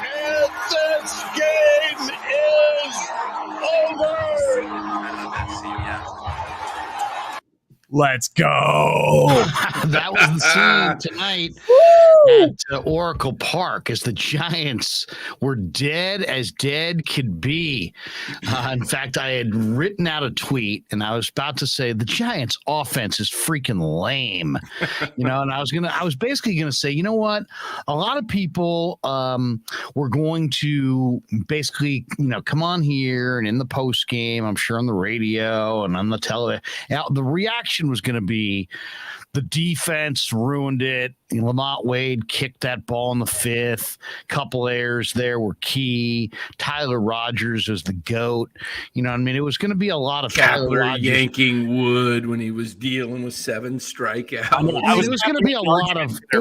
And this game is over. Let's go. That was the scene tonight at Oracle Park as the Giants were dead as dead could be. In fact, I had written out a tweet and I was about to say the Giants offense is freaking lame, and I was basically going to say, you know what? A lot of people were going to basically, come on here and in the post game, I'm sure on the radio and on the television, the reaction was going to be the defense ruined it. Lamont Wade kicked that ball in the fifth. Couple errors there were key. Tyler Rogers was the GOAT. It was going to be a lot of Kapler yanking wood when he was dealing with 7 strikeouts. It was going to be a lot of. It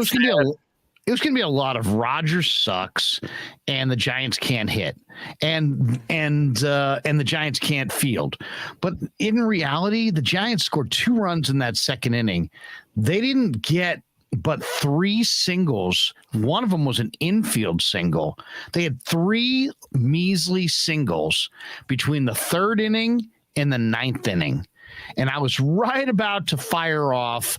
was going to be a lot of Rogers sucks, and the Giants can't hit, and the Giants can't field. But in reality, the Giants scored 2 runs in that second inning. They didn't get but 3 singles. One of them was an infield single. They had 3 measly singles between the 3rd inning and the 9th inning. And I was right about to fire off,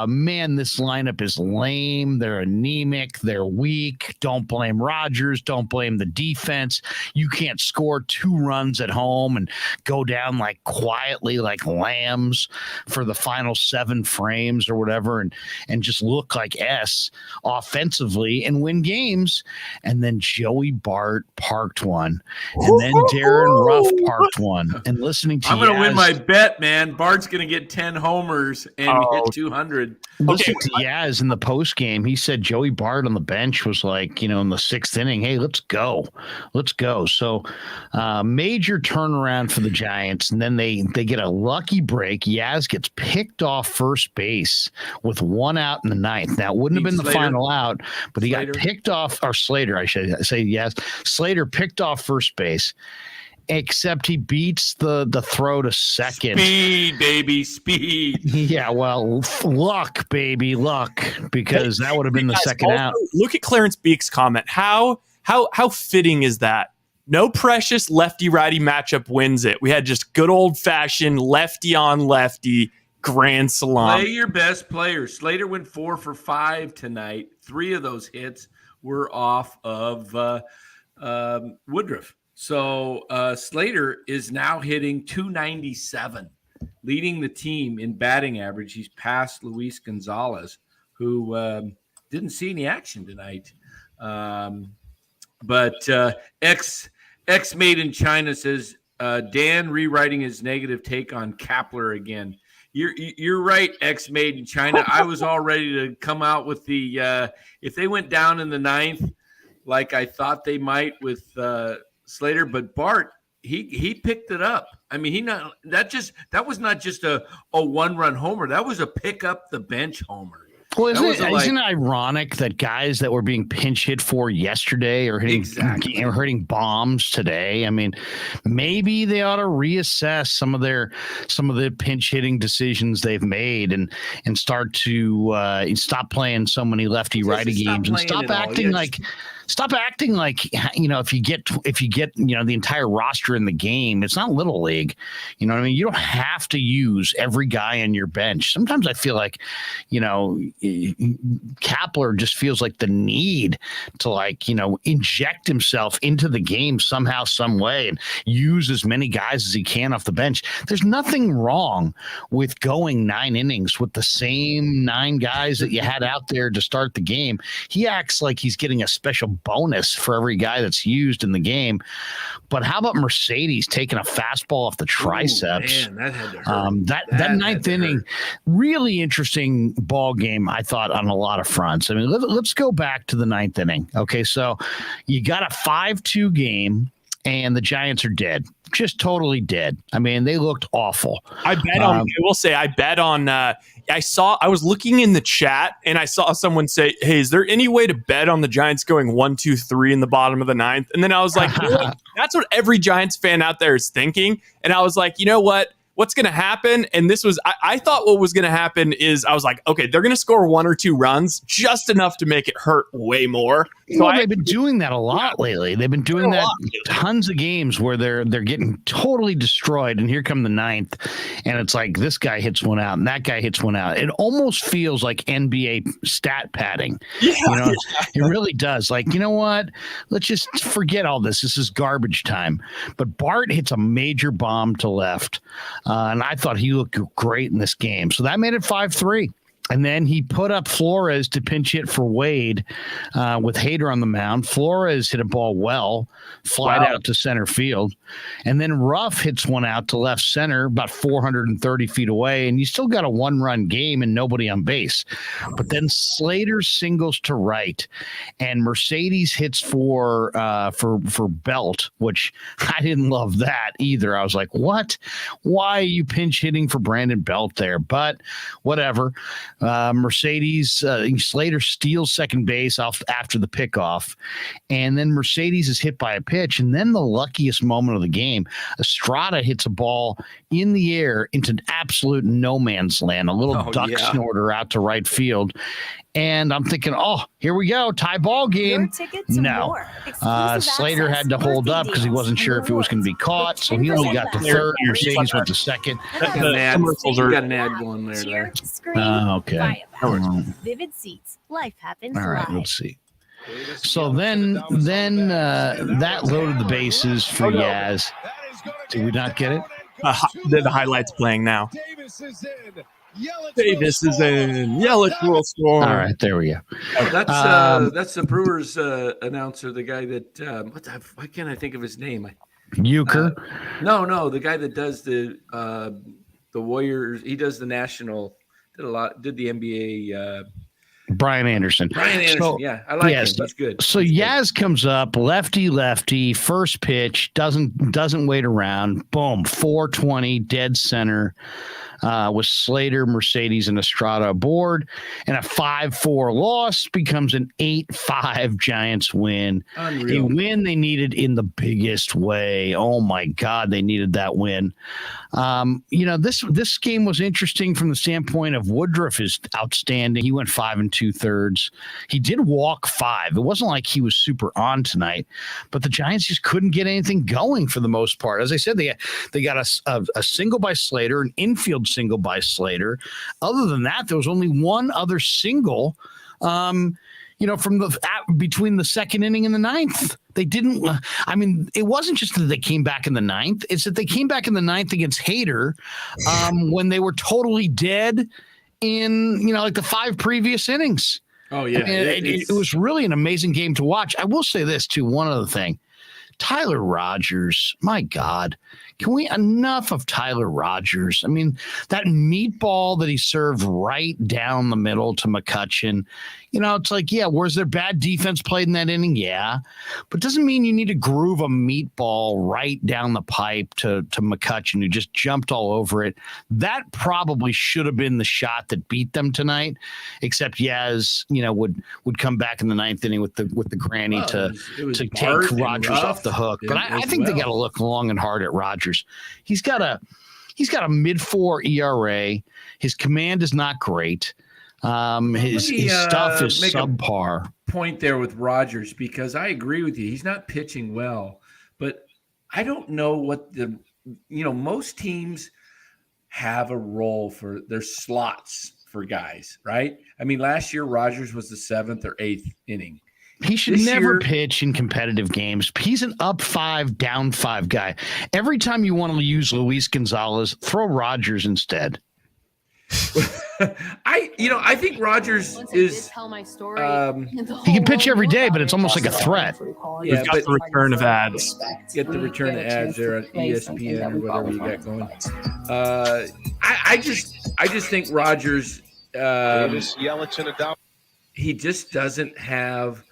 man, this lineup is lame. They're anemic. They're weak. Don't blame Rogers. Don't blame the defense. You can't score 2 runs at home and go down quietly like lambs for the final 7 frames or whatever and just look like S offensively and win games. And then Joey Bart parked one. And then Darren Ruff parked one. And listening to I'm going to win my bet, man. Bart's going to get 10 homers and hit 200. Listen to Yaz in the post game. He said Joey Bart on the bench was in the 6th inning. Hey, let's go. So major turnaround for the Giants. And then they get a lucky break. Yaz gets picked off first base with 1 out in the 9th. Now, it wouldn't have been the final out, but he got picked off, or Slater, I should say, yes. Slater picked off first base. Except he beats the throw to second. Speed, baby, speed. Yeah, well, luck, baby, luck, because that would have been the second out. Look at Clarence Beek's comment. How fitting is that? No precious lefty-righty matchup wins it. We had just good old-fashioned lefty on lefty grand slam. Play your best players. Slater went 4 for 5 tonight. 3 of those hits were off of Woodruff. So Slater is now hitting .297, leading the team in batting average. He's past Luis Gonzalez, who didn't see any action tonight. But X Made in China says, Dan rewriting his negative take on Kapler again. You're right, X Made in China. I was all ready to come out with the if they went down in the 9th, like I thought they might with Slater, but Bart, he picked it up. I mean, that was not just a 1-run homer. That was a pick up the bench homer. Well, isn't it ironic that guys that were being pinch hit for yesterday are hitting bombs today? I mean, maybe they ought to reassess some of the pinch hitting decisions they've made and start to stop playing so many lefty righty games and stop acting like if you get the entire roster in the game, it's not little league. You know what I mean? You don't have to use every guy on your bench. Sometimes I feel like Kapler just feels like the need to inject himself into the game somehow, some way, and use as many guys as he can off the bench. There's nothing wrong with going 9 innings with the same 9 guys that you had out there to start the game. He acts like he's getting a special bonus for every guy that's used in the game. But how about Mercedes taking a fastball off the triceps? Ooh, man, that had to hurt. That 9th inning, really interesting ball game, I thought, on a lot of fronts. I mean, let's go back to the 9th inning. Okay, so you got a 5-2 game, and the Giants are dead. Just totally dead. I mean, they looked awful. I bet on I was looking in the chat and I saw someone say, hey, is there any way to bet on the Giants going 1-2-3 in the bottom of the 9th? And then I was like, that's what every Giants fan out there is thinking. And I was like, you know what what's going to happen? And this was, I thought what was going to happen is I was like, okay, they're going to score 1 or 2 runs, just enough to make it hurt way more. So they've been doing that a lot lately. They've been doing that tons of games where they're getting totally destroyed. And here come the 9th. And it's like this guy hits one out and that guy hits one out. It almost feels like NBA stat padding. Yeah, it really does. Like, you know what? Let's just forget all this. This is garbage time. But Bart hits a major bomb to left. And I thought he looked great in this game. So that made it 5-3. And then he put up Flores to pinch hit for Wade with Hader on the mound. Flores hit a ball flied out to center field. And then Ruff hits one out to left center about 430 feet away. And you still got a 1-run game and nobody on base. But then Slater singles to right. And Mercedes hits for Belt, which I didn't love that either. I was like, what? Why are you pinch hitting for Brandon Belt there? But whatever. Mercedes, Slater steals second base off after the pickoff, and then Mercedes is hit by a pitch, and then the luckiest moment of the game, Estrada hits a ball in the air into absolute no man's land, a little duck snorter out to right field. And I'm thinking, oh, here we go, tie ball game. No, Slater had to hold up because he wasn't sure if it was going to be caught, so he only got to third. Mercedes went to second. Commercials got an ad going there. Okay. Vivid seats. Life happens. All right, let's see. So then that loaded the bases for Yaz. Did we not get it? The highlights playing now. Davis is in. Yelich will score. All right, there we go. That's the Brewers announcer, the guy that why can't I think of his name? Euchre? No, the guy that does the Warriors. He does the national. Did the NBA. Brian Anderson. So, yeah, I like him. He's good. So Yaz comes up, lefty, first pitch, doesn't wait around. Boom, 420, dead center. With Slater, Mercedes, and Estrada aboard, and a 5-4 loss becomes an 8-5 Giants win. Unreal. A win they needed in the biggest way. Oh my God, they needed that win. This game was interesting from the standpoint of Woodruff is outstanding. He went 5 2/3. He did walk 5. It wasn't like he was super on tonight, but the Giants just couldn't get anything going for the most part. As I said, they got a single by Slater, an infield single by Slater. Other than that, there was only one other single, from between the second inning and the 9th. They didn't. It wasn't just that they came back in the 9th. It's that they came back in the 9th against Hader when they were totally dead in like the 5 previous innings. Oh yeah, it was really an amazing game to watch. I will say this too. One other thing. Tyler Rogers, my God, can we enough of Tyler Rogers? I mean, that meatball that he served right down the middle to McCutchen, it's like, yeah, was there bad defense played in that inning? Yeah, but doesn't mean you need to groove a meatball right down the pipe to McCutchen, who just jumped all over it. That probably should have been the shot that beat them tonight, except Yaz, would come back in the 9th inning with the granny to take Rogers off the hook. But I think they got to look long and hard at Rogers. He's got a mid-4 ERA. His command is not great. His stuff is subpar. Point there with Rogers, because I agree with you. He's not pitching well, but I don't know what most teams have a role for their slots for guys, right? I mean, last year Rogers was the 7th or 8th inning. He should never pitch in competitive games. He's an up 5, down 5 guy. Every time you want to use Luis Gonzalez, throw Rogers instead. I think Rogers is. Tell my story. He can pitch every day, but it's almost like a threat. Yeah, we've got the return of ads. Get the return of ads there on ESPN or whatever you got going. I just think Rogers. He just doesn't have.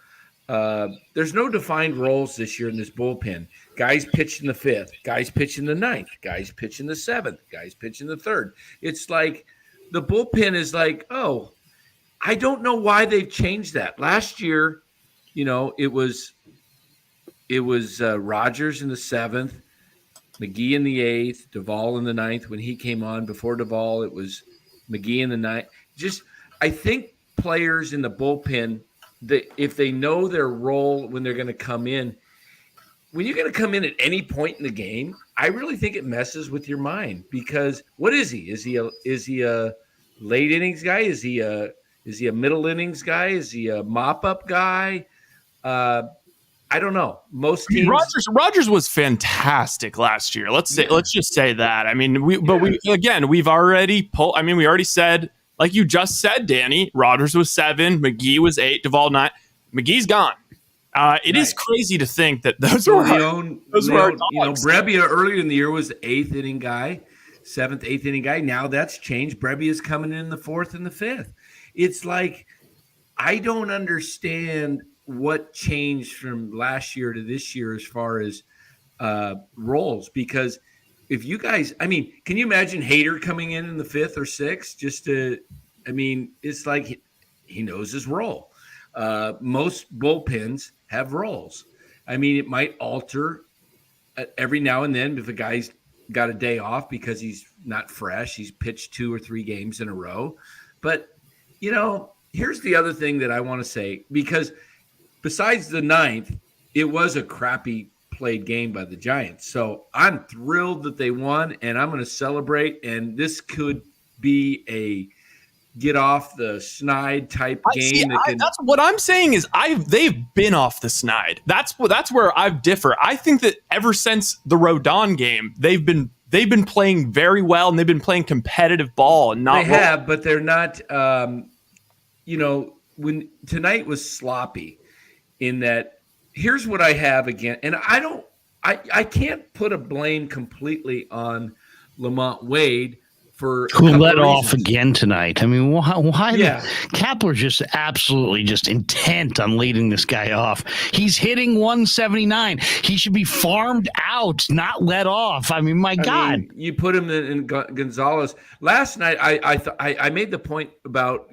There's no defined roles this year in this bullpen. Guys pitch in the 5th, guys pitch in the 9th, guys pitch in the 7th, guys pitch in the 3rd. It's like the bullpen is like, oh, I don't know why they've changed that. Last year, it was Rogers in the 7th, McGee in the 8th, Duvall in the 9th. When he came on before Duvall, it was McGee in the 9th. I think players in the bullpen, if they know their role when they're going to come in, when you're going to come in at any point in the game, I really think it messes with your mind, because what is he? Is he a late innings guy? Is he a middle innings guy? Is he a mop up guy? I don't know. Most teams. Rogers was fantastic last year. Let's just say that. I mean, we've already pulled. I mean, we already said, like you just said, Danny. Rogers was 7, McGee was 8, Duvall 9. McGee's gone. It is crazy to think that those were our dogs. Brebbia earlier in the year was the 8th inning guy, 7th, 8th inning guy. Now that's changed. Brebbia is coming in the 4th and the 5th. It's like, I don't understand what changed from last year to this year as far as roles, because if you guys, I mean, can you imagine Hader coming in the 5th or 6th it's like he knows his role. Most bullpens have roles. I mean, it might alter every now and then if a guy's got a day off because he's not fresh. He's pitched 2 or 3 games in a row. But, here's the other thing that I want to say, because besides the 9th, it was a crappy played game by the Giants. So I'm thrilled that they won, and I'm going to celebrate. And this could be a get off the snide type game. That's what I'm saying is they've been off the snide. That's where I differ. I think that ever since the Rodon game, they've been playing very well, and they've been playing competitive ball. And but they're not. When tonight was sloppy, in that here's what I have again, and I can't put a blame completely on Lamont Wade. Who let off again tonight? I mean, why? Yeah. Kapler's just absolutely just intent on leading this guy off. He's hitting 179. He should be farmed out, not let off. I mean, my God. You put him in Gonzalez. Last night, I made the point about,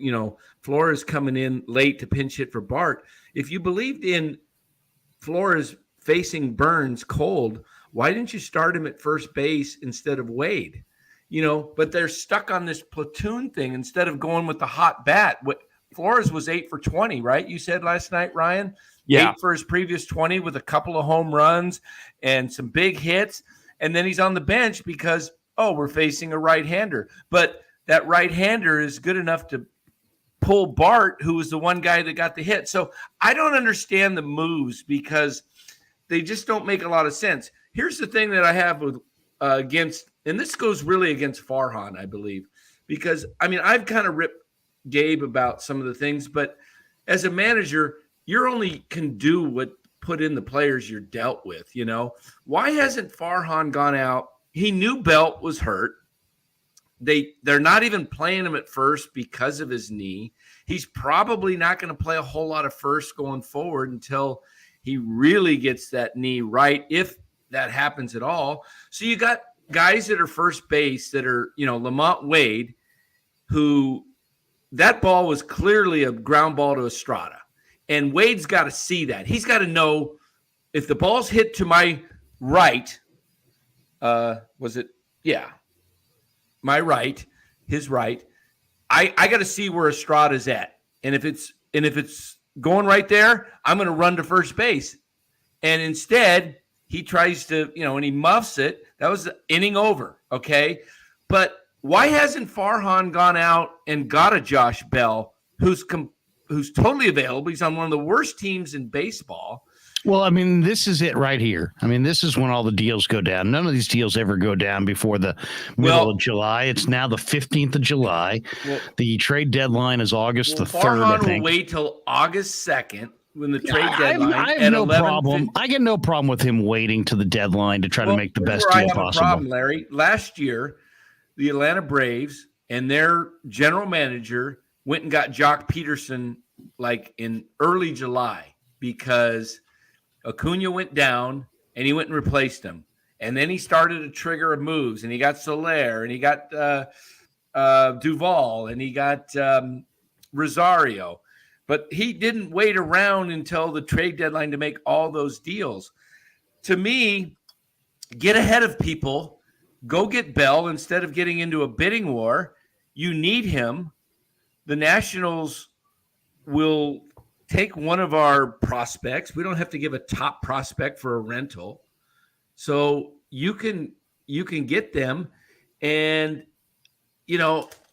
Flores coming in late to pinch hit for Bart. If you believed in Flores facing Burns cold, why didn't you start him at first base instead of Wade? But they're stuck on this platoon thing instead of going with the hot bat. Flores was 8 for 20, right? You said last night, Ryan? Yeah. 8 for his previous 20 with a couple of home runs and some big hits. And then he's on the bench because, we're facing a right-hander. But that right-hander is good enough to pull Bart, who was the one guy that got the hit. So I don't understand the moves because they just don't make a lot of sense. Here's the thing that I have with against, and this goes really against Farhan, I believe, because, I've kind of ripped Gabe about some of the things, but as a manager, you only can do what put in the players you're dealt with, Why hasn't Farhan gone out? He knew Belt was hurt. They're not even playing him at first because of his knee. He's probably not going to play a whole lot of first going forward until he really gets that knee right, if that happens at all. So you got guys that are first base that are, Lamont Wade, who that ball was clearly a ground ball to Estrada. And Wade's got to see that. He's got to know if the ball's hit to my right, my right, his right, I got to see where Estrada's at. And if it's going right there, I'm going to run to first base. And instead, he tries to, and he muffs it. That was the inning over, okay? But why hasn't Farhan gone out and got a Josh Bell who's totally available? He's on one of the worst teams in baseball. Well, this is it right here. This is when all the deals go down. None of these deals ever go down before the middle of July. It's now the 15th of July. The trade deadline is August the 3rd, I think. Farhan will wait till August 2nd. When the trade deadline, I have no problem. I get no problem with him waiting to the deadline to try to make the best deal possible. A problem, Larry. Last year, the Atlanta Braves and their general manager went and got Jock Peterson like in early July because Acuna went down and he went and replaced him. And then he started a trigger of moves, and he got Soler, and he got Duvall, and he got Rosario. But he didn't wait around until the trade deadline to make all those deals. To me, get ahead of people. Go get Bell instead of getting into a bidding war. You need him. The Nationals will take one of our prospects. We don't have to give a top prospect for a rental. So you can get them. And,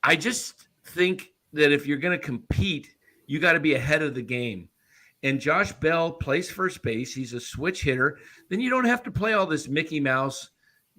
I just think that if you're going to compete, you got to be ahead of the game. And Josh Bell plays first base. He's a switch hitter. Then you don't have to play all this Mickey Mouse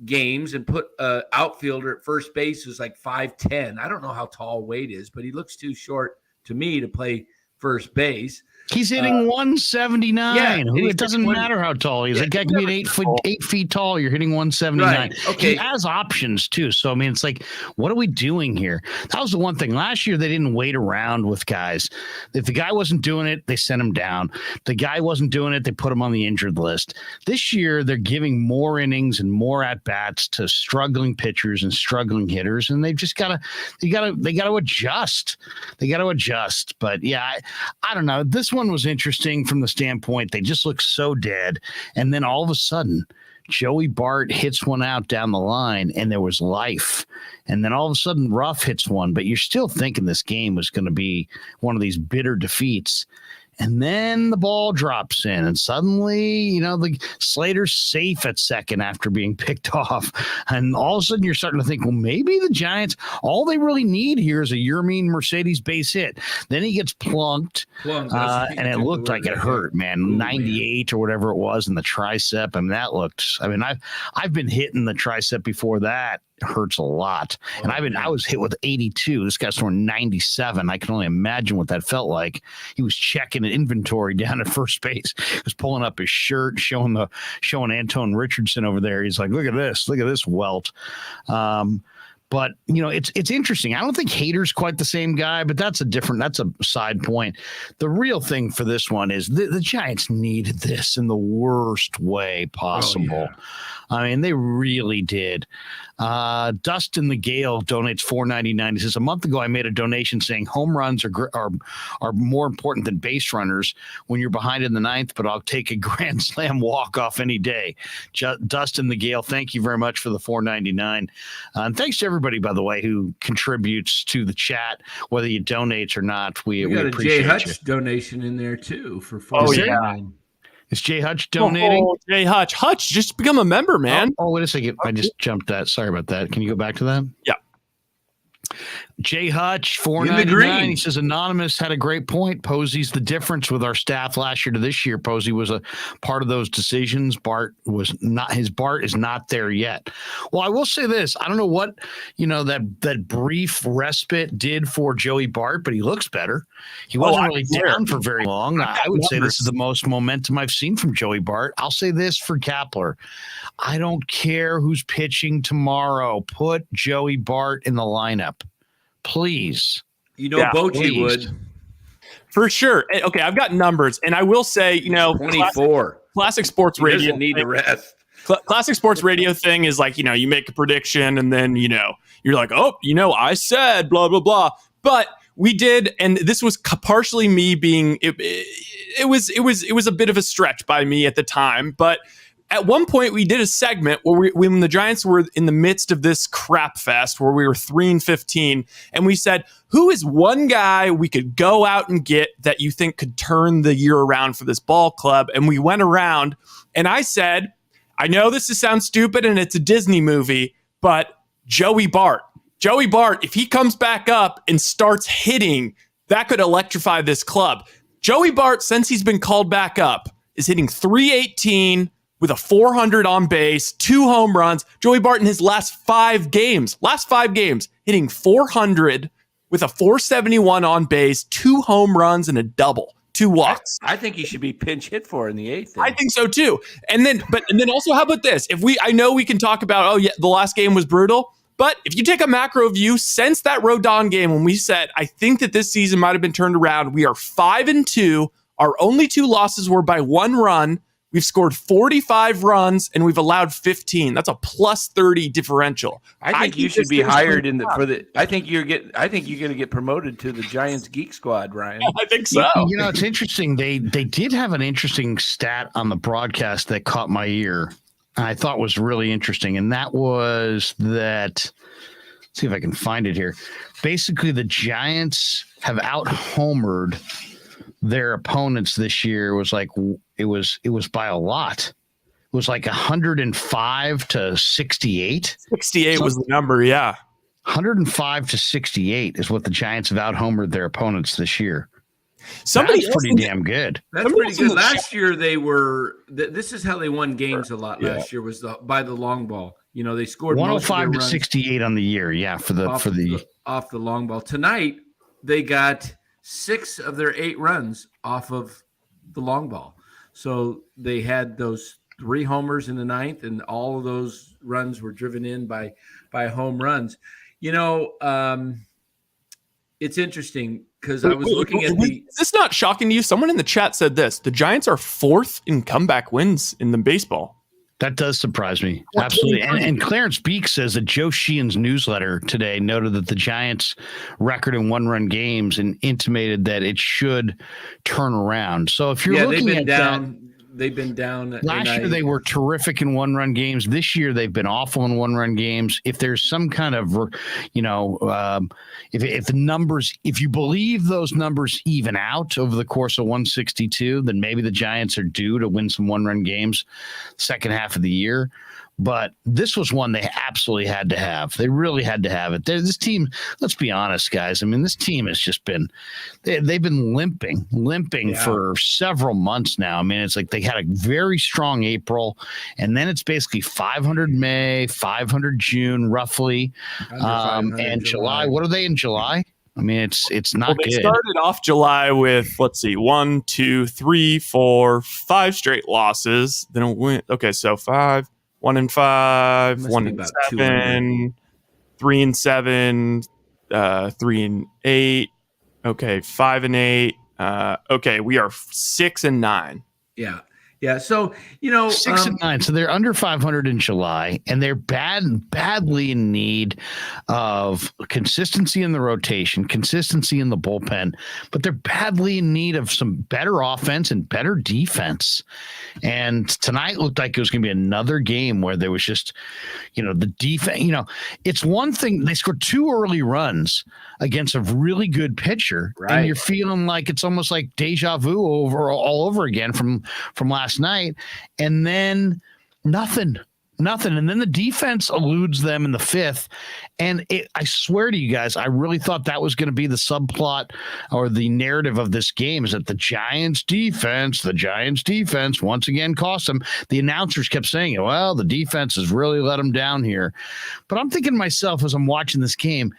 games and put an outfielder at first base who's like 5'10". I don't know how tall Wade is, but he looks too short to me to play first base. He's hitting 179. Yeah, It doesn't matter how tall he is. That guy can be 8 feet tall. You're hitting 179. Right. Okay. He has options too. So I mean, it's like, what are we doing here? That was the one thing. Last year they didn't wait around with guys. If the guy wasn't doing it, they sent him down. The guy wasn't doing it, they put him on the injured list. This year they're giving more innings and more at bats to struggling pitchers and struggling hitters, and they've just got to adjust. They got to adjust. But yeah, I don't know. This one was interesting from the standpoint they just look so dead, and then all of a sudden Joey Bart hits one out down the line and there was life, and then all of a sudden Ruff hits one, but you're still thinking this game was going to be one of these bitter defeats. And then the ball drops in, and suddenly, the Slater's safe at second after being picked off. And all of a sudden, you're starting to think, well, maybe the Giants, all they really need here is a Yermin Mercedes base hit. Then he gets plunked, and it looked like it hurt, man. 98 or whatever it was in the tricep. I've been hitting the tricep before that. It hurts a lot. And I was hit with 82. This guy's throwing 97. I can only imagine what that felt like. He was checking an inventory down at first base. He was pulling up his shirt, showing Anton Richardson over there. He's like, look at this welt. But it's interesting. I don't think Hader's quite the same guy, but that's a side point. The real thing for this one is the Giants needed this in the worst way possible. Oh, yeah. I mean, they really did. Dustin the Gale donates $4.99. He says, a month ago, I made a donation saying home runs are more important than base runners when you're behind in the ninth, but I'll take a grand slam walk-off any day. Dustin the Gale, thank you very much for the $4.99. And thanks to everybody, by the way, who contributes to the chat, whether you donate or not. We got a Jay Hutch donation in there, too, for $4.99. Is Jay Hutch donating? Oh, Jay Hutch. Hutch, just become a member, man. Oh, wait a second. I just jumped that. Sorry about that. Can you go back to that? Yeah. Jay Hutch, $4.99. He says, Anonymous had a great point. Posey's the difference with our staff last year to this year. Posey was a part of those decisions. Bart was not. His Bart is not there yet. Well, I will say this. I don't know what, that brief respite did for Joey Bart, but he looks better. He wasn't really down for very long. I would say this is the most momentum I've seen from Joey Bart. I'll say this for Kapler. I don't care who's pitching tomorrow. Put Joey Bart in the lineup. Please. Bochy would. For sure. Okay, I've got numbers, and I will say, 24. Classic sports radio. He doesn't need to rest. Classic sports radio thing is like, you make a prediction, and then, you're like, oh, I said blah, blah, blah. But we did, and this was partially me being, it was a bit of a stretch by me at the time, but at one point, we did a segment where when the Giants were in the midst of this crap fest where we were 3-15, and we said, who is one guy we could go out and get that you think could turn the year around for this ball club? And we went around, and I said, I know this sounds stupid and it's a Disney movie, but Joey Bart. Joey Bart, if he comes back up and starts hitting, that could electrify this club. Joey Bart, since he's been called back up, is hitting .318 with a 400 on base, 2 home runs. Joey Bart in his last five games, hitting 400 with a 471 on base, 2 home runs and a double, 2 walks. I think he should be pinch hit for in the 8th. I think so too. And then also, how about this? I know we can talk about, the last game was brutal, but if you take a macro view, since that Rodon game when we said, I think that this season might have been turned around, we are 5-2. Our only 2 losses were by 1 run. We've scored 45 runs and we've allowed 15. That's a plus 30 differential. I think you should be hired I think you're going to get promoted to the Giants Geek Squad, Ryan. I think so. It's interesting. They did have an interesting stat on the broadcast that caught my ear. I thought was really interesting, and that was that. Let's see if I can find it here. Basically, the Giants have out-homered their opponents this year. It was by a lot. It was like 105 to 68. 68 was the number, yeah. 105 to 68 is what the Giants have out-homered their opponents this year. That's pretty damn good. That's pretty good. Last year they were. This is how they won games a lot. Last year was by the long ball. They scored 105 to 68 on the year. Yeah, off the long ball. Tonight they got 6 of their 8 runs off of the long ball. So they had those 3 homers in the 9th, and all of those runs were driven in by home runs. It's interesting because I was looking at the. Is this not shocking to you? Someone in the chat said this: the Giants are 4th in comeback wins in the baseball. That does surprise me. Absolutely. And Clarence Beek says that Joe Sheehan's newsletter today noted that the Giants' record in 1-run games and intimated that it should turn around. So if you're looking at that. They've been down. Last year they were terrific in 1-run games. This year they've been awful in 1-run games. If there's some kind of, if the numbers, if you believe those numbers even out over the course of 162, then maybe the Giants are due to win some 1-run games second half of the year. But this was one they absolutely had to have. They really had to have it. This team, let's be honest, guys. I mean, this team has just been, they've been limping for several months now. I mean, it's like they had a very strong April, and then it's basically 500 May, 500 June, roughly, and July. What are they in July? I mean, it's not good. They started off July with, let's see, 1, 2, 3, 4, 5 straight losses. Then it went, okay, so 5. 1-5, 1-7, 3-7, 3-8. Okay, 5-8. Okay, we are 6-9. Yeah. So 6-9. So they're under 500 in July, and they're badly in need of consistency in the rotation, consistency in the bullpen, but they're badly in need of some better offense and better defense. And tonight looked like it was going to be another game where there was just, the defense. It's one thing, they scored 2 early runs against a really good pitcher, right? And you're feeling like it's almost like deja vu all over again from last night, and then nothing. And then the defense eludes them in the 5th. And I swear to you guys, I really thought that was going to be the subplot or the narrative of this game, is that the Giants defense once again cost them. The announcers kept saying, well, the defense has really let them down here. But I'm thinking to myself as I'm watching this game,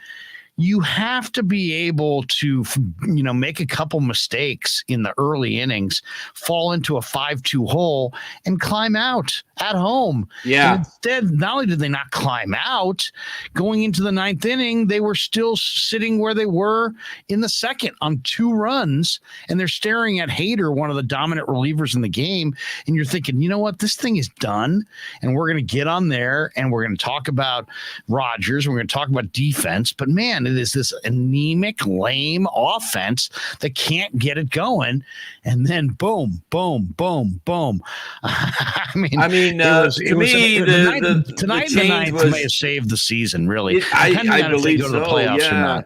you have to be able to, make a couple mistakes in the early innings, fall into a 5-2 hole, and climb out at home. Yeah. And instead, not only did they not climb out, going into the 9th inning, they were still sitting where they were in the 2nd on 2 runs, and they're staring at Hader, one of the dominant relievers in the game, and you're thinking, you know what, this thing is done, and we're going to get on there, and we're going to talk about Rodgers, and we're going to talk about defense, but man, it is this anemic, lame offense that can't get it going, and then boom, boom, boom, boom. I mean, the ninth may have saved the season. Really, I believe so. Yeah.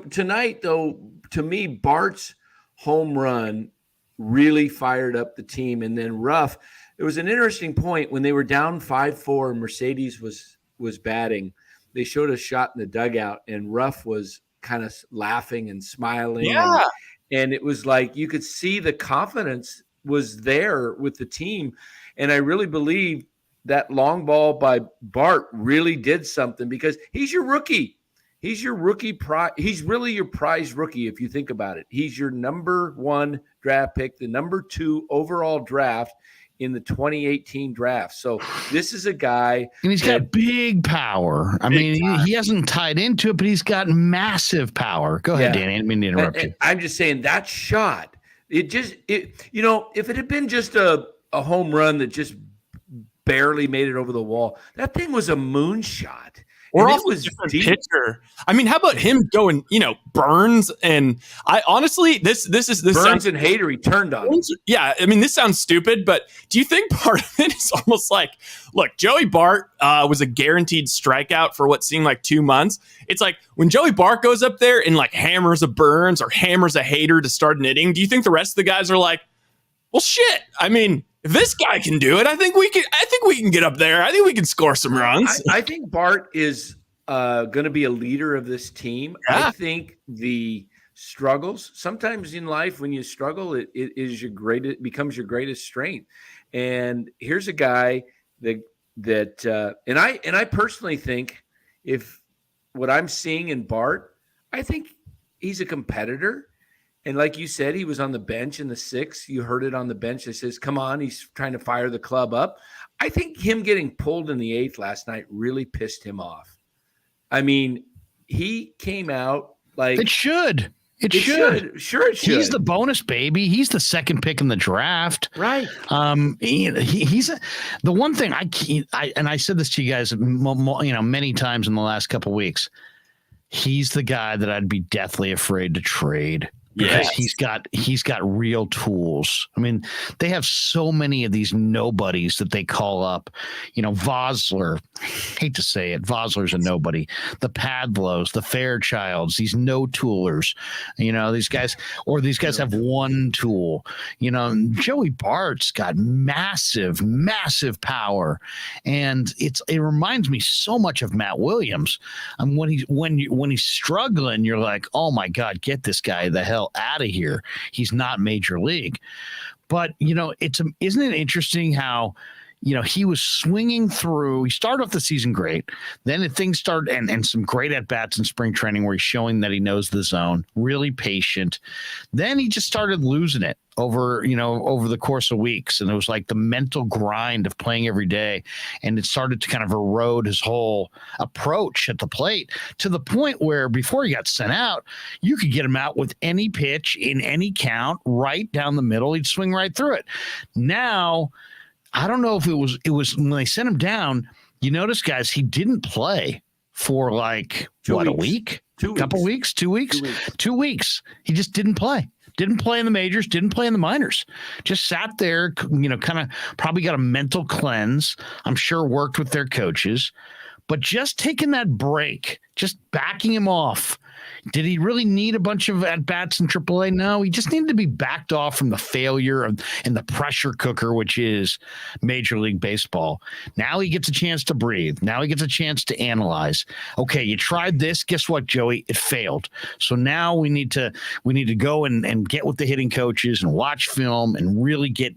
Tonight, though, to me, Bart's home run really fired up the team, and then Ruff. It was an interesting point when they were down 5-4 and Mercedes was batting. They showed a shot in the dugout, and Ruff was kind of laughing and smiling. Yeah. And it was like you could see the confidence was there with the team. And I really believe that long ball by Bart really did something, because he's your rookie. He's your rookie. He's really your prize rookie, if you think about it. He's your number 1 draft pick, the number 2 overall draft in the 2018 draft. So this is a guy, and he's got big power. I mean, he hasn't tied into it, but he's got massive power. Go ahead, Danny. I didn't mean to interrupt you. I'm just saying that shot, if it had been just a home run that just barely made it over the wall, that thing was a moonshot. Or And off it was a different deep. pitcher. I mean, how about him going, Burns? And I honestly, this Burns sounds, and Hader, he turned on him. yeah, I mean, this sounds stupid, but do you think part of it is almost like, look, Joey Bart was a guaranteed strikeout for what seemed like 2 months. It's like when Joey Bart goes up there and like hammers a Burns or hammers a Hader to start an inning, do you think the rest of the guys are like, well, shit, I mean, if this guy can do it, I think we can get up there. I think we can score some runs. I think Bart is going to be a leader of this team. Yeah. I think the struggles, sometimes in life when you struggle, it becomes your greatest strength. And here's a guy that and I personally think, if what I'm seeing in Bart, I think he's a competitor. And like you said, he was on the bench in the 6th. You heard it on the bench. It says, come on, he's trying to fire the club up. I think him getting pulled in the 8th last night really pissed him off. I mean, he came out like It should. It should. Sure, it should. He's the bonus baby. He's the second pick in the draft. Right. He's the one thing I said this to you guys, many times in the last couple of weeks. He's the guy that I'd be deathly afraid to trade. Because he's got real tools. I mean, they have so many of these nobodies that they call up. Vosler, hate to say it, Vosler's a nobody. The Padlows, the Fairchilds, these no-toolers. These guys have one tool. Joey Bart's got massive, massive power, and it reminds me so much of Matt Williams. when he's struggling, you're like, oh my God, get this guy the hell out of here. He's not major league. But isn't it interesting how he was swinging through. He started off the season great. Then things started, and some great at-bats in spring training where he's showing that he knows the zone, really patient. Then he just started losing it over the course of weeks. And it was like the mental grind of playing every day. And it started to kind of erode his whole approach at the plate to the point where before he got sent out, you could get him out with any pitch in any count right down the middle. He'd swing right through it. Now, I don't know if it was when they sent him down, you notice, guys, he didn't play for like, a week? 2 weeks. 2 weeks? 2 weeks. He just didn't play. Didn't play in the majors, didn't play in the minors. Just sat there, kind of probably got a mental cleanse. I'm sure worked with their coaches. But just taking that break, just backing him off. Did he really need a bunch of at-bats in AAA? No, he just needed to be backed off from the failure and the pressure cooker, which is Major League Baseball. Now he gets a chance to breathe. Now he gets a chance to analyze. Okay, you tried this. Guess what, Joey? It failed. So now we need to go and get with the hitting coaches and watch film and really get,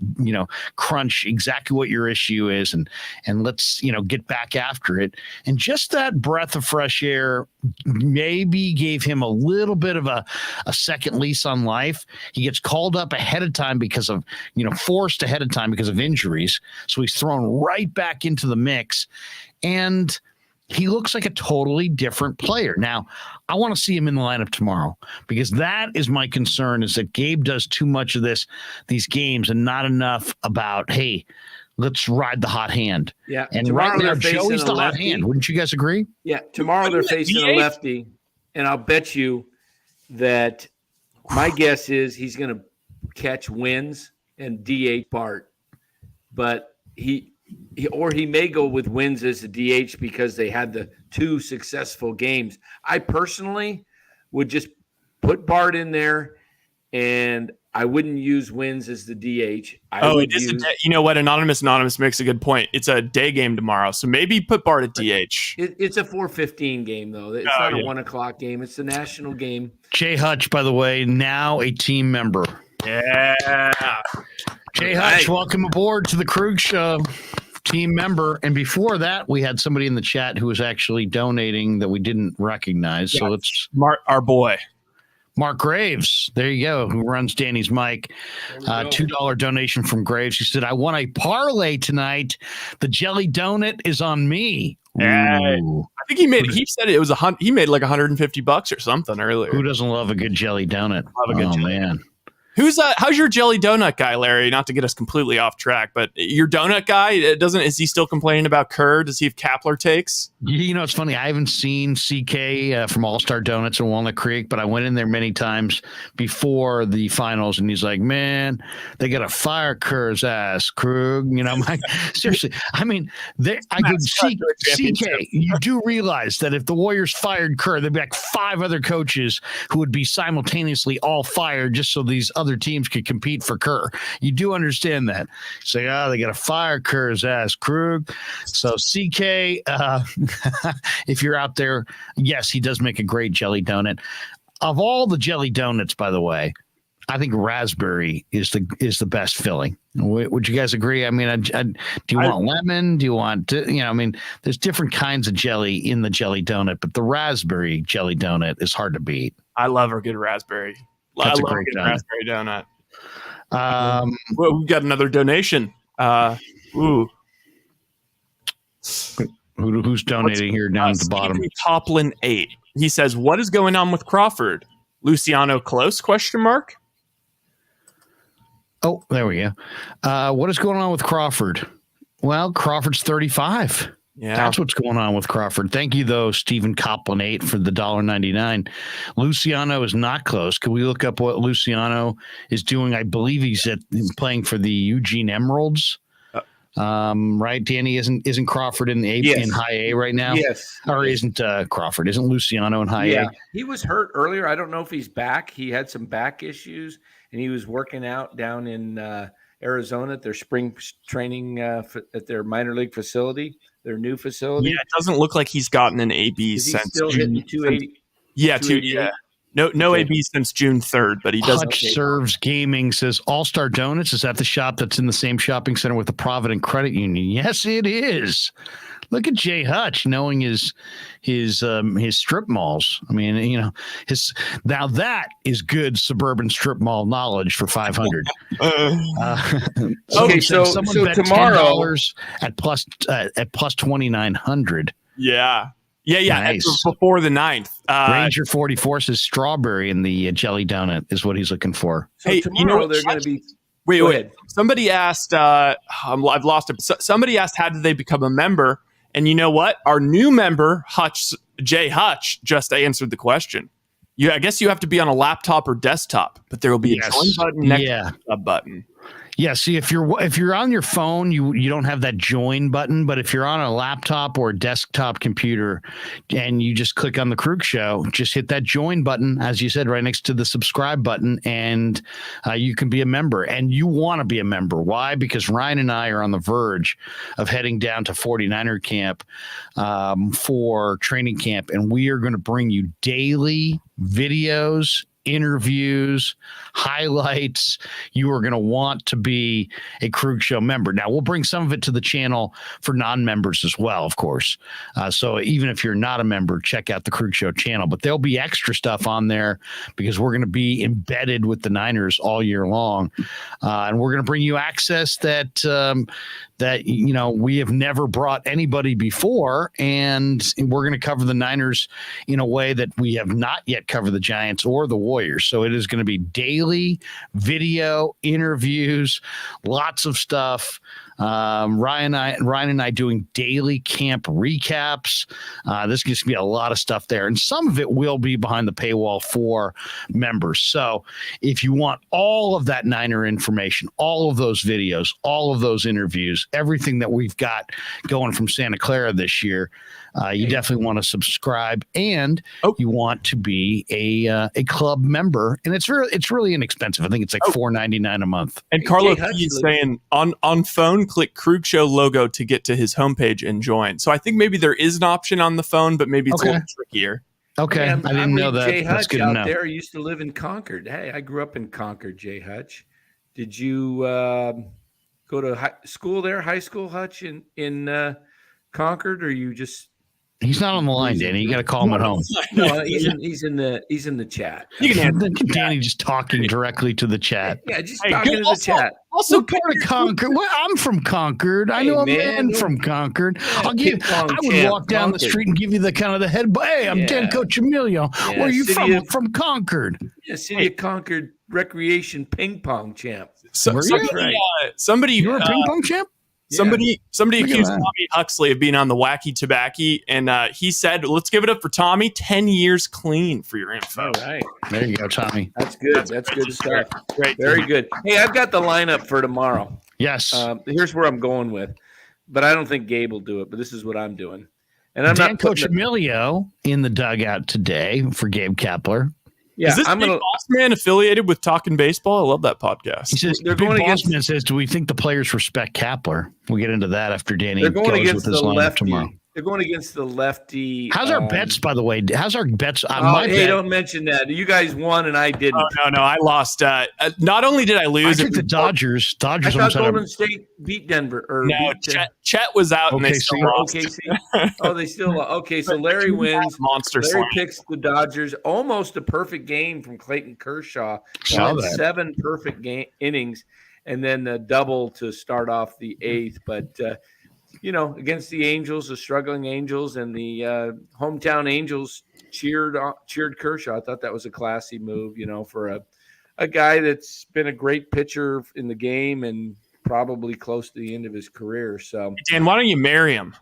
crunch exactly what your issue is and let's, get back after it. And just that breath of fresh air maybe gave him a little bit of a second lease on life. He gets called up ahead of time because of, forced ahead of time because of injuries. So he's thrown right back into the mix. And he looks like a totally different player. Now, I want to see him in the lineup tomorrow because that is my concern, is that Gabe does too much of these games and not enough about, hey, let's ride the hot hand. Yeah. And right now, Joey's the hot hand. Wouldn't you guys agree? Yeah. Tomorrow they're facing a lefty. And I'll bet you that my guess is he's going to catch wins and DH Bart. But he may go with wins as a DH because they had the 2 successful games. I personally would just put Bart in there, and I wouldn't use wins as the DH. You know what? Anonymous makes a good point. It's a day game tomorrow, so maybe put Bart at DH. It's a 4:15 game, though. It's not a 1 o'clock game. It's a national game. Jay Hutch, by the way, now a team member. Yeah. Jay Hutch, welcome aboard to the Krug Show. Team member. And before that, we had somebody in the chat who was actually donating that we didn't recognize. Yes. So let's our boy. Mark Graves, there you go, who runs Danny's mic. $2 donation from Graves. He said, I want a parlay tonight. The jelly donut is on me. I think he said it was he made like $150 or something earlier. Who doesn't love a good jelly donut? Man. How's your jelly donut guy, Larry? Not to get us completely off track, but your donut guy is he still complaining about curd? Does he have Kapler takes? You know, it's funny. I haven't seen CK from All Star Donuts in Walnut Creek, but I went in there many times before the finals, and he's like, "Man, they got to fire Kerr's ass, Krug." You know, I'm like, seriously. I mean, I could see CK. You do realize that if the Warriors fired Kerr, there'd be like 5 other coaches who would be simultaneously all fired just so these other teams could compete for Kerr. You do understand that? Say, they got to fire Kerr's ass, Krug. So CK. If you're out there, yes, he does make a great jelly donut. Of all the jelly donuts, by the way, I think raspberry is the best filling. Would you guys agree? I mean, do you want lemon? Do you want I mean, there's different kinds of jelly in the jelly donut, but the raspberry jelly donut is hard to beat. I love a good raspberry. That's I love a good raspberry donut. Well, we've got another donation. Who's donating here down at the bottom? Toplin 8. He says, "What is going on with Crawford? Luciano close? ? Oh, there we go. What is going on with Crawford? Well, Crawford's 35. Yeah, that's what's going on with Crawford. Thank you, though, Stephen Coplin 8 for the $1.99. Luciano is not close. Can we look up what Luciano is doing? I believe he's playing for the Eugene Emeralds. Right, Danny, isn't Crawford in in high A right now? Yes, or isn't Crawford? Isn't Luciano in high A? He was hurt earlier. I don't know if he's back. He had some back issues, and he was working out down in Arizona at their spring training at their minor league facility, their new facility. Yeah, it doesn't look like he's gotten an AB since still hitting 280. Yeah, 288. No AB since June 3rd, but he does. Hutch Serves Gaming says All-Star Donuts is that the shop that's in the same shopping center with the Provident Credit Union? Yes, it is. Look at Jay Hutch knowing his strip malls. I mean, you know, now that is good suburban strip mall knowledge for 500. Okay, so tomorrow $10 at plus 2,900. Yeah. Yeah. Nice. Before the 9th. Ranger 44 says strawberry in the jelly donut is what he's looking for. So hey, tomorrow they're going to be. Wait. Somebody asked. I've lost it. Somebody asked, how did they become a member? And you know what? Our new member, Jay Hutch, just answered the question. I guess you have to be on a laptop or desktop, but there will be a join button next to the sub button. Yeah, see, if you're on your phone, you don't have that join button, but if you're on a laptop or a desktop computer and you just click on the Kruk Show, just hit that join button, as you said, right next to the subscribe button, and you can be a member. And you want to be a member. Why? Because Ryan and I are on the verge of heading down to 49er camp for training camp, and we are going to bring you daily videos, interviews, highlights. You are going to want to be a Krug Show member. Now, we'll bring some of it to the channel for non-members as well, of course. So even if you're not a member, check out the Krug Show channel. But there'll be extra stuff on there because we're going to be embedded with the Niners all year long. And we're going to bring you access that we have never brought anybody before. And we're going to cover the Niners in a way that we have not yet covered the Giants or the Warriors. So it is going to be daily video interviews, lots of stuff. Ryan and I doing daily camp recaps. There's going to be a lot of stuff there, and some of it will be behind the paywall for members. So if you want all of that Niner information, all of those videos, all of those interviews, everything that we've got going from Santa Clara this year, you definitely want to subscribe, and you want to be a club member, and it's really inexpensive. I think it's like $4.99 a month. And Carlo is saying on phone, click Krug Show logo to get to his homepage and join. So I think maybe there is an option on the phone, but maybe it's a little trickier. Okay, I didn't know that. Jay That's Hutch good out enough. there used to live in Concord. Hey, I grew up in Concord. Jay Hutch, did you go to high school, Hutch, in Concord, or you just? He's not on the line, Danny. You got to call him at home. No, he's in the chat. You can have Danny just talking directly to the chat. Yeah, just talking to the chat. Also, part of Concord. Well, I'm from Concord. I know a man from Concord. I would walk down the street and give you the kind of the head. Hey, I'm Dan Coccimilgio. Where are you from? From Concord. Yeah, City of Concord recreation ping pong champ. Somebody, you were a ping pong champ? Somebody Look at accused that. Tommy Huxley of being on the Wacky Tobacco, and he said, "Let's give it up for Tommy. 10 years clean for your info." All right. There you go, Tommy. That's good. That's good stuff. Great. Very good. Hey, I've got the lineup for tomorrow. Yes. Here's where I'm going with, but I don't think Gabe will do it. But this is what I'm doing, and I'm Dan not putting Coccimilgio in the dugout today for Gabe Kapler. Yeah, Is this I'm Big gonna. Boss Man affiliated with Talking Baseball? I love that He podcast. says, They're Big going Boss against- Man says, do we think the players respect Kapler? We'll get into that after Danny They're going goes against with his the lineup lefty. tomorrow. They're going against the lefty. How's our bets, by the way? How's our bets? Oh, My hey, bet, don't mention that. You guys won and I didn't. Oh, no, I lost. Not only did I I lose, took the Dodgers. I Dodgers thought almost had Golden a, State beat Denver. Or no, beat, Chet was out and they Okay, still so- lost. OKC. Oh, they still okay. So Larry wins. Monster Larry slam. picks the Dodgers. Almost a perfect game from Clayton Kershaw. Saw Went that. 7 perfect innings, and then a double to start off the 8th. But against the Angels, the struggling Angels, and the hometown Angels cheered Kershaw. I thought that was a classy move. For a guy that's been a great pitcher in the game and probably close to the end of his career. So Dan, why don't you marry him?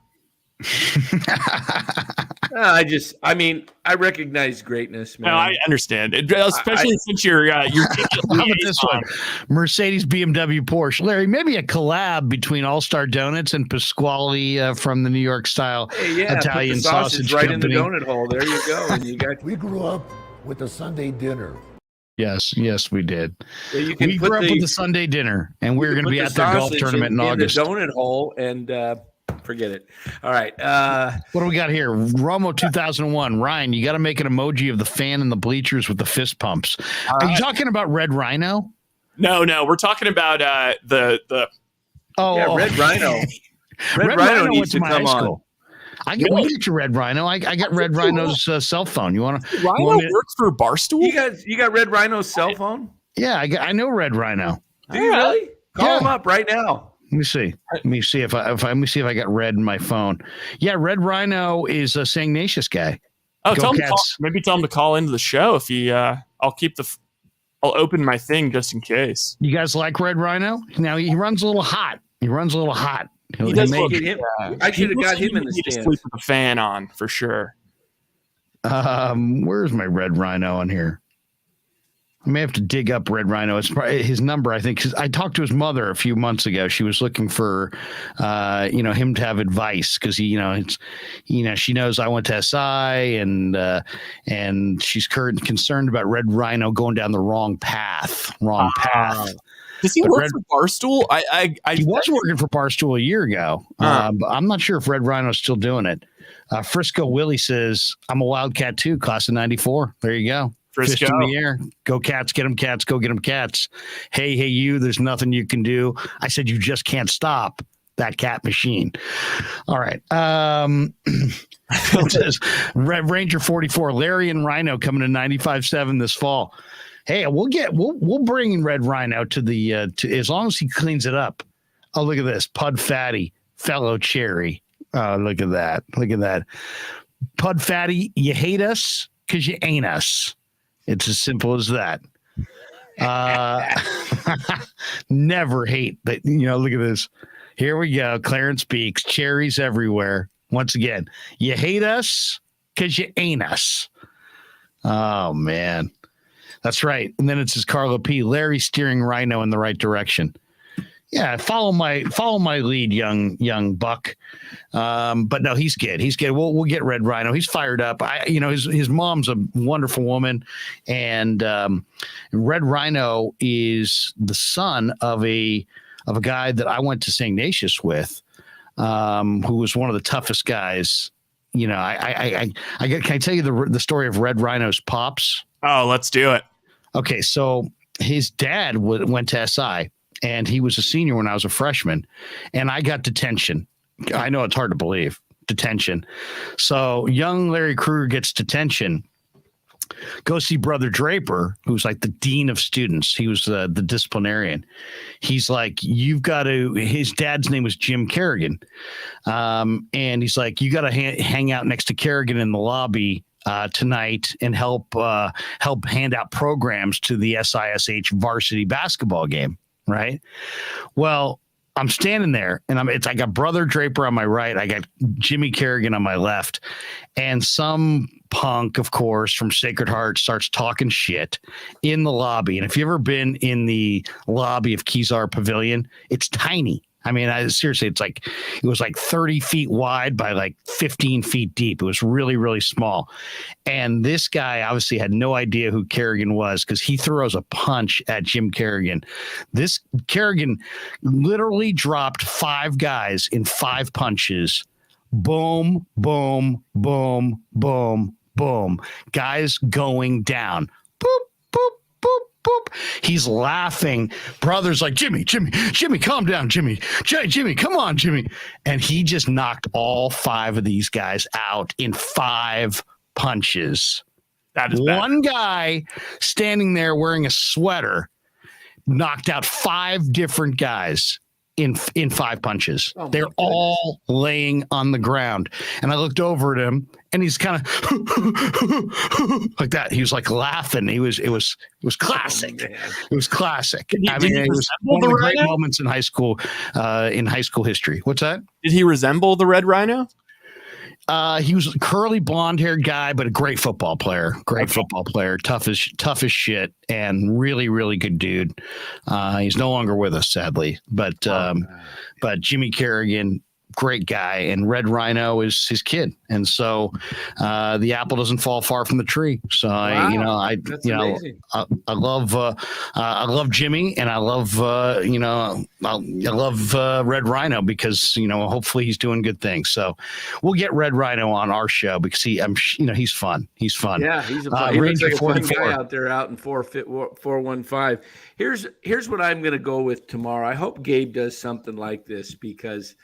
I recognize greatness, man. No, I understand, especially since you're How about this one? Mercedes, BMW, Porsche. Larry, maybe a collab between All Star Donuts and Pasquale from the New York style Hey, yeah, Italian put the sausage right company. in the donut hole. There you go. And you got We grew up with a Sunday dinner. Yes, we did. you can We put grew up the, with the Sunday dinner, and we're you going can to be put at the their golf sausage tournament in August. the donut hole and forget it. All right. What do we got here? Romo 2001. Ryan, you got to make an emoji of the fan in the bleachers with the fist pumps. Are you talking about Red Rhino? No, we're talking about the Oh, yeah, Red Rhino. Red Rhino went needs to to my come high on. school. We get your Red Rhino. I got Red Rhino's cell phone. You want to? Rhino works for Barstool. You got Red Rhino's cell phone? Yeah, I know Red Rhino. Do you really? Call Yeah. him up right now. Let me see if I got Red in my phone. Yeah, Red Rhino is a Sagnacious guy. Oh, Go tell him Cats. maybe tell him to call into the show if he. I'll open my thing just in case. You guys like Red Rhino? Now he runs a little hot. He does may- look- Get him. I should have got him in the He just stands. sleep with the fan on for sure. Where's my Red Rhino on here? I may have to dig up Red Rhino. It's probably his number, I think, 'cause I talked to his mother a few months ago. She was looking for, him to have advice because she knows I went to SI and she's concerned about Red Rhino going down the wrong path. Does he But work Red- for Barstool? He was working for Barstool a year ago, but I'm not sure if Red Rhino's still doing it. Frisco Willie says, I'm a Wildcat too, class of 94. There you go. Fist Frisco. in the air. Go Cats, get them Cats, go get them Cats. Hey, you, there's nothing you can do. I said you just can't stop that cat machine. All right. It says, Red Ranger 44, Larry and Rhino coming to 95.7 this fall. Hey, we'll bring Red Rhino to the as long as he cleans it up. Oh, look at this. Pud Fatty, fellow Cherry. Oh, look at that. Pud Fatty, you hate us because you ain't us. It's as simple as that. Never hate that. Look at this. Here we go. Clarence speaks. Cherries everywhere. Once again, you hate us because you ain't us. Oh, man. That's right. And then it says Carlo P. Larry steering Rhino in the right direction. Yeah, follow my lead, young buck. But no, he's good. We'll get Red Rhino. He's fired up. His mom's a wonderful woman, and Red Rhino is the son of a guy that I went to Sagnacious with, who was one of the toughest guys. Can I tell you the story of Red Rhino's pops? Oh, let's do it. Okay, so his dad went to SI. And he was a senior when I was a freshman, and I got detention. I know it's hard to believe, detention. So young Larry Krueger gets detention. Go see Brother Draper, who's like the dean of students. He was the disciplinarian. He's like, you've got to. His dad's name was Jim Kerrigan, and he's like, you got to hang out next to Kerrigan in the lobby tonight and help hand out programs to the SISH varsity basketball game. Right. Well, I'm standing there, and it's I got Brother Draper on my right, I got Jimmy Kerrigan on my left, and some punk, of course, from Sacred Heart starts talking shit in the lobby. And if you've ever been in the lobby of Kezar Pavilion, it's tiny. I mean, seriously, it was like 30 feet wide by like 15 feet deep. It was really, really small. And this guy obviously had no idea who Kerrigan was because he throws a punch at Jim Kerrigan. This Kerrigan literally dropped 5 guys in 5 punches. Boom, boom, boom, boom, boom. Guys going down. Boop, boop, boop, boop. He's laughing. Brother's like, Jimmy, calm down, Jimmy, come on, Jimmy. And he just knocked all 5 of these guys out in 5 punches. That is bad. One guy standing there wearing a sweater knocked out 5 different guys in 5 punches. Oh, they're all laying on the ground. And I looked over at him and he's kind of like that. He was like laughing. It was classic. It was classic. Did It was one of the great Rhino? moments in high school history. What's that? Did he resemble the Red Rhino? He was a curly blonde haired guy, but a great football player. Tough as shit, and really, really good dude. He's no longer with us, sadly. But Jimmy Kerrigan, great guy, and Red Rhino is his kid, and so the apple doesn't fall far from the tree. So I love Jimmy, and I love Red Rhino because hopefully he's doing good things. So we'll get Red Rhino on our show because he's fun. He's fun. Yeah, he's a fun. He looks like a fun 44. guy out there out in 415. Here's what I'm going to go with tomorrow. I hope Gabe does something like this because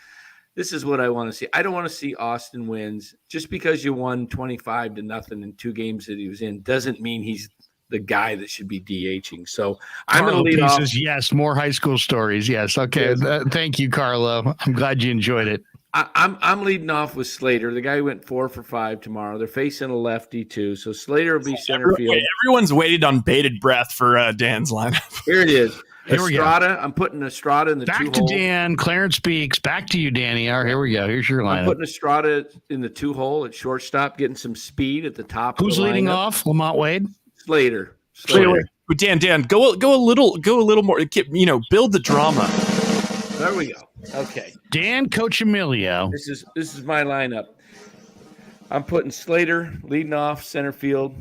this is what I want to see. I don't want to see Austin wins. Just because you won 25-0 in 2 games that he was in doesn't mean he's the guy that should be DHing. So I'm going to lead off. Yes, more high school stories. Yes. Okay. Thank you, Carlo. I'm glad you enjoyed it. I'm leading off with Slater, the guy who went 4 for 5 tomorrow. They're facing a lefty too, so Slater will be center field. Everyone's waited on bated breath for Dan's lineup. Here it is. Here we go. Estrada. I'm putting Estrada in the Back 2 to hole. Dan. Clarence speaks. Back to you, Danny. All right, here we go. Here's your I'm lineup. putting Estrada in the 2 hole at shortstop, getting some speed at the top. Who's of the leading lineup. off? Lamont Wade. Slater. Wait. But Dan, go a little more. Build the drama. There we go. Okay. Dan Coccimilgio. This is my lineup. I'm putting Slater leading off center field.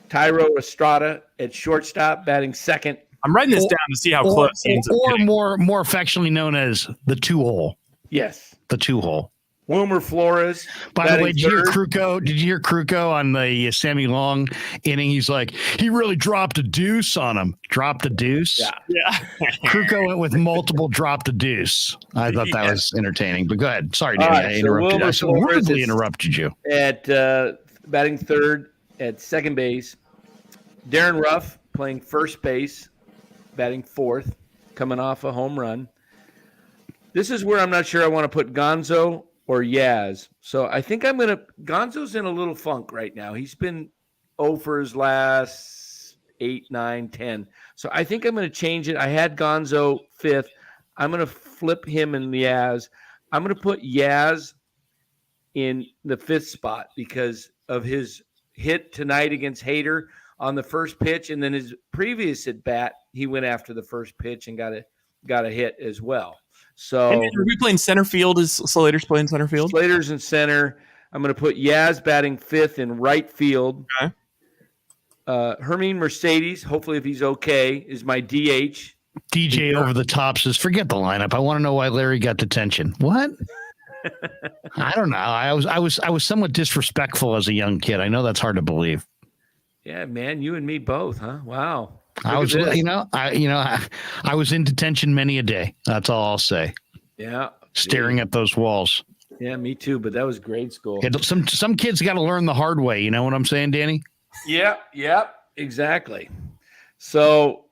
Tyro Estrada at shortstop, batting second. I'm writing this down to see how close he ends up Or getting. more affectionately known as the 2 hole. Yes. The 2 hole. Wilmer Flores. By the way, batting did you hear third. Kruko? Did you hear Kruko on the Sammy Long inning? He's like, he really dropped a deuce on him. Dropped a deuce. Yeah. Kruko went with multiple dropped a deuce. I thought that was entertaining. But go ahead. Sorry, Danny. All right, I so interrupted. Wilmer I so Flores rudely is- interrupted you. At batting third, at second base. Darren Ruff playing first base, batting fourth, coming off a home run. This is where I'm not sure I want to put Gonzo or Yaz. So I think Gonzo's in a little funk right now. He's been 0 for his last 8, 9, 10. So I think I'm going to change it. I had Gonzo fifth. I'm going to flip him and Yaz. I'm going to put Yaz in the 5th spot because of his hit tonight against Hader on the first pitch, and then his previous at bat, he went after the first pitch and got a hit as well. So And are we playing center field? Is Slater's playing center field? Slater's in center. I'm going to put Yaz batting 5th in right field. Okay. Hermine Mercedes, hopefully if he's okay, is my DH. DJ over the top says, forget the lineup. I want to know why Larry got detention. What? I don't know. I was somewhat disrespectful as a young kid. I know that's hard to believe. Yeah, man, you and me both, huh? Wow. I was, I was in detention many a day. That's all I'll say. Yeah. Staring at those walls. Yeah, me too. But that was grade school. Some kids got to learn the hard way. You know what I'm saying, Danny? Yeah, exactly. So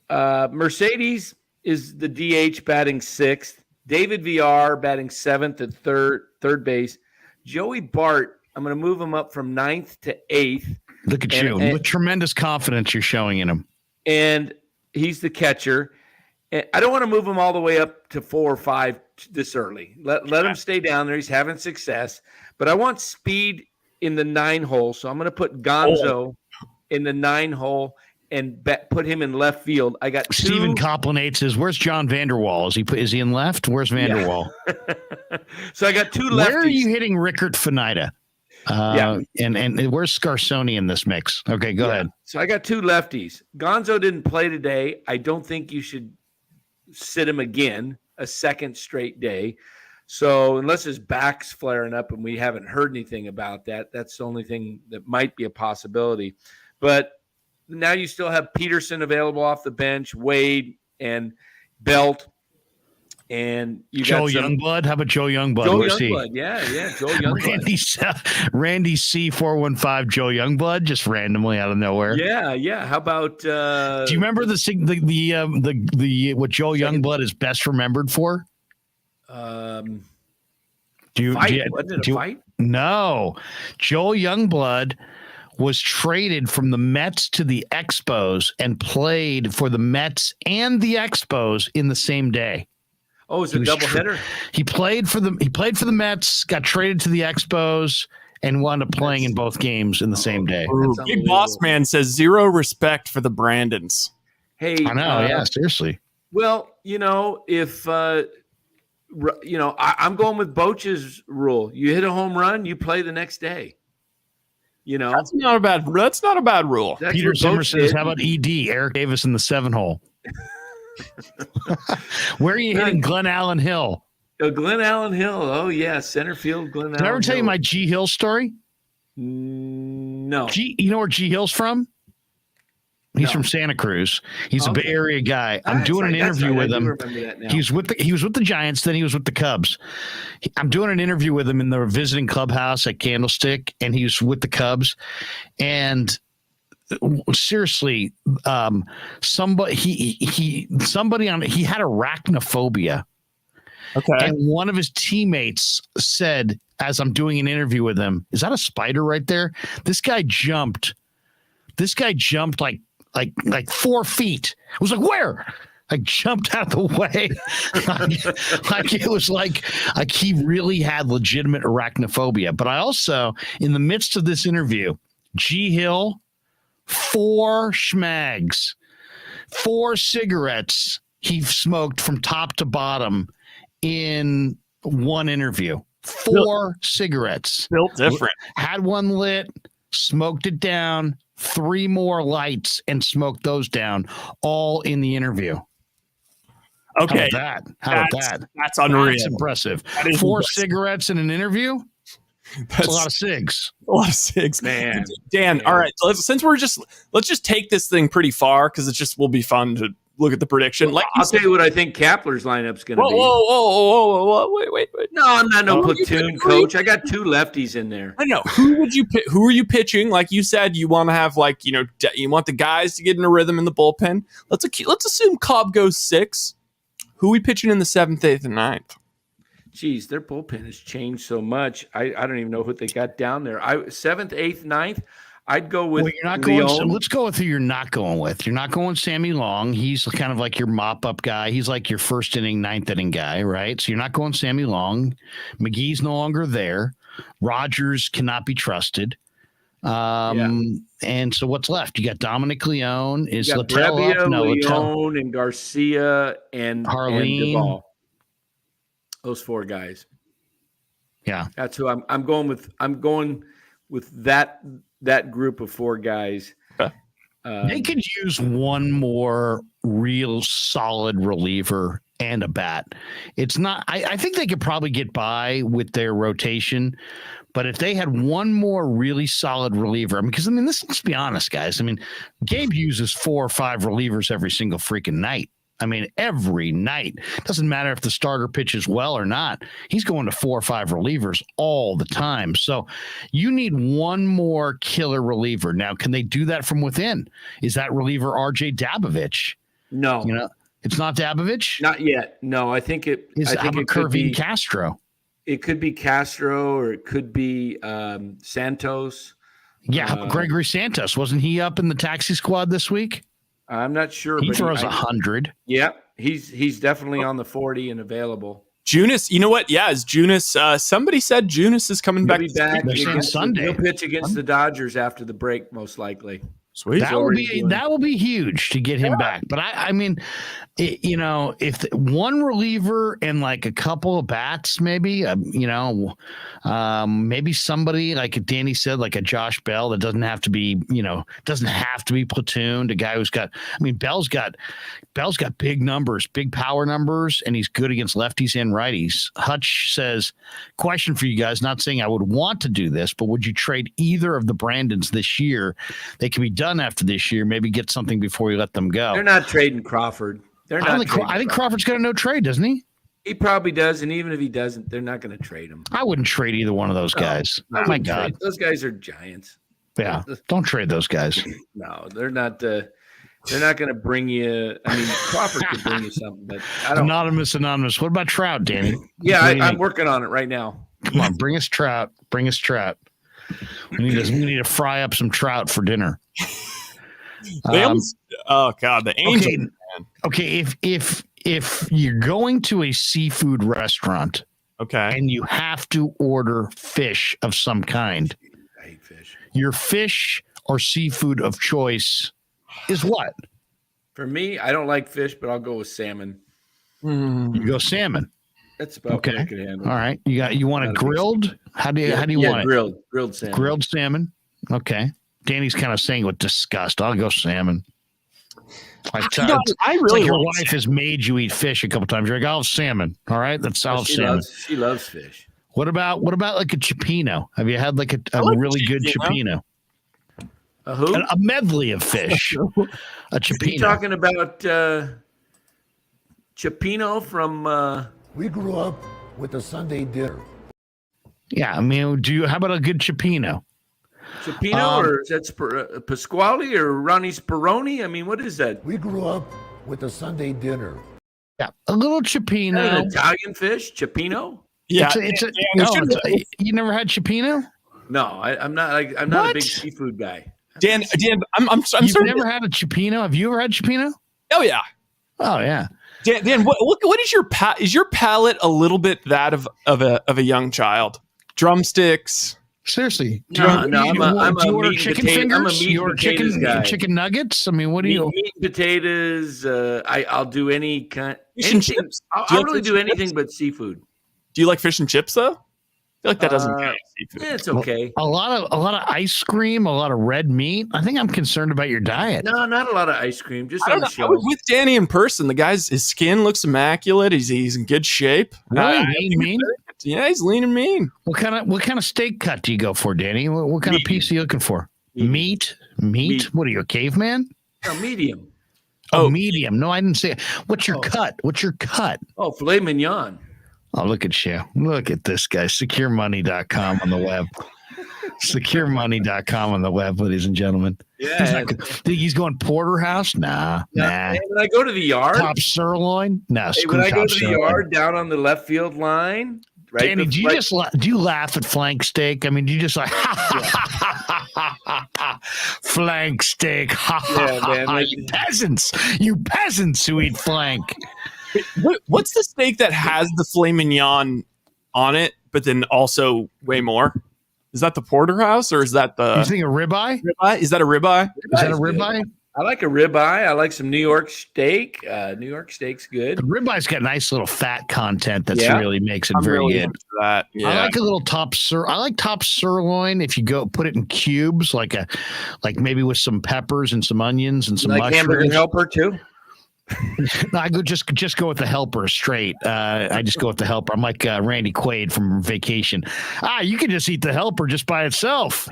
Mercedes is the DH batting 6th. David VR batting 7th at third base. Joey Bart, I'm going to move him up from 9th to 8th. Look at you. With tremendous confidence you're showing in him. And he's the catcher. And I don't want to move him all the way up to 4 or 5 this early. Let him stay down there. He's having success. But I want speed in the 9 hole. So I'm going to put Gonzo in the 9 hole and put him in left field. I got Stephen Coplinates says, "Where's John Vanderwall? Is he in left? Where's Vanderwall?" Yeah. So I got 2 lefties. Where are you hitting Rickert Finida? And where's Scarsoni in this mix? Okay, go ahead. So I got 2 lefties. Gonzo didn't play today. I don't think you should sit him again a second straight day. So unless his back's flaring up and we haven't heard anything about that, that's the only thing that might be a possibility. But now you still have Peterson available off the bench, Wade and Belt, and you Joe got Youngblood. How about Joe Youngblood? Joe Where's Youngblood, yeah, Joe Youngblood. Randy C415, Joe Youngblood, just randomly out of nowhere. Yeah. How about? Do you remember the what Joe Youngblood is best remembered for? Fight? Wasn't it a fight? No, Joe Youngblood was traded from the Mets to the Expos and played for the Mets and the Expos in the same day. Oh, it's a doubleheader. He played for the Mets, got traded to the Expos, and wound up playing in both games in the same day. Big Boss Man says 0 respect for the Brandons. Hey, I know. Yeah, seriously. Well, if I'm going with Boch's rule. You hit a home run, you play the next day. That's not a bad rule. That's Peter what Zimmer Boch says, did. "How about ED Eric Davis in the 7 hole?" Where are you hitting Glenn Allen Hill? Glenn Allen Hill. Oh yeah, center field. Glenn Allen. Did I ever tell you my G Hill story? No. You know where G Hill's from? He's from Santa Cruz. He's a Bay Area guy. I'm doing an interview with him. He was with the Giants, then he was with the Cubs. I'm doing an interview with him in the visiting clubhouse at Candlestick, and he was with the Cubs. And seriously, somebody he had arachnophobia. Okay. And one of his teammates said, as I'm doing an interview with him, "Is that a spider right there?" This guy jumped like 4 feet. I was like, "Where?" I jumped out of the way. like it was like he really had legitimate arachnophobia. But I also, in the midst of this interview, G Hill, 4 schmags, 4 cigarettes he smoked from top to bottom in one interview. 4 cigarettes. Built different. Had one lit, smoked it down, 3 more lights, and smoked those down, all in the interview. Okay. How about that? That's unreal. That's impressive. That is 4 impressive. cigarettes in an interview? That's a lot of cigs. A lot of cigs. Man. Dan, all right. Let's just take this thing pretty far because it just will be fun to look at the prediction. Well, I'll tell you what I think Kapler's lineup's going to be. Whoa, wait. No, I'm not no platoon coach. I got 2 lefties in there. I know. Who would you pick? Who are you pitching? Like you said, you want to have you want the guys to get in a rhythm in the bullpen. Let's assume Cobb goes 6. Who are we pitching in the 7th, 8th, and 9th? Geez, their bullpen has changed so much. I don't even know what they got down there. 7th, 8th, 9th. I'd go with. Well, you're not going. So let's go with who you're not going with. You're not going Sammy Long. He's kind of like your mop-up guy. He's like your first inning, 9th inning guy, right? So you're not going Sammy Long. McGee's no longer there. Rogers cannot be trusted. And so what's left? You got Dominic Leone. Is Littell up? No, Leone and Garcia and Harleen. And Duvall. Those 4 guys. Yeah, that's who I'm going with. I'm going with that group of 4 guys. They could use one more real solid reliever and a bat. It's not. I think they could probably get by with their rotation. But if they had one more really solid reliever, because let's be honest, guys. Gabe uses 4 or 5 relievers every single freaking night. Every night. Doesn't matter if the starter pitches well or not. He's going to 4 or 5 relievers all the time. So you need one more killer reliever. Now, can they do that from within? Is that reliever RJ Dabovich? No. It's not Dabovich? Not yet. No, I think it is. I think it could be Castro. It could be Castro or it could be Santos. Yeah, Gregory Santos. Wasn't he up in the taxi squad this week? I'm not sure. He throws 100. Yep. he's definitely on the 40 and available. Junis, you know what? Yeah, is Junis? Somebody said Junis is coming He'll back. be back They're saying against Sunday. He'll pitch against the Dodgers after the break, most likely. Sweet. That will be huge to get him back. But I mean, if one reliever and like a couple of bats, maybe, maybe somebody like Danny said, like a Josh Bell that doesn't have to be platooned. A guy who's got, Bell's got big numbers, big power numbers, and he's good against lefties and righties. Hutch says, question for you guys, not saying I would want to do this, but would you trade either of the Brandons this year? They can be done after this year, maybe get something before you let them go. They're not trading Crawford. I think Crawford's got a no trade, doesn't he? He probably does, and even if he doesn't, they're not going to trade him. I wouldn't trade either one of those guys. Oh my God, those guys are giants. Yeah, don't trade those guys. No, they're not. They're not going to bring you. Crawford could bring you something, but I don't. Anonymous. What about Trout, Danny? Yeah, I'm working on it right now. Come on, bring us Trout. We need to fry up some trout for dinner. Oh God, the Angels. Okay, if you're going to a seafood restaurant, okay, and you have to order fish of some kind, I hate fish. Your fish or seafood of choice is what? For me, I don't like fish, but I'll go with salmon. You go salmon. That's about what I could handle. All right, you want it grilled? How do you want it? Grilled salmon. Grilled salmon. Okay. Danny's kind of saying with disgust. I'll go salmon. I really like your wife has made you eat fish a couple times. You're like, I'll have salmon. All right, that's I'll have salmon. She loves fish. What about like a cioppino? Have you had like a really good cioppino? Who? A medley of fish. A cioppino. Are you talking about cioppino from? We grew up with the Sunday dinner. Yeah, how about a good cioppino? Cioppino, or is that Pasquale or Ronnie Speroni? What is that? We grew up with the Sunday dinner. Yeah, a little cioppino. An Italian fish, cioppino. Yeah, you never had cioppino? No, I'm not. I'm not a big seafood guy. Dan, I'm sorry. You've never had a cioppino? Have you ever had cioppino? Oh yeah. Dan, what is your palate a little bit that of a young child? Drumsticks. Seriously, do you order chicken fingers? You order chicken nuggets? What do you? Meat and potatoes. I'll do any kind. Fish and chips. I'll really do anything but seafood. Do you like fish and chips though? I feel like that doesn't count as seafood. Yeah, it's okay. A lot of ice cream, a lot of red meat. I think I'm concerned about your diet. No, not a lot of ice cream. Just I was with Danny in person. The guy's his skin looks immaculate. He's in good shape. Really? Mean? Yeah, he's lean and mean. What kind of steak cut do you go for, Danny? What kind of piece are you looking for? Meat? What are you, a caveman? No, medium. Oh, medium. No, I didn't say it. What's your cut? Oh, filet mignon. Oh, look at you. Look at this guy. SecureMoney.com on the web. SecureMoney.com on the web, ladies and gentlemen. Yeah. Think he's going porterhouse? Nah. When I go to the yard. Top sirloin? No. When I go to the yard down on the left field line. Right, Danny, do you laugh at flank steak? Do you just like flank steak? Yeah, man. You peasants who eat flank. What's the steak that has the filet mignon on it, but then also way more? Is that the porterhouse or is that the? You think a ribeye? Is that a ribeye? Is that a ribeye? I like a ribeye. I like some New York steak. New York steak's good. The ribeye's got nice little fat content that really makes it very really good. into that. Yeah. I like a little I like top sirloin if you go put it in cubes, like maybe with some peppers and some onions and some mushrooms. Hamburger helper too. No, I go just go with the helper straight. I just go with the helper. I'm like Randy Quaid from Vacation. You can just eat the helper just by itself.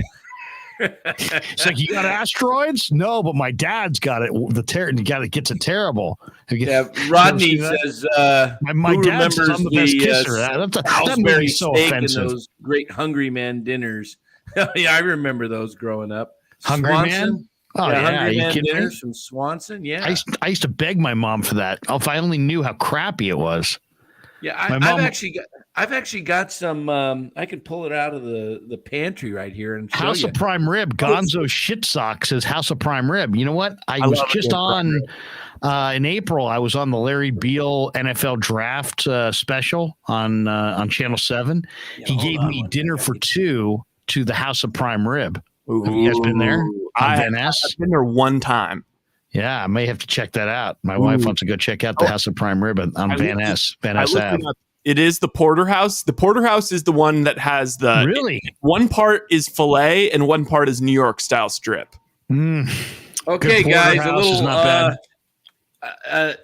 It's like, you got asteroids? No, but my dad's got it. Gets it terrible. Yeah, Rodney says my dad says I'm the best kisser. That movie's so offensive. Those great Hungry Man dinners. Yeah, I remember those growing up. Hungry Man? Oh, yeah. Hungry Man dinners from Swanson. Yeah. I used to beg my mom for that. If I only knew how crappy it was. Yeah, I've actually got some. I could pull it out of the pantry right here and show House you. of Prime Rib. Gonzo Shit Sock says House of Prime Rib. You know what? I was just on In April, I was on the Larry Beal NFL Draft special on Channel 7. He gave me dinner for two to the House of Prime Rib. Have you guys been there? I've been there one time. Yeah, I may have to check that out. My wife wants to go check out the House of Prime Rib on Van Ness Ave. It is the Porterhouse. The Porterhouse is the one that has the one part is filet and one part is New York style strip. Okay, guys, a little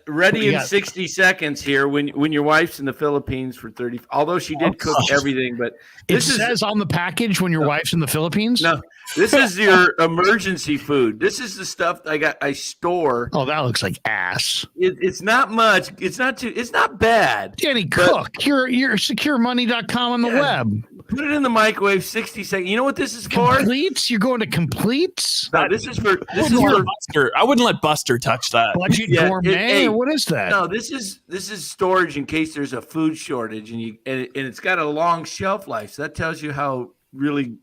ready in 60 seconds here. When your wife's in the Philippines for 30, although she did cook everything, but it says on the package when your wife's in the Philippines. No, this is your emergency food. This is the stuff I store. Oh, that looks like ass. It's not much. It's not bad. Danny, cook. You're securemoney.com on the web. Put it in the microwave, 60 seconds. You know what this is for? Completes? You're going to Completes? No, this is for Buster. I wouldn't let Buster touch that. Budget gourmet? Or what is that? No, this is storage in case there's a food shortage, and it's got a long shelf life. So that tells you how really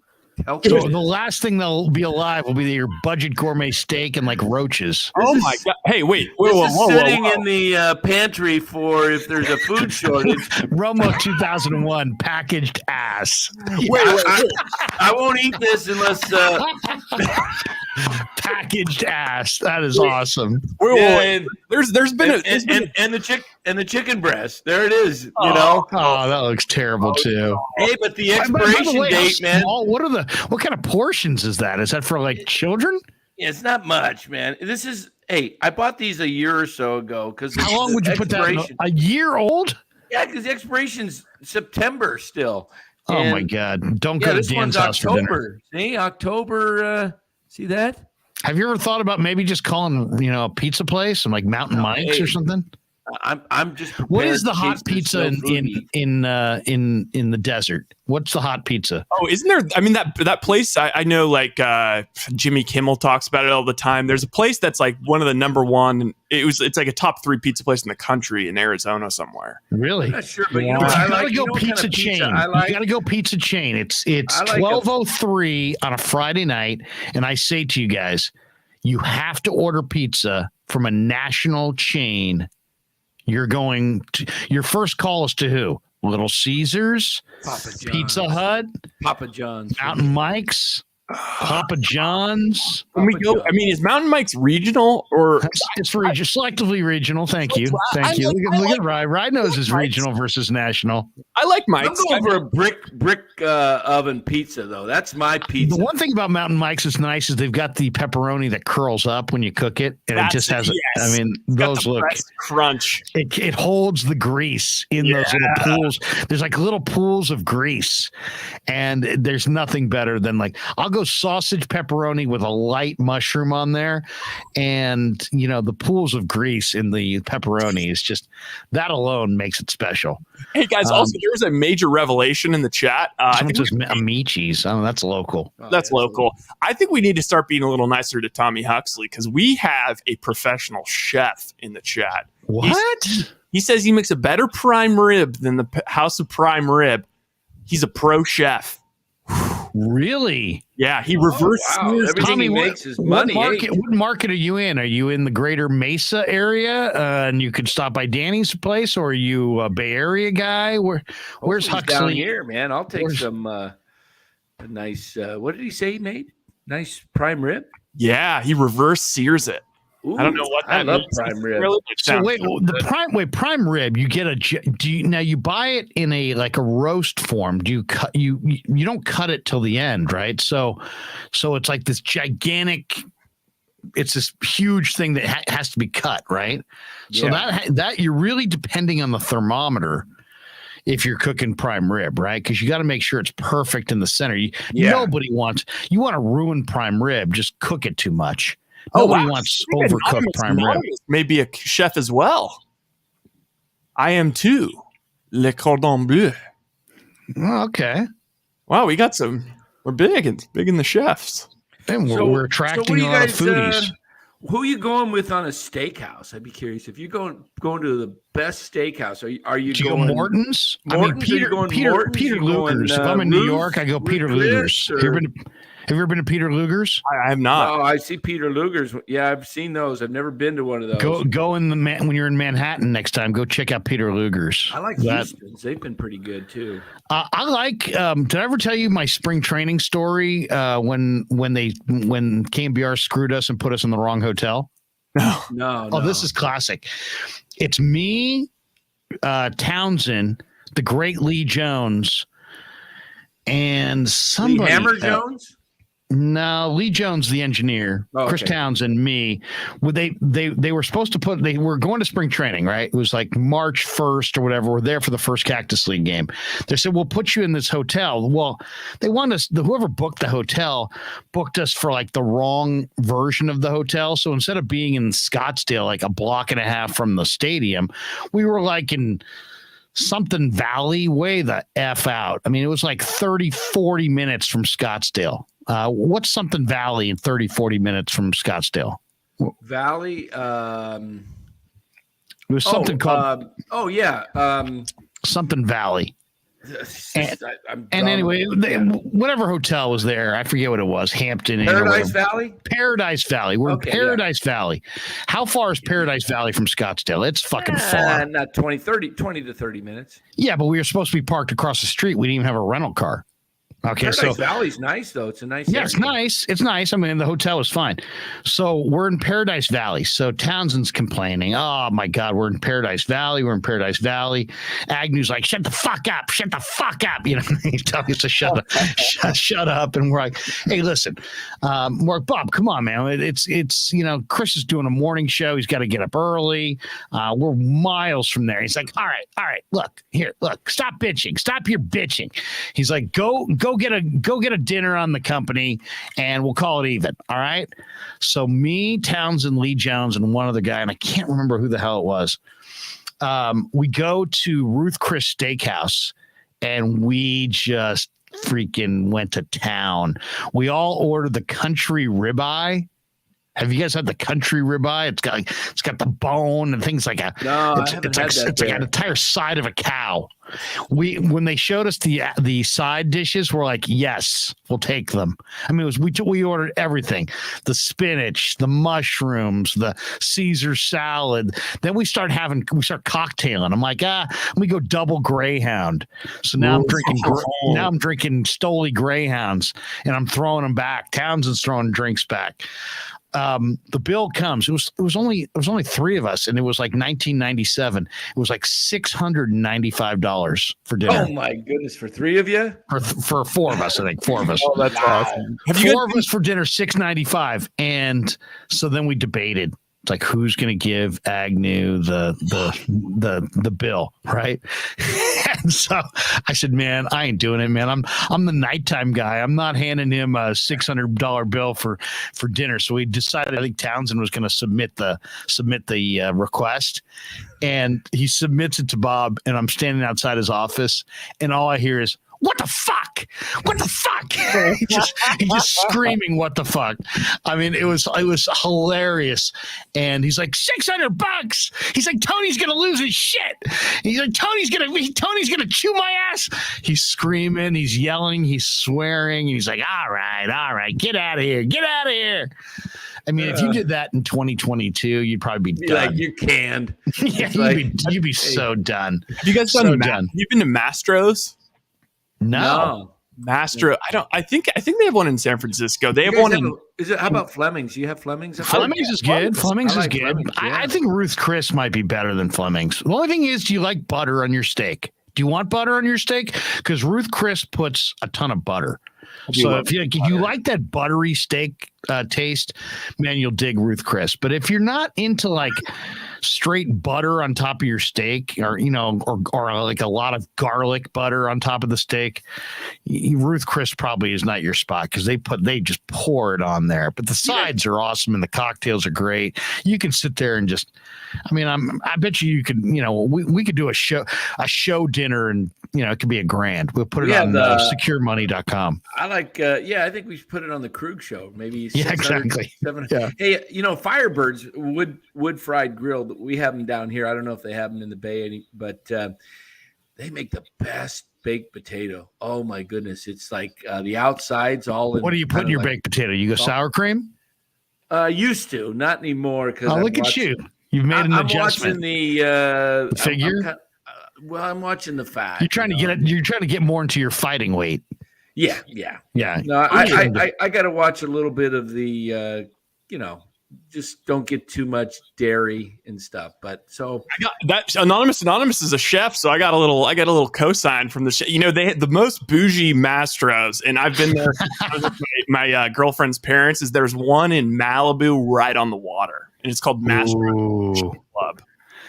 healthy. So the last thing that'll be alive will be your budget gourmet steak and like roaches. My God! Hey, wait! Sitting in the pantry for if there's a food shortage. Romo 2001 packaged ass. Wait. I won't eat this unless packaged ass. That is awesome. There's been the chicken breast. There it is. Oh, that looks terrible too. Hey, but the expiration date, man. What kind of portions is that? Is that for like children? Yeah, it's not much, man. This is. Hey, I bought these a year or so ago because how long would you put that in? A year old? Yeah, because the expiration's September still. Oh my God! Don't go to Dan's house for dinner. See, October. See that? Have you ever thought about maybe just calling, a pizza place and like Mountain Mike's or something? I'm just. What is the hot pizza in the desert? What's the hot pizza? Oh, isn't there? I mean, that place. I know, like Jimmy Kimmel talks about it all the time. There's a place that's like one of the number one. It's like a top 3 pizza place in the country in Arizona somewhere. Really? I'm not sure, but you gotta go pizza chain. You gotta go pizza chain. It's 12:03 on a Friday night, and I say to you guys, you have to order pizza from a national chain. Your first call is to who? Little Caesars, Pizza Hut, Papa John's, Mountain Mike's, Papa John's. When we go, I mean, is Mountain Mike's regional or it's selectively regional? Thank you. Look at Rye. Rye knows is regional versus national. I like Mike's. I'm going for a brick oven pizza though. That's my pizza. The one thing about Mountain Mike's that's nice is they've got the pepperoni that curls up when you cook it, and it just has. Yes. I mean, those look crunch. It holds the grease in those little pools. There's like little pools of grease, and there's nothing better than like I'll go sausage pepperoni with a light mushroom on there, and the pools of grease in the pepperoni is just that alone makes it special. Hey guys, also there was a major revelation in the chat. I think it's Amici's. Oh, that's local. That's local. I think we need to start being a little nicer to Tommy Huxley because we have a professional chef in the chat. What? He says he makes a better prime rib than the House of Prime Rib. He's a pro chef. Really? Yeah, he reversed. Everything Tommy, he makes is money. What market are you in? Are you in the greater Mesa area and you could stop by Danny's place, or are you a Bay Area guy? Where's Huxley? Down here, man. I'll take some a nice, what did he say he made? Nice prime rib? Yeah, he reverse sears it. Ooh, I don't know what that I love means. prime rib. Really so prime rib, you get you buy it in a roast form. Do you cut you don't cut it till the end, right? So it's like this gigantic. It's this huge thing that has to be cut, right? Yeah. So that you're really depending on the thermometer if you're cooking prime rib, right? Because you got to make sure it's perfect in the center. Nobody wants you want to ruin prime rib. Just cook it too much. Nobody wants overcooked prime rib. Maybe a chef as well. I am too. Le cordon bleu. Okay. Wow, we got some. We're big in the chefs. And we're attracting a lot of foodies. Who are you going with on a steakhouse? I'd be curious. If you're going to the best steakhouse, are you going Morton's? Morton's? I mean, Peter Luger's. If I'm in New York, I go Peter Luger's. Have you ever been to Peter Luger's? I have not. Oh, I see Peter Luger's. Yeah, I've seen those. I've never been to one of those. Go in when you're in Manhattan next time. Go check out Peter Luger's. I like Houston's. They've been pretty good too. I like. Did I ever tell you my spring training story? When KBR screwed us and put us in the wrong hotel? No. Oh, this is classic. It's me, Townsend, the great Lee Jones, and somebody. Lee Hammer Jones? No, Lee Jones, the engineer, Chris Townsend, me. They were supposed to they were going to spring training, right? It was like March 1st or whatever. We're there for the first Cactus League game. They said, we'll put you in this hotel. Well, they want us, whoever booked the hotel booked us for like the wrong version of the hotel. So instead of being in Scottsdale, like a block and a half from the stadium, we were like in something Valley, way the F out. I mean, it was like 30, 40 minutes from Scottsdale. What's something Valley in 30, 40 minutes from Scottsdale? Valley. It was something called. Something Valley. And anyway, whatever hotel was there, I forget what it was. Hampton. Paradise Valley? Paradise Valley. We're in Paradise Valley. How far is Paradise Valley from Scottsdale? It's fucking far. Not 20 to 30 minutes. Yeah, but we were supposed to be parked across the street. We didn't even have a rental car. Okay, Paradise Valley's nice though. It's a nice. Yeah, it's nice. It's nice. I mean, the hotel is fine. So we're in Paradise Valley. So Townsend's complaining. Oh my God, we're in Paradise Valley. We're in Paradise Valley. Agnew's like, shut the fuck up. Shut the fuck up. You know, he tells us to shut up. Shut up. And we're like, hey, listen, we're like, Bob, come on, man. It's Chris is doing a morning show. He's got to get up early. We're miles from there. He's like, all right. Look, stop bitching. Stop your bitching. He's like, go get a dinner on the company and we'll call it even. All right. So me, Townsend, Lee Jones, and one other guy, and I can't remember who the hell it was. We go to Ruth Chris Steakhouse and we just freaking went to town. We all ordered the country ribeye. Have you guys had the country ribeye? It's got the bone and things like it's like an entire side of a cow. When they showed us the side dishes, we're like, yes, we'll take them. I mean, we ordered everything: the spinach, the mushrooms, the Caesar salad. Then we start cocktailing. I'm like, let me go double Greyhound. So now I'm drinking Stoli Greyhounds, and I'm throwing them back. Townsend's throwing drinks back. The bill comes. It was only three of us, and it was like 1997. It was like $695 for dinner. Oh my goodness, for three of you? For four of us, I think. Four of us. Oh, that's awesome. Four of us for dinner, $695. And so then we debated. It's like, who's going to give Agnew the bill, right? And so I said, man, I ain't doing it, man. I'm the nighttime guy. I'm not handing him a $600 bill for dinner. So we decided, I think Townsend was going to submit the request, and he submits it to Bob. And I'm standing outside his office, and all I hear is, what the fuck? What the fuck? He's just screaming, what the fuck? I mean, it was hilarious. And he's like, $600. He's like, Tony's gonna lose his shit. He's like, Tony's gonna chew my ass. He's screaming, he's yelling, he's swearing, and he's like, all right, get out of here. I mean, if you did that in 2022, you'd probably be done. Like, you canned. Yeah, you'd be so done. Have you guys done? Have you been to Mastro's? No. Mastro. I think they have one in San Francisco. They have one how about Fleming's? Do you have Fleming's? Fleming's is good. Fleming's is good. Fleming's, yeah. I think Ruth Chris might be better than Fleming's. The only thing is, do you like butter on your steak? Do you want butter on your steak? Because Ruth Chris puts a ton of butter. So if you like that buttery steak taste, man, you'll dig Ruth Chris. But if you're not into like straight butter on top of your steak, or like a lot of garlic butter on top of the steak, Ruth Chris probably is not your spot, because they just pour it on there. But the sides are awesome and the cocktails are great. You can sit there and just, I bet you could, we could do a show dinner, and it could be $1,000. We'll put it on securemoney.com. I like, I think we should put it on the Krug show. Maybe. Yeah, exactly. Yeah. Hey, Firebirds wood fried grilled. We have them down here. I don't know if they have them in the Bay, but They make the best baked potato. Oh my goodness. It's like the outside's all in. What do you put in your baked potato? You go sour cream? Used to, not anymore. Because look at you. You've made an adjustment. I'm watching the figure. I'm watching the fat. You're trying to get it. You're trying to get more into your fighting weight. Yeah. No, I got to watch a little bit of the, just don't get too much dairy and stuff. But so I got that Anonymous is a chef, so I got a little cosign from the chef. They had the most bougie mastros, and I've been there with my girlfriend's parents. There's one in Malibu right on the water, and it's called Mastro Club.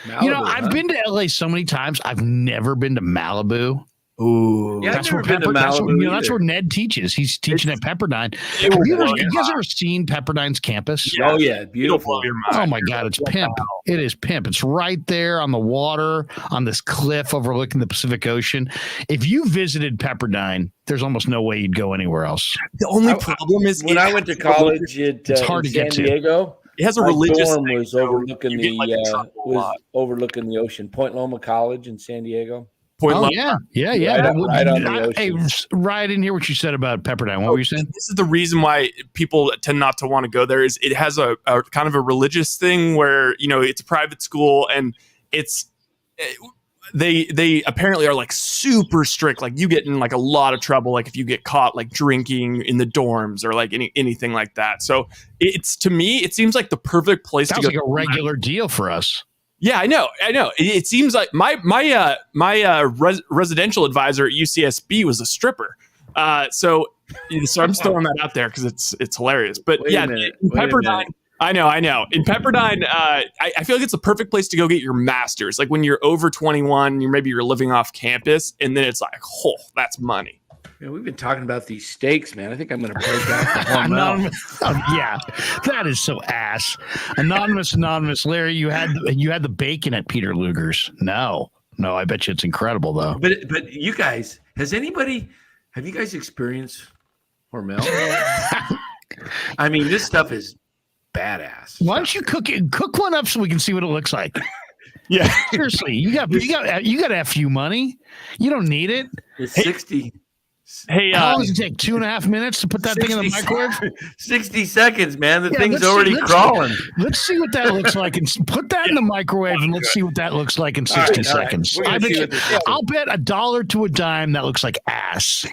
Malibu, I've been to LA so many times. I've never been to Malibu. Ooh, yeah, that's where that's where Ned teaches. He's teaching at Pepperdine. Have you guys ever seen Pepperdine's campus? Yeah. Oh yeah, beautiful. Oh my God, it's pimp. It is pimp. It's right there on the water, on this cliff overlooking the Pacific Ocean. If you visited Pepperdine, there's almost no way you'd go anywhere else. The only problem is when I went to college it's hard to get to. San Diego. It has a religious dorm was overlooking overlooking the ocean. Point Loma College in San Diego. Yeah. Right on the Hey, ocean. I didn't hear what you said about Pepperdine. What were you saying? This is the reason why people tend not to want to go there. Is it has a kind of a religious thing where it's a private school, and it's they apparently are like super strict. Like you get in like a lot of trouble, like if you get caught like drinking in the dorms or like anything like that. So to me it seems like the perfect place to go. Sounds like a regular deal for us. Yeah, I know. It seems like my residential advisor at UCSB was a stripper. So I'm just throwing that out there because it's hilarious. But in Pepperdine, I know. In Pepperdine, I feel like it's the perfect place to go get your master's. Like when you're over 21, you're living off campus, and then it's like, oh, that's money. Yeah, we've been talking about these steaks, man. I think I'm going to break out the hormel. Yeah, that is so ass. Anonymous. Larry, you had the bacon at Peter Luger's. No, I bet you it's incredible though. But you guys, have you guys experienced hormel? I mean, this stuff is badass. Why don't you cook one up so we can see what it looks like? Yeah, seriously, you got FU money. You don't need it. It's 60. Hey, how long does it take? 2.5 minutes to put that thing in the microwave? 60 seconds, man. The thing's already crawling. Let's see what that looks like, and put that in the microwave, and let's see what that looks like in 60 seconds. I'll bet $1 to a dime that looks like ass.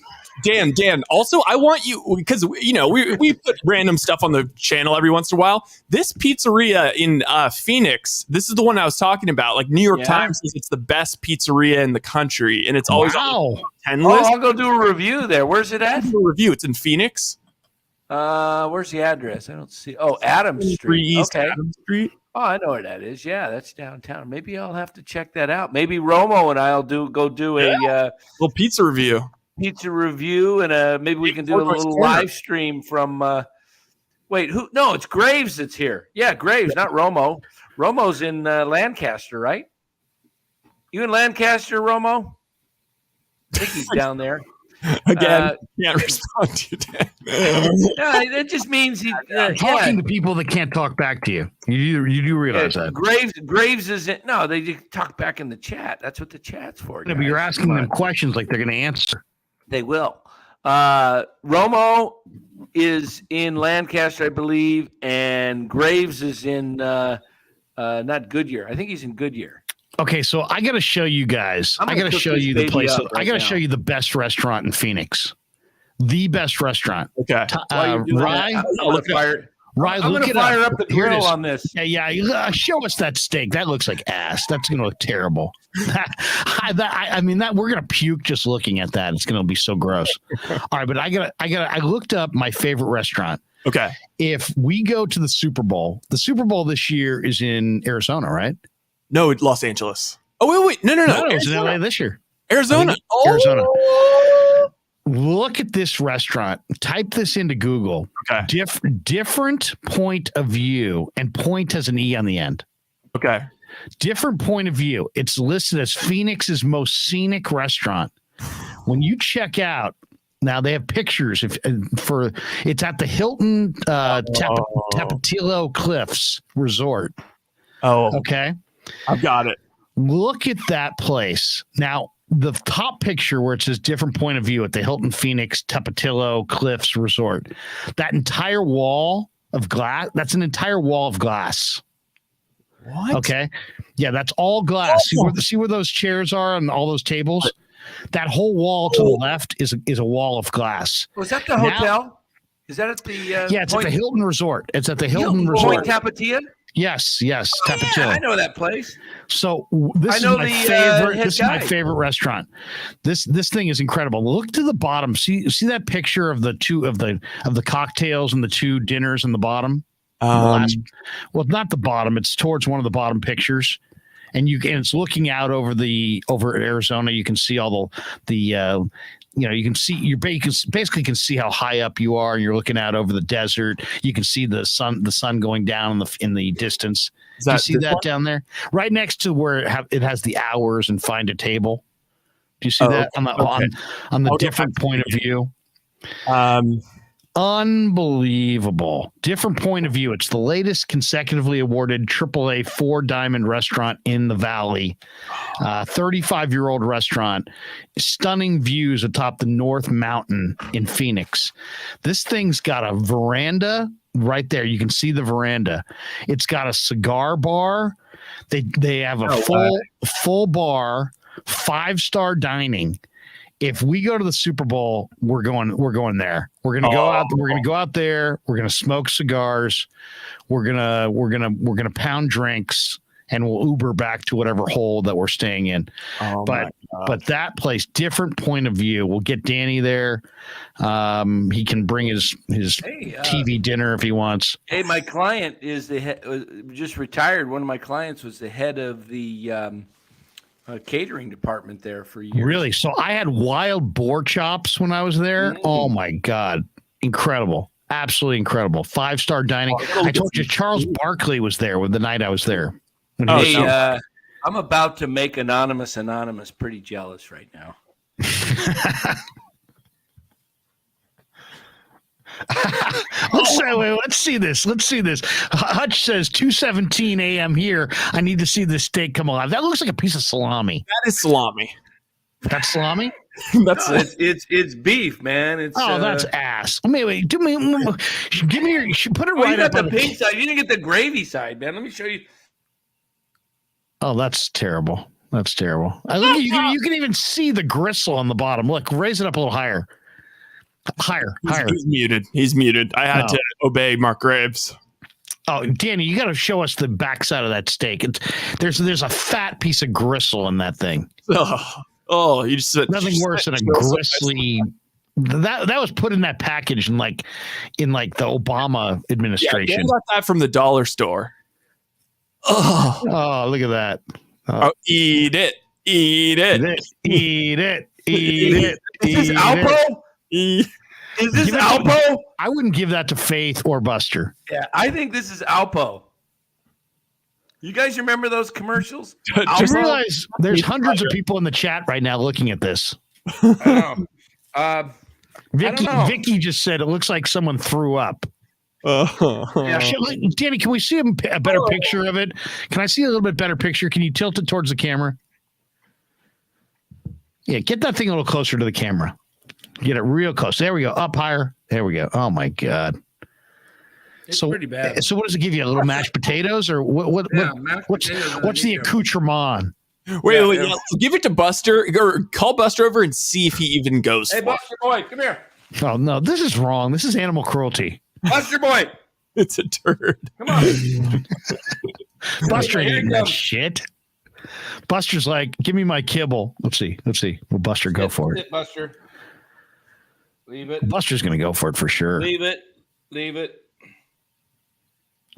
Dan. Also, I want you, because we put random stuff on the channel every once in a while. This pizzeria in Phoenix, this is the one I was talking about. Like New York Times says it's the best pizzeria in the country, and it's always on the 10 list. I'll go do a review there. Where's it at? It's in Phoenix. Where's the address? I don't see. Oh, Adams Street. Okay. Adams Street. Oh, I know where that is. Yeah, that's downtown. Maybe I'll have to check that out. Maybe Romo and I'll go do a little pizza review. And maybe we can do a little live stream from no, it's Graves that's here. Yeah, Graves, not Romo. Romo's in Lancaster, right? You in Lancaster, Romo? I think he's down there. Again, can't respond to that. That just means he's talking to people that can't talk back to you. You do realize that. Graves isn't. No, they just talk back in the chat. That's what the chat's for. Yeah, but you're asking them questions like they're going to answer. They will. Romo is in Lancaster, I believe, and Graves is in not Goodyear. I think he's in Goodyear. Okay, so I got to show you guys. I got to show you the place. I got to show you the best restaurant in Phoenix. The best restaurant. Okay. Rye. I'm going to fire up the grill on this. Yeah. Show us that steak. That looks like ass. That's going to look terrible. I mean, we're going to puke just looking at that. It's going to be so gross. All right, but I looked up my favorite restaurant. Okay. If we go to the Super Bowl this year is in Arizona, right? No, Los Angeles. Oh, wait. No. It's in LA this year. Arizona. Arizona. Look at this restaurant. Type this into Google. Okay. Different point of view, and point has an E on the end. Okay. Different point of view. It's listed as Phoenix's most scenic restaurant. When you check out, now they have pictures it's at the Hilton Tapatilo Cliffs Resort. Oh, okay. I've got it. Look at that place. Now, the top picture where it says different point of view at the Hilton Phoenix Tepetilo Cliffs Resort, that entire wall of glass, that's an entire wall of glass. What? Okay. Yeah, that's all glass. See where those chairs are and all those tables? That whole wall to the left is a wall of glass. Was that the hotel? Is that at the it's at the Hilton Resort. It's at the Hilton Resort. Point Tapatia? Yes, Tepetilo. Yeah, I know that place. So this is my favorite. This is my favorite restaurant. This thing is incredible. Look to the bottom. See that picture of the two of the cocktails and the two dinners in the bottom. Well, not the bottom. It's towards one of the bottom pictures, and it's looking out over Arizona. You can see all the you can see you basically can see how high up you are, and you're looking out over the desert. You can see the sun going down in the distance. Do you see that down there? Right next to where it has the hours and find a table. Do you see that on the different point of view? Unbelievable. Different point of view. It's the latest consecutively awarded AAA 4-diamond restaurant in the Valley. 35-year-old restaurant. Stunning views atop the North Mountain in Phoenix. This thing's got a veranda right there. You can see the veranda. It's got a cigar bar. They have a full bar, 5-star dining. If we go to the Super Bowl, we're going there. We're gonna go out. We're gonna go out there. We're gonna smoke cigars. We're gonna pound drinks, and we'll Uber back to whatever hole that we're staying in. But that place, different point of view. We'll get Danny there. He can bring his TV dinner if he wants. Hey, my client is just retired. One of my clients was the head of the catering department there for years. Really? So I had wild boar chops when I was there. Oh my God. Incredible. Absolutely incredible. 5-star dining. I told you Charles Barkley was there the night I was there. Hey, I'm about to make Anonymous pretty jealous right now. Let's see this. Hutch says 2:17 a.m. here. I need to see this steak come alive. That looks like a piece of salami. That is salami. That's salami? It's beef, man. That's ass. Wait. Give me your. Put it right you got up. The pink side. You didn't get the gravy side, man. Let me show you. Oh, that's terrible. That's terrible. Look, you can even see the gristle on the bottom. Look, raise it up a little higher. Higher. He's muted. I had to obey Mark Graves. Oh, Danny, you got to show us the backside of that steak. There's a fat piece of gristle in that thing. You just said nothing worse than a gristly. That was put in that package in the Obama administration. Yeah, got that from the dollar store. Oh, look at that. Eat it. Is this Alpo? Is this Alpo? I wouldn't give that to Faith or Buster. Yeah, I think this is Alpo. You guys remember those commercials? Just realize there's hundreds of people in the chat right now looking at this. I know. Vicky just said it looks like someone threw up. Danny, can we see a better picture of it? Can I see a little bit better picture? Can you tilt it towards the camera? Yeah, get that thing a little closer to the camera. Get it real close. There we go. Up higher. There we go. Oh my God. It's pretty bad. So what does it give you? A little mashed potatoes or what's the accoutrement? Wait. Give it to Buster or call Buster over and see if he even goes. Hey, Buster boy, come here. Oh no, this is wrong. This is animal cruelty. Buster boy. It's a turd. Come on. Buster ain't eating that shit. Buster's like, give me my kibble. Let's see. Will Buster go for it? Buster. Leave it. Buster's going to go for it for sure. Leave it.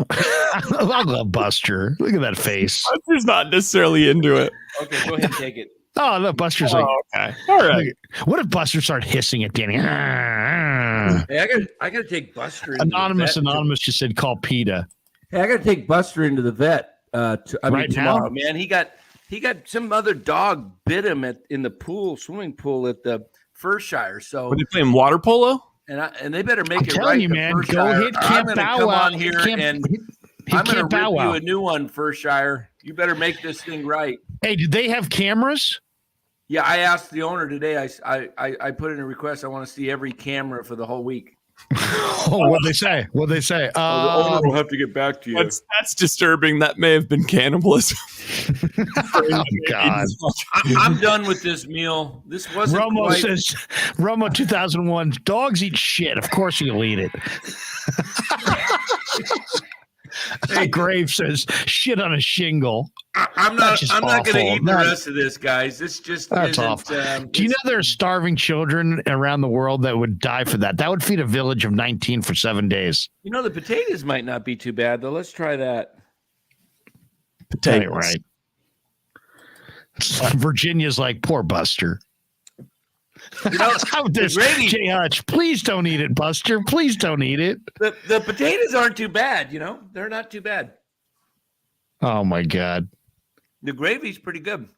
I love Buster. Look at that face. Buster's not necessarily into it. Okay, go ahead and take it. Oh, look, Buster's like, okay. All right. What if Buster started hissing at Danny? Hey, I gotta take Buster. Anonymous just said call PETA. Hey, I gotta take Buster into the vet. Tomorrow, now? man. He got some other dog bit him in the swimming pool at the Furshire. So Were they playing water polo? And they better make I'm it telling right. you, man. Go hit Camp Bow Wow. I'm going to rip you a new one, Furshire. You better make this thing right. Hey, did they have cameras? Yeah, I asked the owner today. I put in a request. I want to see every camera for the whole week. What'd they say? The owner will have to get back to you. That's disturbing. That may have been cannibalism. Oh, God. I'm done with this meal. This wasn't Romo quite... says, Romo 2001, dogs eat shit. Of course you'll eat it. Hey, Grave says, shit on a shingle. I'm not going to eat the That- rest of this, guys. This just That's isn't... awful. Do you know there are starving children around the world that would die for that? That would feed a village of 19 for 7 days. You know, the potatoes might not be too bad, though. Let's try that. Potatoes. Right. Virginia's like, poor Buster. You know, How this, gravy- J. Hutch, please don't eat it, Buster. Please don't eat it. the potatoes aren't too bad, you know? They're not too bad. Oh, my God. The gravy's pretty good.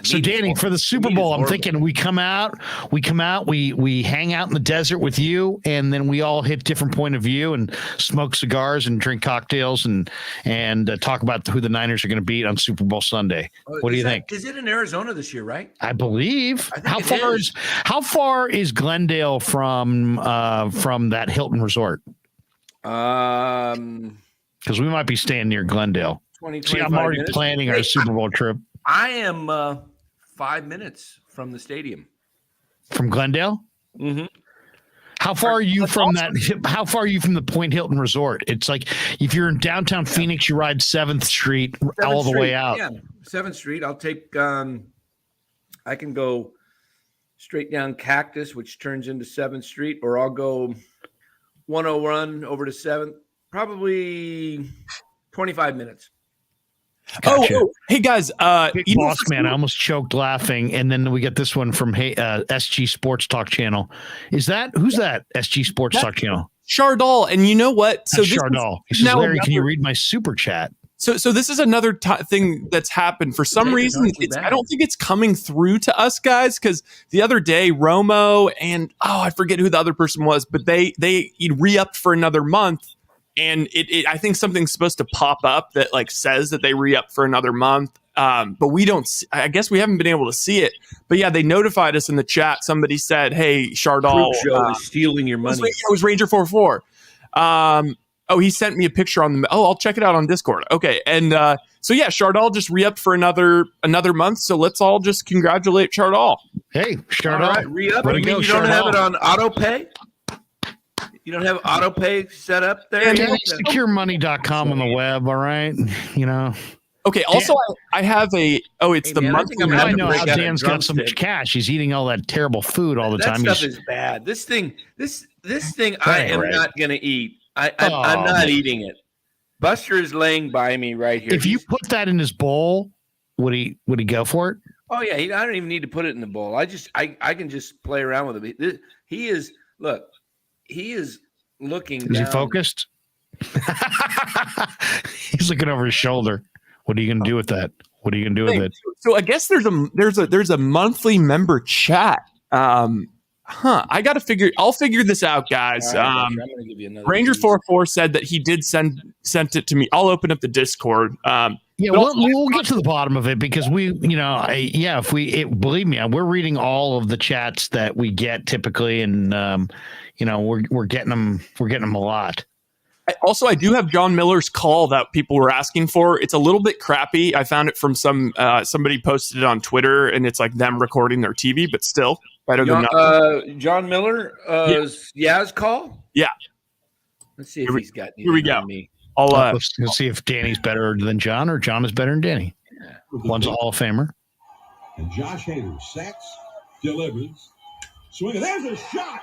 So, Danny, for the Super Bowl, I'm thinking we come out, we hang out in the desert with you, and then we all hit different point of view and smoke cigars and drink cocktails and talk about who the Niners are going to beat on Super Bowl Sunday. What do you think? Is it in Arizona this year, right? I believe. I think How far is Glendale from that Hilton resort? Because Because we might be staying near Glendale. 20, See, I'm 25 already minutes. planning our Hey, Super Bowl trip I am 5 minutes from the stadium. from Glendale. Mm-hmm. How far are you from that? How far are you from the Point Hilton Resort? It's like if you're in downtown Phoenix, you ride 7th Street all the way out. Yeah, 7th Street. I'll take. I can go straight down Cactus, which turns into 7th Street, or I'll go 101 over to 7th. Probably 25 minutes. Gotcha. Oh, hey guys, Big boss man, I almost choked laughing, and then we get this one from SG Sports Talk Channel. Who's that? SG Sports Talk Channel. Chardal, and you know what? So That's this Chardal. He is says, now Larry, can you another- read my super chat? So this is another thing that's happened. For some Potatoes reason, aren't too I bad. don't think it's coming through to us guys, because the other day Romo and I forget who the other person was, but they re-upped for another month, and it I think something's supposed to pop up that like says that they re-upped for another month. But we don't. I guess we haven't been able to see it. But yeah, they notified us in the chat. Somebody said, "Hey, Chardal, Kruk show is stealing your money." it was Ranger 44. He sent me a picture on the. I'll check it out on Discord. Okay, and so yeah, Chardal just re-upped for another month. So let's all just congratulate Chardal. Hey, All Chardal. right, re-up. Way You to mean go, you don't have Chardal. it on auto pay? You don't have auto pay set up there? Yeah, yet? securemoney.com on the web, all right? You know. Okay. Also, I have a. It's Hey, the man, I monthly. think I'm Now gonna I have to know break how out a Dan's got some drumstick. cash. He's eating all that terrible food all the That time. stuff He's- is bad. This thing I Right, am right. not going to eat. I'm Oh, not eating it. Buster is laying by me right here. if you put that in his bowl, would he go for it? Oh yeah, I don't even need to put it in the bowl. I can just play around with it. He is looking. Is he down. focused? He's looking over his shoulder. What are you going to do with that? What are you going to do with it? So I guess there's a monthly member chat. I got to figure. I'll figure this out, guys. All right, Buster, I'm going to give you another Ranger piece. 44 said that he did sent it to me. I'll open up the Discord. Yeah, But we'll get to the bottom of it because believe me, we're reading all of the chats that we get typically, and we're getting them a lot. Also, I do have John Miller's call that people were asking for. It's a little bit crappy. I found it from somebody posted it on Twitter, and it's like them recording their TV, but still better than nothing. John Miller, Yaz call. Yeah. Let's see if Here we- he's got. here we anything go. on me. I'll Let's see if Danny's better than John or John is better than Danny. One's a Hall of Famer. And Josh Hader sacks, delivers, swinging. There's a shot.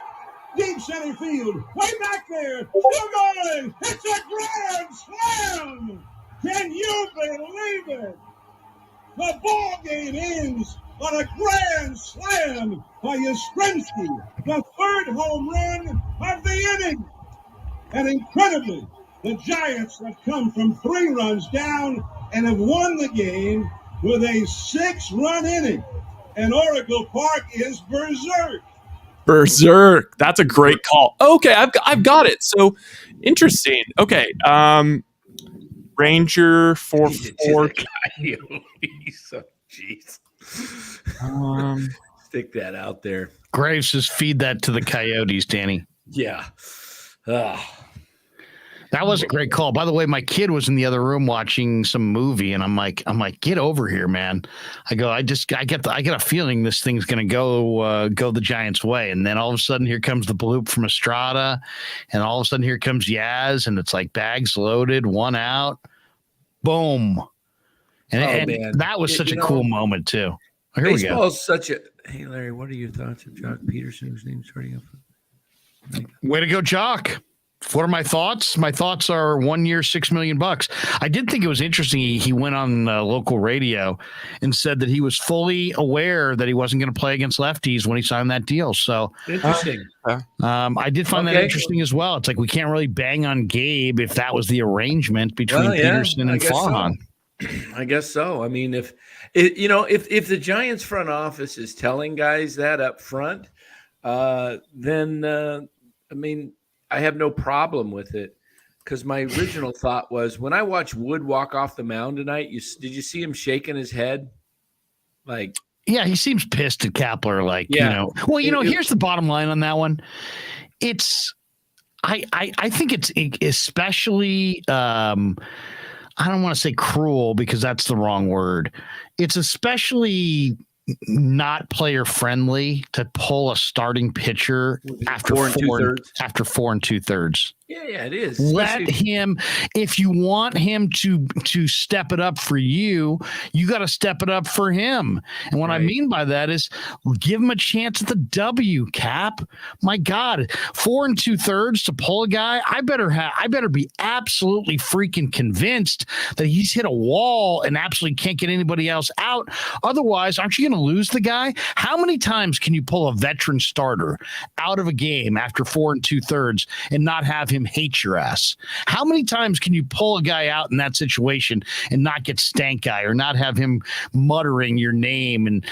Deep center field. Way back there. Still going. It's a grand slam. Can you believe it? The ball game ends on a grand slam by Yastrzemski. The third home run of the inning. And incredibly, the Giants have come from 3 runs down and have won the game with a 6-run inning. And Oracle Park is berserk. Berserk. That's a great call. Okay, I've got it. So interesting. Okay, Ranger 44. He's so jeez. Stick that out there. Graves says, feed that to the Coyotes, Danny. Yeah. That was a great call. By the way, my kid was in the other room watching some movie, and I'm like, get over here, man. I get a feeling this thing's gonna go the Giants' way. And then all of a sudden, here comes the bloop from Estrada, and all of a sudden, here comes Yaz, and it's like bags loaded, one out, boom. And man. that was such a cool moment too. Here we go. Baseball is such a. Hey, Larry, what are your thoughts of Jock Peterson, whose name's starting up? Way to go, Jock. What are my thoughts? My thoughts are 1 year, $6 million. I did think it was interesting. He went on local radio and said that he was fully aware that he wasn't going to play against lefties when he signed that deal. So interesting. I did find that interesting as well. It's like we can't really bang on Gabe if that was the arrangement between Peterson and Farhan. I guess so. I mean, if the Giants front office is telling guys that up front, then I mean, I have no problem with it, because my original thought was when I watched Wood walk off the mound tonight, did you see him shaking his head? Like, yeah, he seems pissed at Kapler. Like, here's the bottom line on that one. I think it's especially, I don't want to say cruel because that's the wrong word. It's especially not player friendly to pull a starting pitcher after 4 2/3. Yeah, it is. Let him, if you want him to step it up for you, you got to step it up for him. And what I mean by that is give him a chance at the W, Cap. My God, 4 2/3 to pull a guy. I better be absolutely freaking convinced that he's hit a wall and absolutely can't get anybody else out. Otherwise, aren't you going to lose the guy? How many times can you pull a veteran starter out of a game after 4 2/3 and not have him hate your ass? How many times can you pull a guy out in that situation and not get stank eye or not have him muttering your name and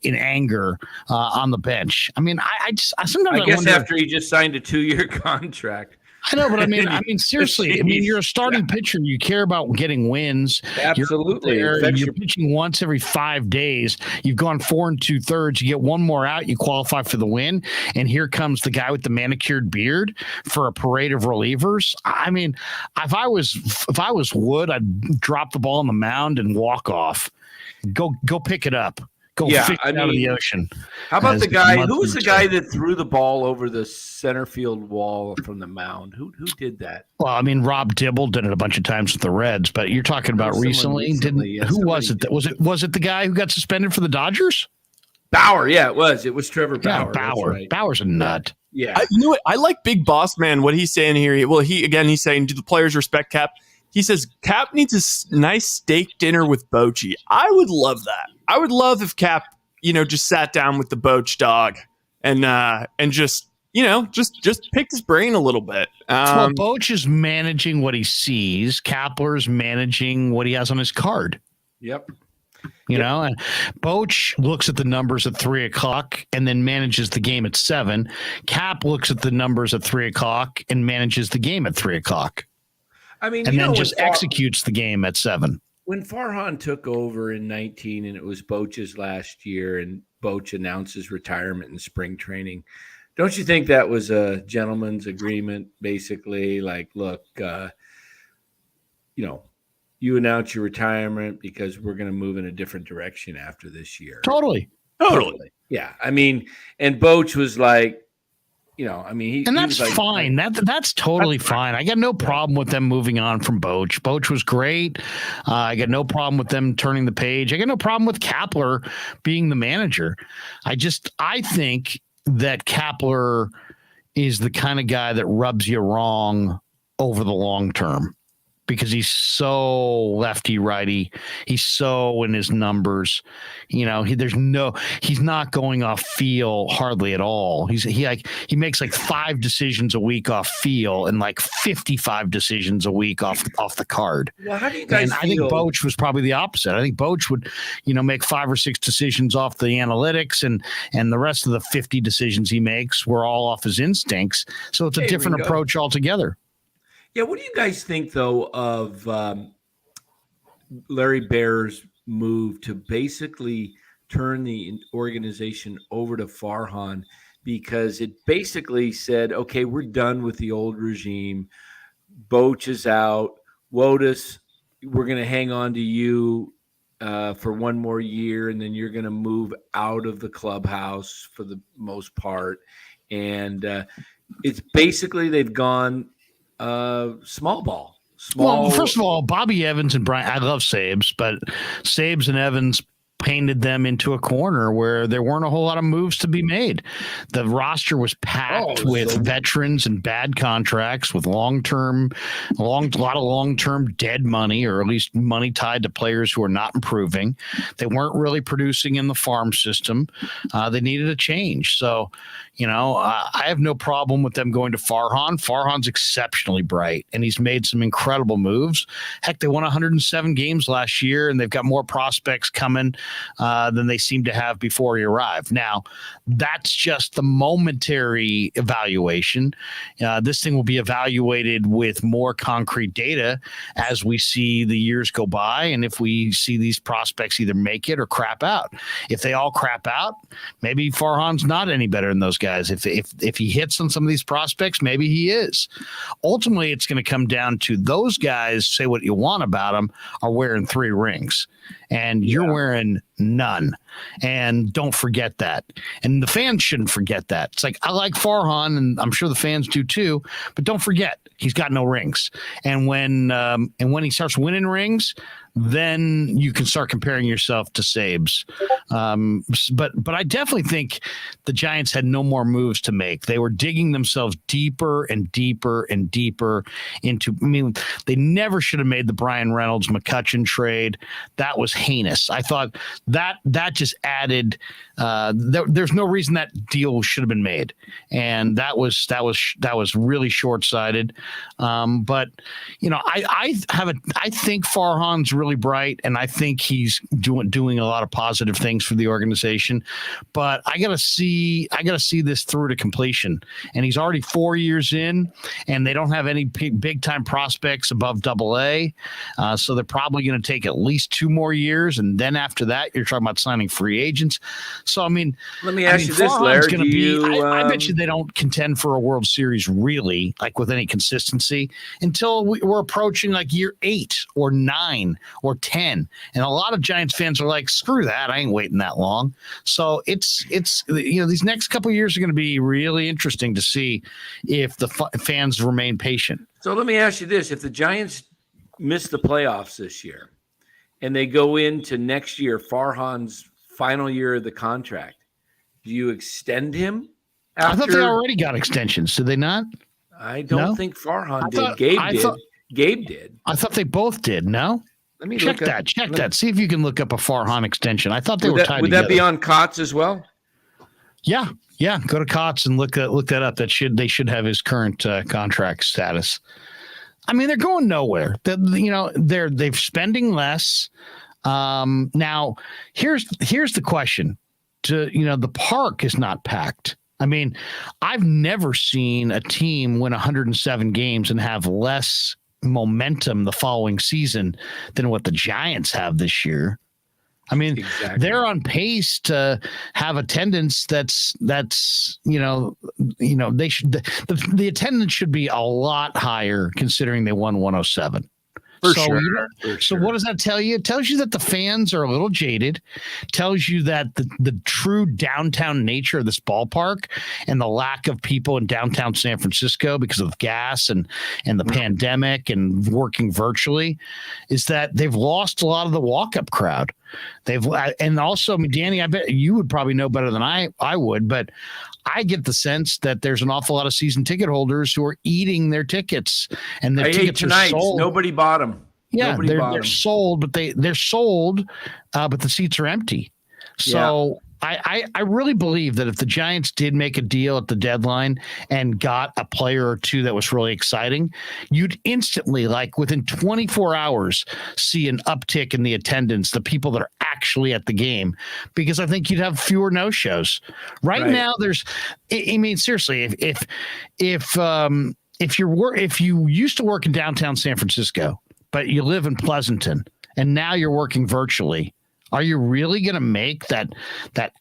in anger on the bench? I mean, I sometimes I guess wonder, after he just signed a 2-year contract. I know, but I mean, seriously. I mean, you're a starting pitcher. You care about getting wins. Absolutely. You're pitching once every 5 days. You've gone 4 2/3. You get one more out. You qualify for the win. And here comes the guy with the manicured beard for a parade of relievers. I mean, if I was Wood, I'd drop the ball on the mound and walk off. Go pick it up. Go fish it out of the ocean. How about the guy? Who was the guy that threw the ball over the center field wall from the mound? Who did that? Well, I mean, Rob Dibble did it a bunch of times with the Reds, but you're talking about recently. Who was it? Was it the guy who got suspended for the Dodgers? Bauer. Yeah, it was. It was Trevor Bauer. Yeah, Bauer. Right. Bauer's a nut. Yeah. You know what? I like Big Boss Man. What he's saying here. Well, he's saying, do the players respect Cap? He says Cap needs a nice steak dinner with Bochy. I would love that. I would love if Cap, just sat down with the Boch dog and just picked his brain a little bit. Well, Boch is managing what he sees. Kapler's managing what he has on his card. Yep. And Boch looks at the numbers at 3:00 and then manages the game at 7. Cap looks at the numbers at 3:00 and manages the game at 3:00. I mean, and then just executes the game at 7. When Farhan took over in 19 and it was Boch's last year and Boch announced his retirement in spring training, don't you think that was a gentleman's agreement, basically? Like, look, you announce your retirement because we're going to move in a different direction after this year. Totally. Yeah. I mean, and Boch was like, and that's fine. That's totally fine. I got no problem with them moving on from Boch. Boch was great. I got no problem with them turning the page. I got no problem with Kapler being the manager. I think that Kapler is the kind of guy that rubs you wrong over the long term, because he's so lefty righty. He's so in his numbers, he's not going off feel hardly at all. He makes like 5 decisions a week off feel and like 55 decisions a week off the card. Well, how do you guys feel? I think Boch was probably the opposite. I think Boch would, make 5 or 6 decisions off the analytics and the rest of the 50 decisions he makes were all off his instincts. So it's a different approach altogether. Yeah, what do you guys think, though, of Larry Baer's move to basically turn the organization over to Farhan because it basically said, okay, we're done with the old regime. Boch is out. Wotus, we're going to hang on to you for one more year, and then you're going to move out of the clubhouse for the most part. And it's basically they've gone small ball. Well, first of all, Bobby Evans and Brian, I love Sabes, but Sabes and Evans painted them into a corner where there weren't a whole lot of moves to be made. The roster was packed with veterans and bad contracts with lot of long-term dead money, or at least money tied to players who are not improving. They weren't really producing in the farm system. They needed a change. So, I have no problem with them going to Farhan. Farhan's exceptionally bright, and he's made some incredible moves. Heck, they won 107 games last year, and they've got more prospects coming than they seem to have before he arrived. Now, that's just the momentary evaluation. This thing will be evaluated with more concrete data as we see the years go by, and if we see these prospects either make it or crap out. If they all crap out, maybe Farhan's not any better than those guys. If he hits on some of these prospects, maybe he is. Ultimately, it's going to come down to those guys, say what you want about them, are wearing 3 rings. And you're wearing none. And don't forget that. And the fans shouldn't forget that. It's like, I like Farhan, and I'm sure the fans do too, but don't forget, he's got no rings. And when he starts winning rings, then you can start comparing yourself to Sabes. But I definitely think the Giants had no more moves to make. They were digging themselves deeper and deeper and deeper into. I mean, they never should have made the Brian Reynolds McCutchen trade. That was heinous. I thought that just added. There's no reason that deal should have been made, and that was really short sighted. But I think Farhan's really bright, and I think he's doing a lot of positive things for the organization. But I gotta see this through to completion. And he's already 4 years in, and they don't have any big time prospects above AA. So they're probably going to take at least 2 more years, and then after that, you're talking about signing free agents. So I mean, let me ask you this, Larry. I bet you they don't contend for a World Series really, like with any consistency, until we're approaching like year 8 or 9 or 10. And a lot of Giants fans are like, screw that, I ain't waiting that long. So it's these next couple of years are going to be really interesting to see if the fans remain patient. So let me ask you this: if the Giants miss the playoffs this year, and they go into next year, Farhan's final year of the contract, do you extend him? I thought they already got extensions. Did they not? I don't think Farhan did. Gabe did. I thought they both did. No. Let me check that. See if you can look up a Farhan extension. I thought they were tied together. Would that be on COTS as well? Yeah. Go to COTS and look that up. They should have his current contract status. I mean, they're going nowhere. They're spending less. Now, here's the question. The park is not packed. I mean, I've never seen a team win 107 games and have less momentum the following season than what the Giants have this year. I mean, exactly. They're on pace to have attendance that's they should the attendance should be a lot higher considering they won 107. So what does that tell you? It tells you that the fans are a little jaded. Tells you that the true downtown nature of this ballpark and the lack of people in downtown San Francisco because of gas and the pandemic and working virtually is that they've lost a lot of the walk-up crowd. And also, I mean, Danny, I bet you would probably know better than I would, but I get the sense that there's an awful lot of season ticket holders who are eating their tickets, and their tickets are sold. Nobody bought them. Yeah, they're sold, but they're sold, but the seats are empty. So I really believe that if the Giants did make a deal at the deadline and got a player or two that was really exciting, you'd instantly, like within 24 hours, see an uptick in the attendance, the people that are actually at the game, because I think you'd have fewer no-shows. Right now, seriously, if you used to work in downtown San Francisco, but you live in Pleasanton, and now you're working virtually, Are you really going to make that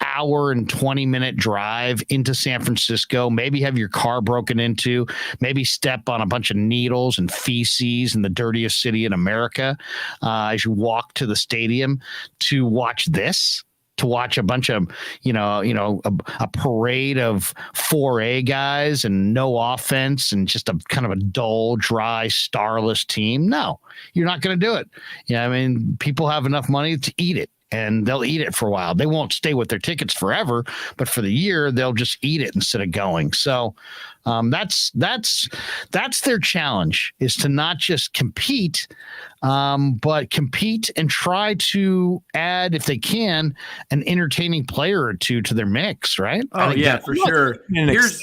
hour and 20-minute drive into San Francisco? Maybe have your car broken into, maybe step on a bunch of needles and feces in the dirtiest city in America as you walk to the stadium to watch this? To watch a bunch of, a parade of 4A guys and no offense and just a kind of a dull, dry, starless team? No, you're not going to do it. Yeah, I mean, people have enough money to eat it, and they'll eat it for a while. They won't stay with their tickets forever, but for the year, they'll just eat it instead of going. So that's their challenge, is to not just compete, but compete and try to add, if they can, an entertaining player or two to their mix, right? Oh, yeah, for sure. Here's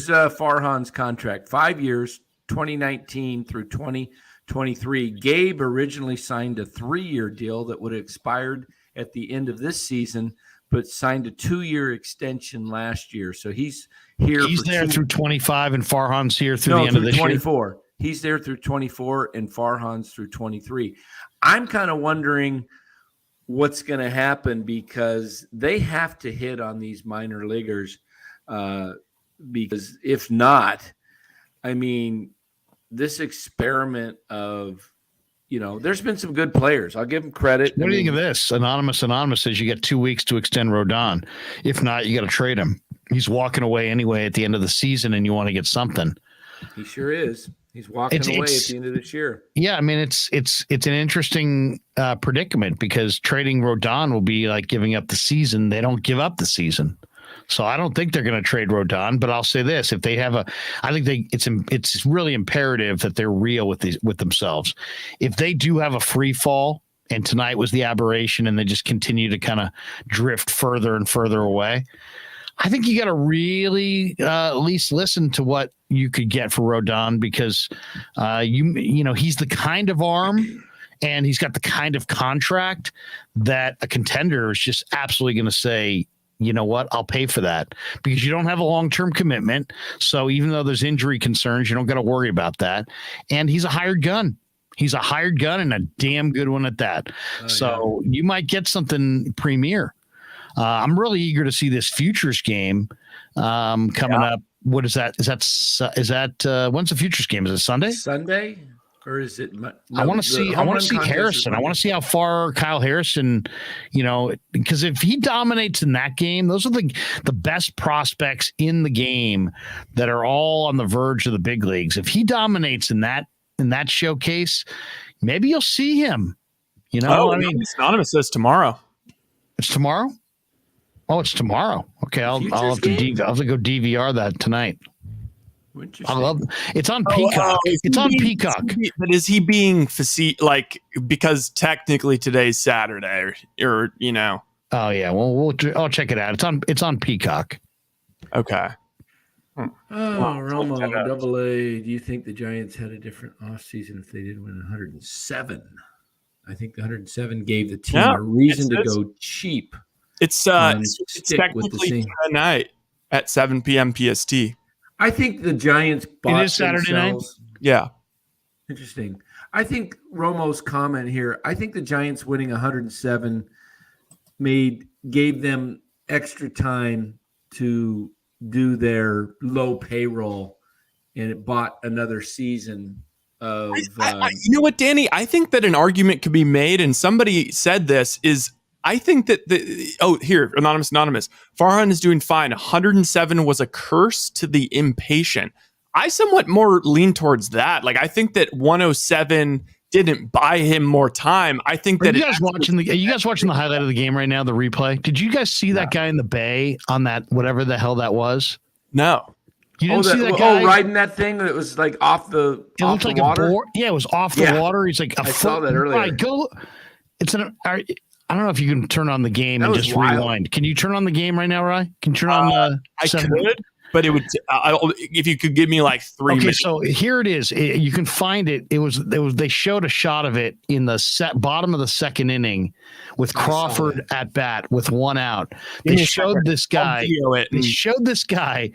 Farhan's contract, 5 years, 2019 through 2023. Gabe originally signed a 3-year deal that would have expired at the end of this season, but signed a 2-year extension last year. So he's here. He's there through 25, and Farhan's here through the end of this 24. year. He's there through 24, and Farhan's through 23. I'm kind of wondering what's going to happen, because they have to hit on these minor leaguers, because if not, I mean, this experiment of, there's been some good players. I'll give them credit. What do you think of this? Anonymous says you get 2 weeks to extend Rodon. If not, you got to trade him. He's walking away anyway at the end of the season, and you want to get something. He sure is. He's walking away at the end of this year. Yeah, I mean, it's an interesting predicament, because trading Rodon will be like giving up the season. They don't give up the season. So I don't think they're going to trade Rodon, but I'll say this: if they have it's really imperative that they're real with themselves. If they do have a free fall, and tonight was the aberration, and they just continue to kind of drift further and further away, I think you got to really at least listen to what you could get for Rodon, because he's the kind of arm, and he's got the kind of contract that a contender is just absolutely going to say, you know what, I'll pay for that, because you don't have a long-term commitment. So even though there's injury concerns, you don't got to worry about that. And he's a hired gun. He's a hired gun, and a damn good one at that. You might get something premier. I'm really eager to see this futures game coming up. What is that? Is that when's the futures game? Is it Sunday? Sunday? Or is it? I want to see Harrison. I want to see how far Kyle Harrison, because if he dominates in that game, those are the best prospects in the game that are all on the verge of the big leagues. If he dominates in that showcase, maybe you'll see him. Anonymous says tomorrow. It's tomorrow. Oh, it's tomorrow. Okay, I'll have to go DVR that tonight. I love it's on Peacock. It's on Peacock. But is he being because technically today's Saturday, or Oh yeah, well I'll check it out. It's on Peacock. Okay. Oh, Romo, Double-A. Do you think the Giants had a different offseason if they did win 107? I think the 107 gave the team a reason to go cheap. It's technically tonight at 7 p.m. PST. I think the Giants bought It is Saturday night? Yeah. Interesting. I think Romo's comment here, I think the Giants winning 107 gave them extra time to do their low payroll, and it bought another season of you know what, Danny? I think that an argument could be made, and somebody said this, is I think that here, anonymous. Farhan is doing fine. 107 was a curse to the impatient. I somewhat more lean towards that. Like, I think that 107 didn't buy him more time. I think that are you guys watching the highlight of the game right now, the replay? Did you guys see that guy in the bay on that whatever the hell that was? No. You didn't see that guy riding that thing that was like off the water? It was off the water. He's like I saw that earlier. I don't know if you can turn on the game and just rewind. Can you turn on the game right now, Rye? Can you turn on I could, but it would if you could give me like 3 minutes. So here it is. You can find it. It was they showed a shot of it in the bottom of the second inning with Crawford at bat with one out. They showed this guy. They showed this guy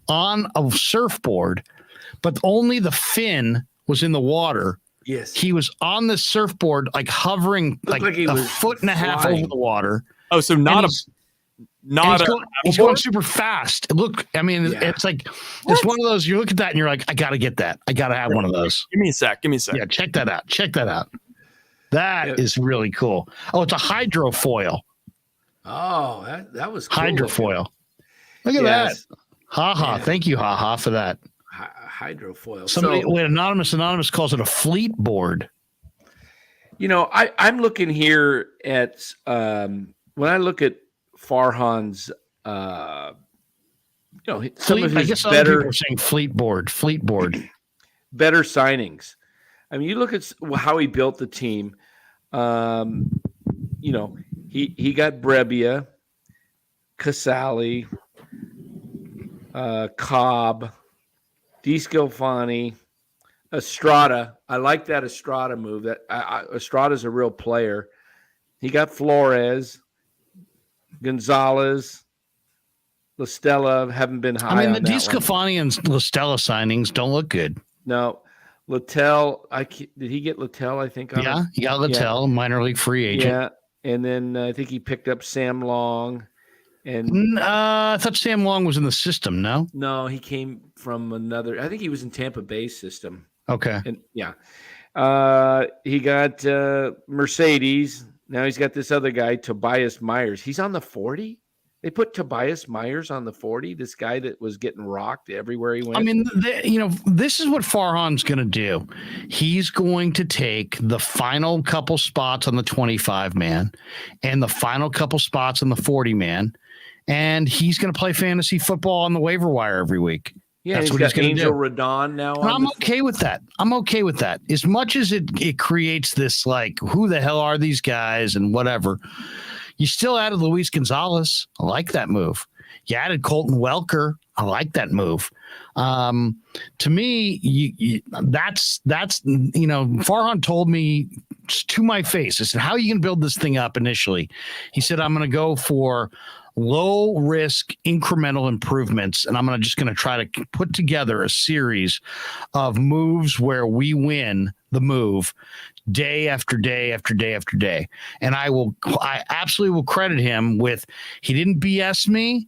on a surfboard, but only the fin was in the water. Yes. He was on the surfboard, like hovering like like he a was foot and a half flying. over the water. Oh, so And not he's a he's going super fast. Look, I mean, Yeah. it's like it's one of those. You look at that and you're like, I gotta get that. I gotta have one of those. Give me a sec. Yeah, check that out. Check that out. That is really cool. Oh, it's a hydrofoil. Oh, that was cool. Hydrofoil. Look at that. Ha ha. Yeah. Thank you, ha ha, for that. Hydrofoil. Somebody, So, wait, anonymous calls it a fleet board. you know, I'm looking here at when I look at Farhan's, some of Fleet, I his guess other people better are saying fleet board. better signings. I mean, you look at how he built the team. You know, he got Brebbia, Casali, Cobb, DeScalfani, Estrada. I like that Estrada move. That Estrada's a real player. He got Flores, Gonzalez, La Stella. Haven't been high. I mean, the on that one. DeScalfani and La Stella signings don't look good. No, Littell. Did he get Littell? I think. Yeah, he got Littell, minor league free agent. Yeah, and then I think he picked up Sam Long. And I thought Sam Long was in the system. No, he came from another. I think he was in Tampa Bay system. Okay. And yeah, he got Mercedes. Now he's got this other guy, Tobias Myers. He's on the 40. They put Tobias Myers on the 40. This guy that was getting rocked everywhere he went. I mean, this is what Farhan's going to do. He's going to take the final couple spots on the 25 man and the final couple spots on the 40 man, and he's going to play fantasy football on the waiver wire every week. yeah, That's he's what got he's going to Angel do. Rodon now. And I'm okay with that. I'm okay with that. As much as it creates this, like, who the hell are these guys and whatever, you still added Luis Gonzalez. I like that move. You added Colton Welker. I like that move. To me, that's Farhan told me to my face. I said, how are you going to build this thing up initially? He said, I'm going to go for low risk incremental improvements, and I'm just going to try to put together a series of moves where we win the move day after day after day after day. And I absolutely will credit him with, he didn't BS me.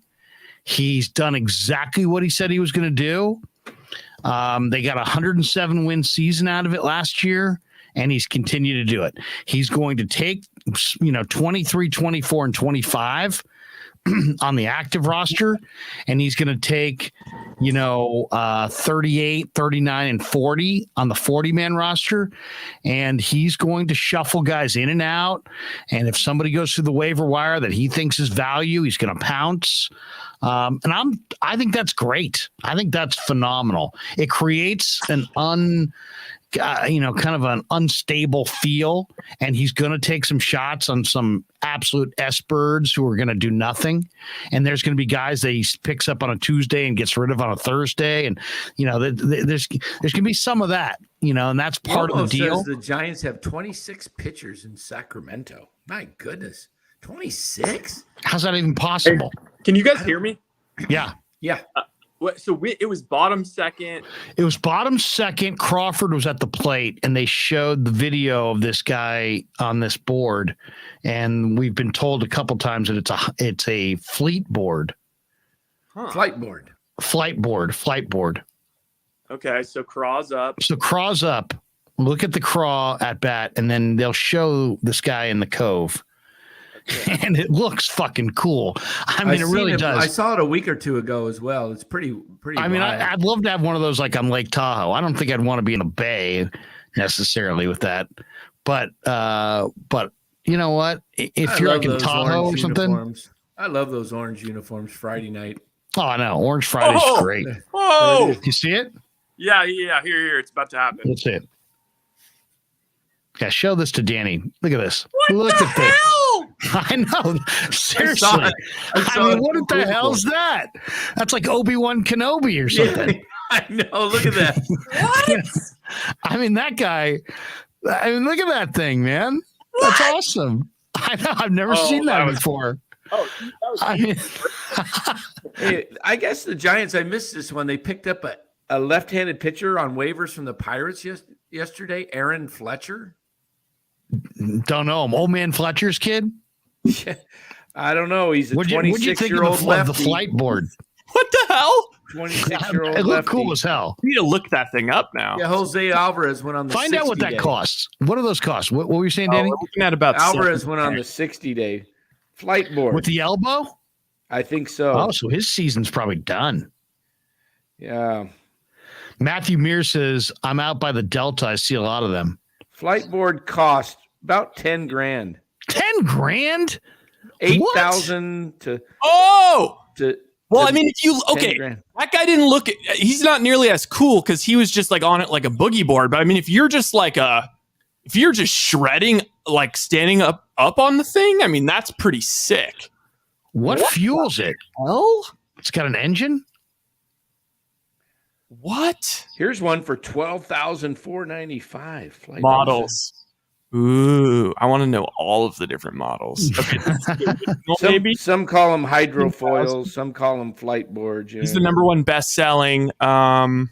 He's done exactly what he said he was going to do. They got a 107 win season out of it last year, and he's continued to do it. He's going to take 23, 24, and 25 on the active roster, and he's going to take 38, 39, and 40 on the 40-man roster, and he's going to shuffle guys in and out, and if somebody goes through the waiver wire that he thinks is value, he's going to pounce. And I think that's great. I think that's phenomenal. It creates an kind of an unstable feel, and he's going to take some shots on some absolute S-birds who are going to do nothing. And there's going to be guys that he picks up on a Tuesday and gets rid of on a Thursday. And, there's going to be some of that, and that's part of the deal. Says the Giants have 26 pitchers in Sacramento. My goodness. 26? How's that even possible? Can you guys hear me? Yeah. Yeah. It was bottom second. It was bottom second. Crawford was at the plate, and they showed the video of this guy on this board. And we've been told a couple times that it's a fleet board. Huh. Flight board. Flight board. Okay, so Craw's up. So Craw's up. Look at the Craw at bat, and then they'll show this guy in the Cove. And it looks fucking cool. I mean, it really does. I saw it a week or two ago as well. It's pretty. I mean, wild. I'd love to have one of those like on Lake Tahoe. I don't think I'd want to be in a bay necessarily with that, but you know what? If you're like in Tahoe or something, uniforms. I love those orange uniforms. Friday night. Oh, I know. Orange Friday's great. Oh, You see it? yeah. Here. It's about to happen. That's it. Yeah, show this to Danny. Look at this. Look the at this. hell? I know. Seriously. I I mean, what the hell's that? That's like Obi-Wan Kenobi or something. Yeah, I know. Look at that. What? I mean, that guy. I mean, look at that thing, man. That's awesome. I know. I've never seen that before. Oh, I mean, Hey, I guess the Giants. I missed this one. They picked up a left-handed pitcher on waivers from the Pirates yesterday? Aaron Fletcher? Don't know him. Old man Fletcher's kid. I don't know. He's a What'd you think of 26-year-old the lefty. flight board? What the hell? 26-year-old It looked lefty. cool as hell. We need to look that thing up now. Yeah, Jose Alvarez went on the Find out what that 60-day. costs. What do those cost? What were you saying, Oh, Danny? we're looking at about Alvarez 7. went on the 60-day flight board. With the elbow? I think so. Oh, so his season's probably done. Yeah. Matthew Mears says, I'm out by the Delta. I see a lot of them. Flight board cost about 10 grand. 10 grand? 8,000 to Well, I mean, if you 10 grand. that guy didn't look. He's not nearly as cool because he was just like on it like a boogie board. But I mean, if you're just shredding, like standing up on the thing, I mean, that's pretty sick. What fuels it? Hell, It's got an engine? what Here's one for $12,495. Flight models? Ooh, I want to know all of the different models. Okay, maybe Some call them hydrofoils. Some call them flight boards. he's the number one best-selling. Damn.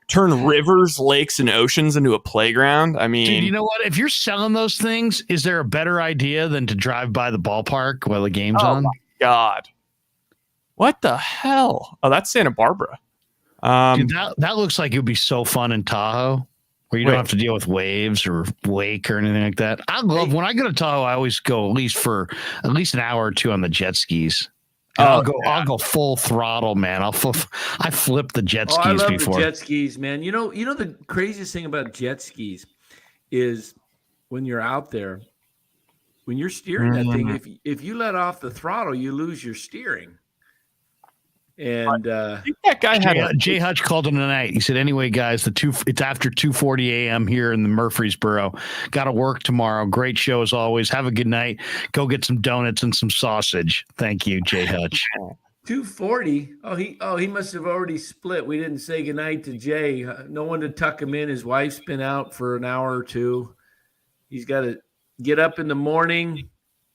Turn rivers, lakes, and oceans into a playground. I mean, Dude, you know what? If you're selling those things, is there a better idea than to drive by the ballpark while the game's oh on? my God, what the hell? Oh, that's Santa Barbara. Dude, that looks like it would be so fun in Tahoe, where you don't have to deal with waves or wake or anything like that. I love when I go to Tahoe. I always go at least an hour or two on the jet skis. And I'll go full throttle, man. I flipped the jet skis I love before. the jet skis, man. You know the craziest thing about jet skis is when you're out there, when you're steering that thing. If you let off the throttle, you lose your steering. And I think that guy had Jay Hutch called him tonight. He said, "Anyway, guys, it's after 2:40 a.m. here in the Murfreesboro. Got to work tomorrow. Great show as always. Have a good night. Go get some donuts and some sausage. Thank you, Jay Hutch." 240. He must have already split. We didn't say goodnight to Jay. No one to tuck him in. His wife's been out for an hour or two. He's got to get up in the morning,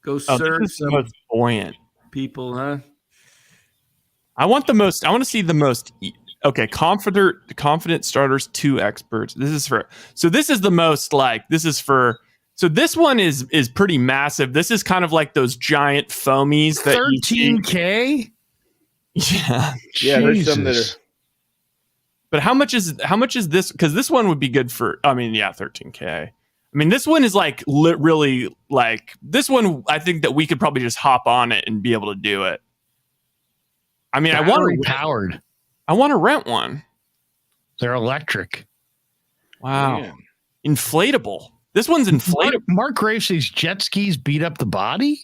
go serve some most buoyant people, huh? I want to see the most. Okay, confident starters, 2 experts. This is the most like. So this one is pretty massive. This is kind of like those giant foamies that 13K. Yeah. Yeah, there's some that are. But how much is this? Because this one would be good for. I mean, yeah, 13K. I mean, this one is like really like this one. I think that we could probably just hop on it and be able to do it. I mean, Battery powered. I want to rent one. They're electric. Wow. Man. Inflatable. This one's inflatable. Mark Graves says jet skis beat up the body.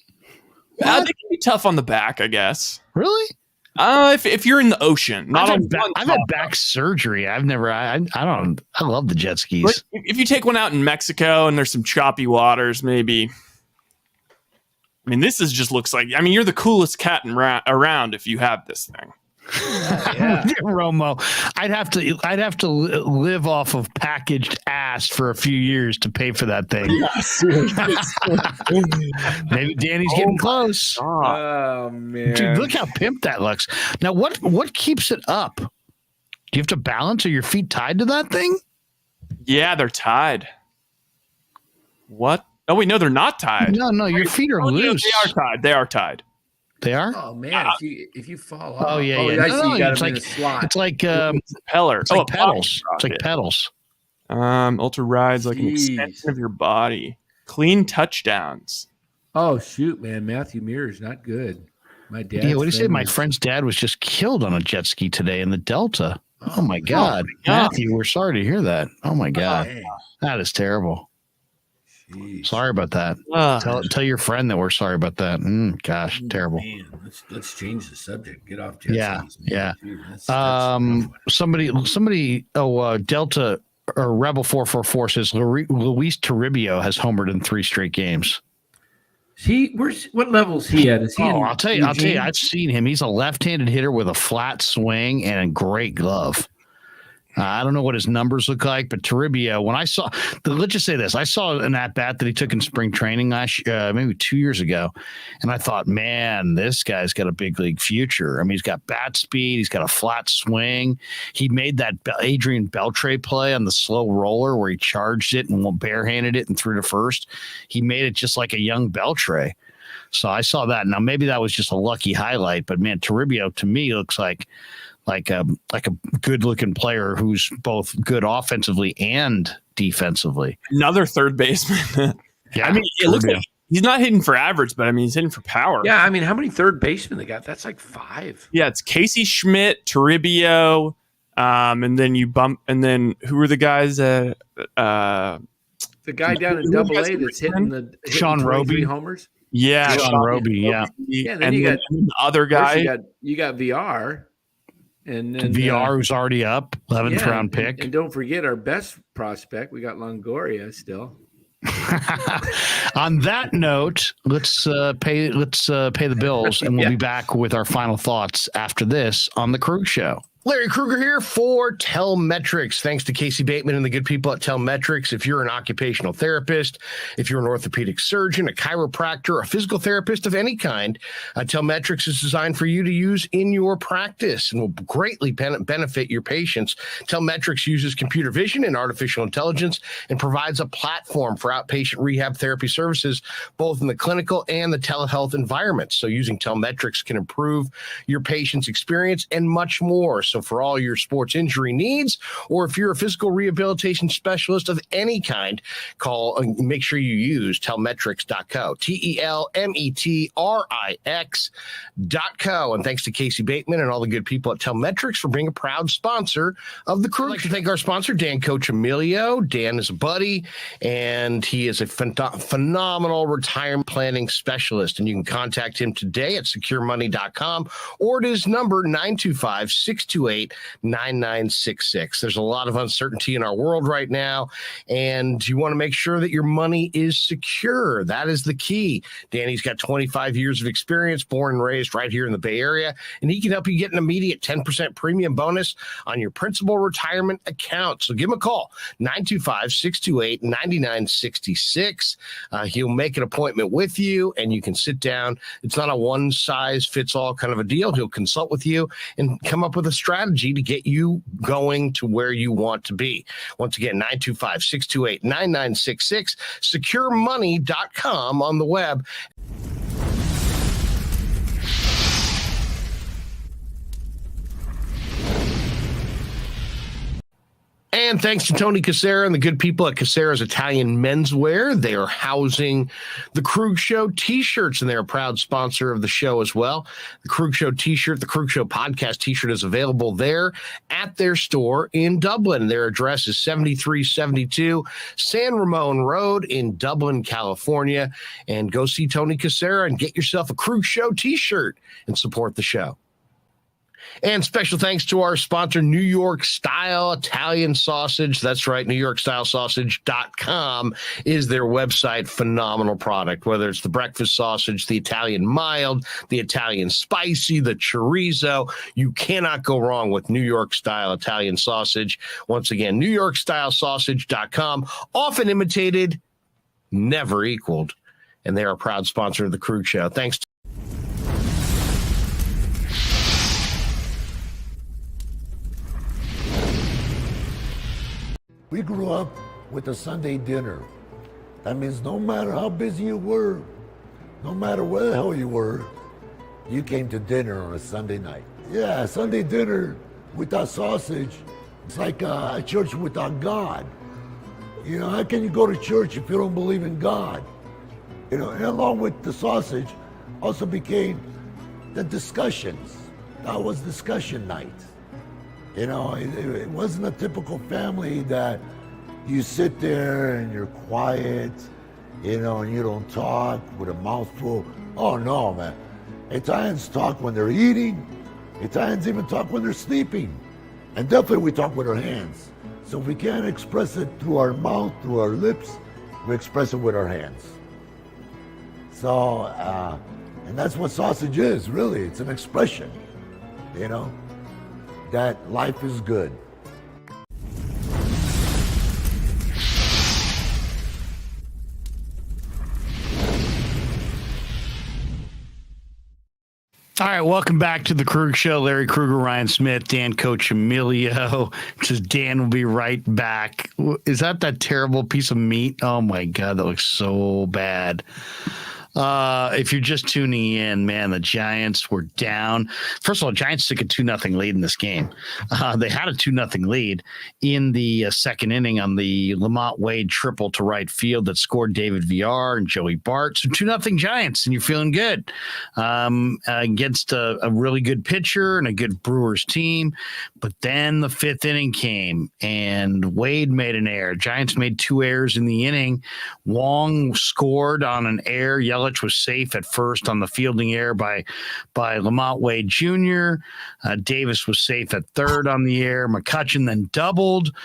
They can be tough on the back, I guess. Really? If you're in the ocean, I've had back surgery. I love the jet skis. But if you take one out in Mexico and there's some choppy waters, maybe. I mean, just looks like. I mean, you're the coolest cat around if you have this thing. Yeah. Romo, I'd have to live off of packaged ass for a few years to pay for that thing. Maybe Danny's getting close. Oh man, Dude, look how pimp that looks. Now, what keeps it up? Do you have to balance? Are your feet tied to that thing? Yeah, they're tied. What? Oh wait, no, they're not tied. No, your feet are loose. They are tied. They are tied. They are? Oh man, if you fall off. Oh yeah. I see No, you got it's them in like a slot. it's like Propeller. it's like pedals. It's like pedals. Ultra rides like an extension of your body. Clean touchdowns. Oh shoot, man, Matthew Mears not good. My dad. Yeah, what do you say? My friend's dad was just killed on a jet ski today in the Delta. Oh my God. Matthew, we're sorry to hear that. Oh my God. Dang. That is terrible. Jeez. Sorry about that. Tell your friend that we're sorry about that. Gosh, terrible. Man, let's change the subject. Get off jet skis, man. Yeah. Dude, that's Somebody. Delta or Rebel 444 says Luis Toribio has homered in 3 straight games. What level is he at? Is he? I'll tell you. I've seen him. He's a left-handed hitter with a flat swing and a great glove. I don't know what his numbers look like, but Toribio, when I saw, let's just say this, I saw an at-bat that he took in spring training maybe 2 years ago, and I thought, man, this guy's got a big league future. I mean, he's got bat speed, he's got a flat swing. He made that Adrian Beltre play on the slow roller where he charged it and barehanded it and threw to first. He made it just like a young Beltre. So I saw that. Now, maybe that was just a lucky highlight, but man, Toribio to me looks like a good looking player who's both good offensively and defensively. Another third baseman. Yeah, I mean, it looks like he's not hitting for average, but I mean, he's hitting for power. Yeah, I mean, how many third basemen they got? That's like 5. Yeah, it's Casey Schmidt, Toribio, and then you bump, and then who are the guys that The guy down in Double A that's hitting Sean 23 Roby homers. Yeah, Sean Roby, yeah. Yeah, then and you then got the other guy. You got VR, and then VR who's already up, 11th round pick. And don't forget our best prospect. We got Longoria still. On that note, let's pay the bills, and we'll be back with our final thoughts after this on the Krug Show. Larry Krueger here for Telmetrics. Thanks to Casey Bateman and the good people at Telmetrics. If you're an occupational therapist, if you're an orthopedic surgeon, a chiropractor, a physical therapist of any kind, Telmetrics is designed for you to use in your practice and will greatly benefit your patients. Telmetrics uses computer vision and artificial intelligence and provides a platform for outpatient rehab therapy services, both in the clinical and the telehealth environments. So using Telmetrics can improve your patient's experience and much more. So for all your sports injury needs, or if you're a physical rehabilitation specialist of any kind, make sure you use telmetrics.co, Telmetrix.co. And thanks to Casey Bateman and all the good people at Telmetrics for being a proud sponsor of the Kruk. I'd like to thank our sponsor, Dan Coccimilgio. Dan is a buddy, and he is a phenomenal retirement planning specialist. And you can contact him today at securemoney.com, or at his number, 925-628-9966. There's a lot of uncertainty in our world right now, and you want to make sure that your money is secure. That is the key. Danny's got 25 years of experience, born and raised right here in the Bay Area, and he can help you get an immediate 10% premium bonus on your principal retirement account. So give him a call, 925-628-9966. He'll make an appointment with you, and you can sit down. It's not a one-size-fits-all kind of a deal. He'll consult with you and come up with a strategy to get you going to where you want to be. Once again, 925-628-9966, securemoney.com on the web. And thanks to Tony Casera and the good people at Casera's Italian Menswear. They are housing the Krug Show t-shirts, and they're a proud sponsor of the show as well. The Krug Show t-shirt, the Krug Show podcast t-shirt is available there at their store in Dublin. Their address is 7372 San Ramon Road in Dublin, California. And go see Tony Casera and get yourself a Krug Show t-shirt and support the show. And special thanks to our sponsor, New York Style Italian Sausage. That's right, NewYorkStyleSausage.com is their website. Phenomenal product, whether it's the breakfast sausage, the Italian mild, the Italian spicy, the chorizo. You cannot go wrong with New York Style Italian Sausage. Once again, NewYorkStyleSausage.com, often imitated, never equaled. And they are a proud sponsor of the Krug Show. Thanks to We grew up with a Sunday dinner. That means no matter how busy you were, no matter where the hell you were, you came to dinner on a Sunday night. Yeah, Sunday dinner without sausage, it's like a church without God. You know, how can you go to church if you don't believe in God? You know, and along with the sausage also became the discussions. That was discussion night. You know, it wasn't a typical family that you sit there and you're quiet, you know, and you don't talk with a mouthful. Oh no, man. Italians talk when they're eating. Italians even talk when they're sleeping. And definitely we talk with our hands. So if we can't express it through our mouth, through our lips, we express it with our hands. So, and that's what sausage is, really. It's an expression, you know, that life is good. All right, welcome back to the Krug Show. Larry Krueger, Ryan Smith, Dan Coccimilgio. Says Dan will be right back. Is that terrible piece of meat? Oh my God, that looks so bad. If you're just tuning in, man, the Giants were down. First of all, Giants took a 2-0 lead in this game. They had a 2-0 lead in the second inning on the Lamont Wade triple to right field that scored David VR and Joey Bart. So 2-0 Giants, and you're feeling good against a really good pitcher and a good Brewers team. But then the fifth inning came, and Wade made an error. Giants made 2 errors in the inning. Wong scored on an error. Yelich was safe at first on the fielding error by Lamont Wade Jr. Davis was safe at third on the error. McCutchen then doubled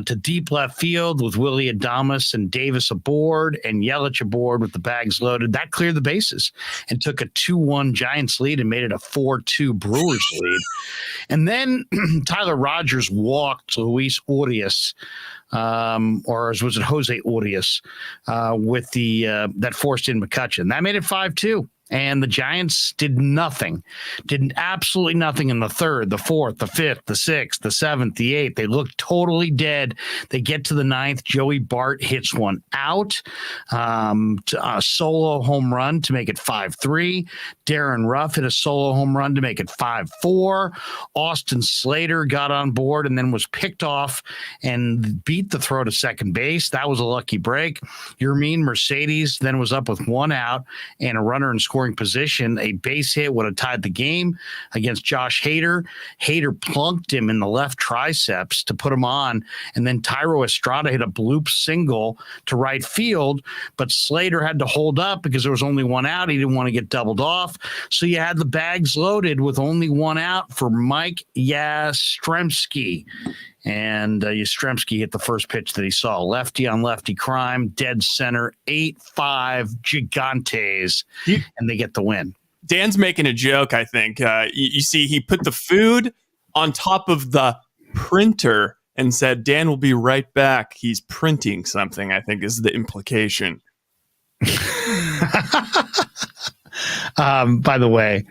to deep left field with Willie Adames and Davis aboard and Yelich aboard with the bags loaded. That cleared the bases and took a 2-1 Giants lead and made it a 4-2 Brewers lead. And then Tyler Rogers walked Luis Urias, or was it Jose Urias, with that forced in McCutchen. That made it 5-2. And the Giants did absolutely nothing in the third, the fourth, the fifth, the sixth, the seventh, the eighth. They looked totally dead. They get to the ninth. Joey Bart hits one out, a solo home run to make it 5-3. Darren Ruff hit a solo home run to make it 5-4. Austin Slater got on board and then was picked off and beat the throw to second base. That was a lucky break. Yermin Mercedes then was up with 1 out and a runner in scoring position. A base hit would have tied the game against Josh Hader. Hader plunked him in the left triceps to put him on, and then Tyro Estrada hit a bloop single to right field, but Slater had to hold up because there was only 1 out. He didn't want to get doubled off, so you had the bags loaded with only 1 out for Mike Yastrzemski. And Yastrzemski hit the first pitch that he saw. Lefty on lefty crime, dead center, 8-5 Gigantes, and they get the win. Dan's making a joke, I think. You see, he put the food on top of the printer and said, Dan will be right back. He's printing something, I think is the implication. By the way,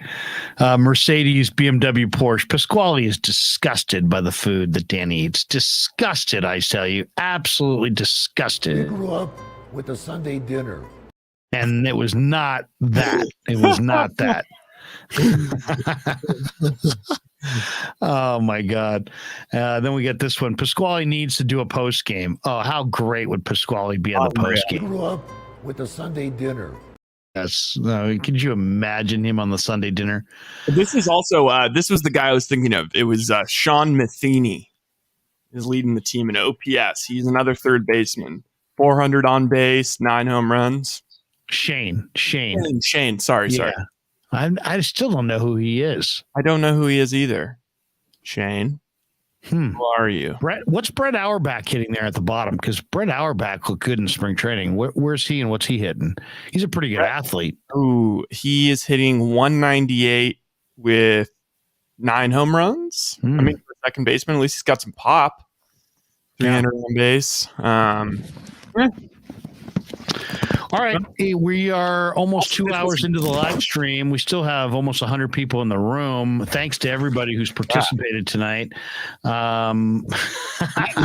Mercedes, BMW, Porsche, Pasquale is disgusted by the food that Dan eats. Disgusted, I tell you. Absolutely We disgusted. grew up with a Sunday dinner. And it was not that. It was not that. Oh, my God. Then we get this one. Pasquale needs to do a post game. Oh, how great would Pasquale be on the post We game? grew up with a Sunday dinner. Yes. Could you imagine him on the Sunday dinner? This is also, this was the guy I was thinking of. It was Sean Matheny is leading the team in OPS. He's another third baseman. 400 on base, 9 home runs. Shane. Sorry. I still don't know who he is. I don't know who he is either. Shane. Who are you? What's Brett Auerbach hitting there at the bottom? Because Brett Auerbach looked good in spring training. Where's he and what's he hitting? He's a pretty good athlete. Ooh, he is hitting 198 with 9 home runs. I mean, for a second baseman, at least he's got some pop. 300 on base. All right. We are almost 2 hours into the live stream. We still have almost 100 people in the room. Thanks to everybody who's participated tonight. That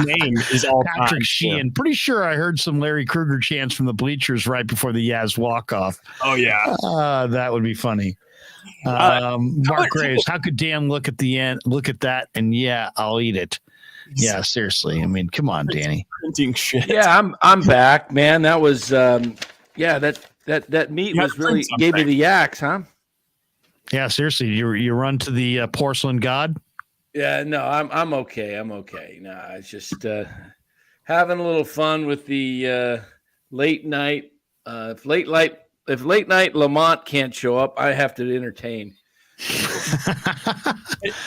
name is all Patrick time, Sheehan. Pretty sure I heard some Larry Krueger chants from the bleachers right before the Yaz walk-off. Oh, yeah. That would be funny. Mark Graves, how could Dan look at the end, look at that, and yeah, I'll eat it. Yeah, seriously. I mean, come on, Danny. Printing shit. Yeah, I'm back, man. That was that meat was really gave you the yaks, huh? Yeah, seriously. You run to the porcelain god? Yeah, no, I'm okay. I'm okay. No, it's just having a little fun with the late night. If late night Lamont can't show up, I have to entertain.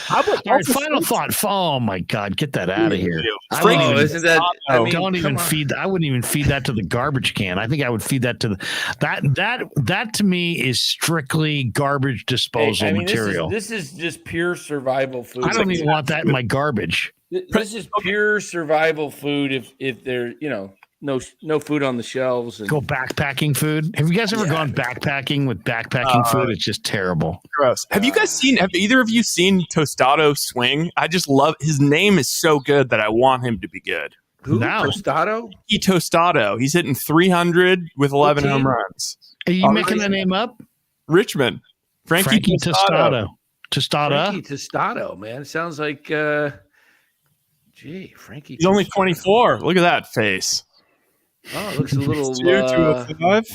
How about final thought? Oh my God, get that out of here! Isn't that? I mean, don't even feed. I wouldn't even feed that to the garbage can. I think I would feed that to that to me is strictly garbage disposal material. This is just pure survival food. I don't even want that in my garbage. This is pure survival food. If they're no food on the shelves. And Go backpacking food. Have you guys ever gone backpacking with backpacking food? It's just terrible. Gross. Have either of you seen Tostado swing? I just love his name is so good that I want him to be good. who? No. Tostado? Tostado. He's hitting 300 with 11 team? home runs. Are you making that name up? Richmond. Frankie Tostado. Tostada. Frankie Tostado, man. Sounds like Frankie. He's only Tostado. 24. Look at that face. Oh, it looks a little 205.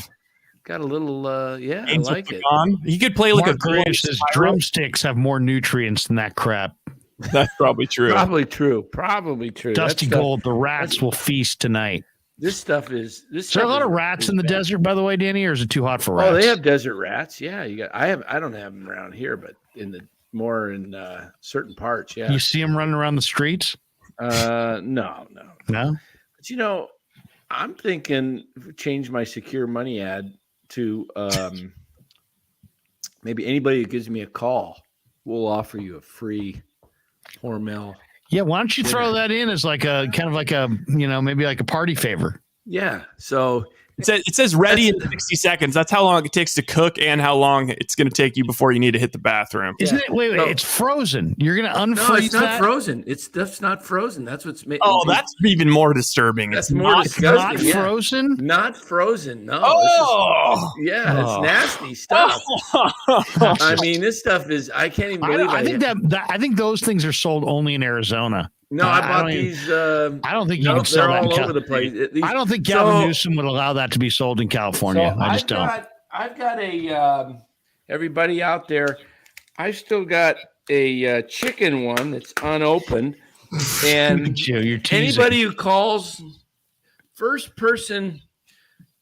got a little yeah, Angel I like it. pecan. He could play like Mark a Graves says drumsticks have more nutrients than that crap. That's probably true. Probably true. Dusty That stuff- Gold, the rats will feast tonight. This stuff is this. Is there a lot of rats in the desert, by the way, Danny, or is it too hot for rats? Oh, they have desert rats. Yeah, I don't have them around here, but in certain parts. Yeah. You see them running around the streets? No. No. But I'm thinking change my secure money ad to maybe anybody who gives me a call, we'll offer you a free Hormel. Yeah, why don't you throw that in as like a kind of like a maybe like a party favor? Yeah. So It says ready in 60 seconds. That's how long it takes to cook and how long it's going to take you before you need to hit the bathroom. Isn't it? Wait, No. it's frozen. You're gonna unfreeze no, it's not that? frozen. It's stuff's not frozen. That's what's made. Oh, that's even more disturbing. That's It's more not disgusting. Not yeah. frozen. Not frozen. No. Oh, Yeah, Oh. it's nasty stuff. I mean, this stuff is. I can't even believe. I think I think those things are sold only in Arizona. No, I bought don't even- these. I don't think you no, can sell they're that. all over the place. I don't think Gavin Newsom would allow that to be sold in California. I just don't. I've got a everybody out there. I've still got a chicken one that's unopened, and You're teasing. anybody who calls, first person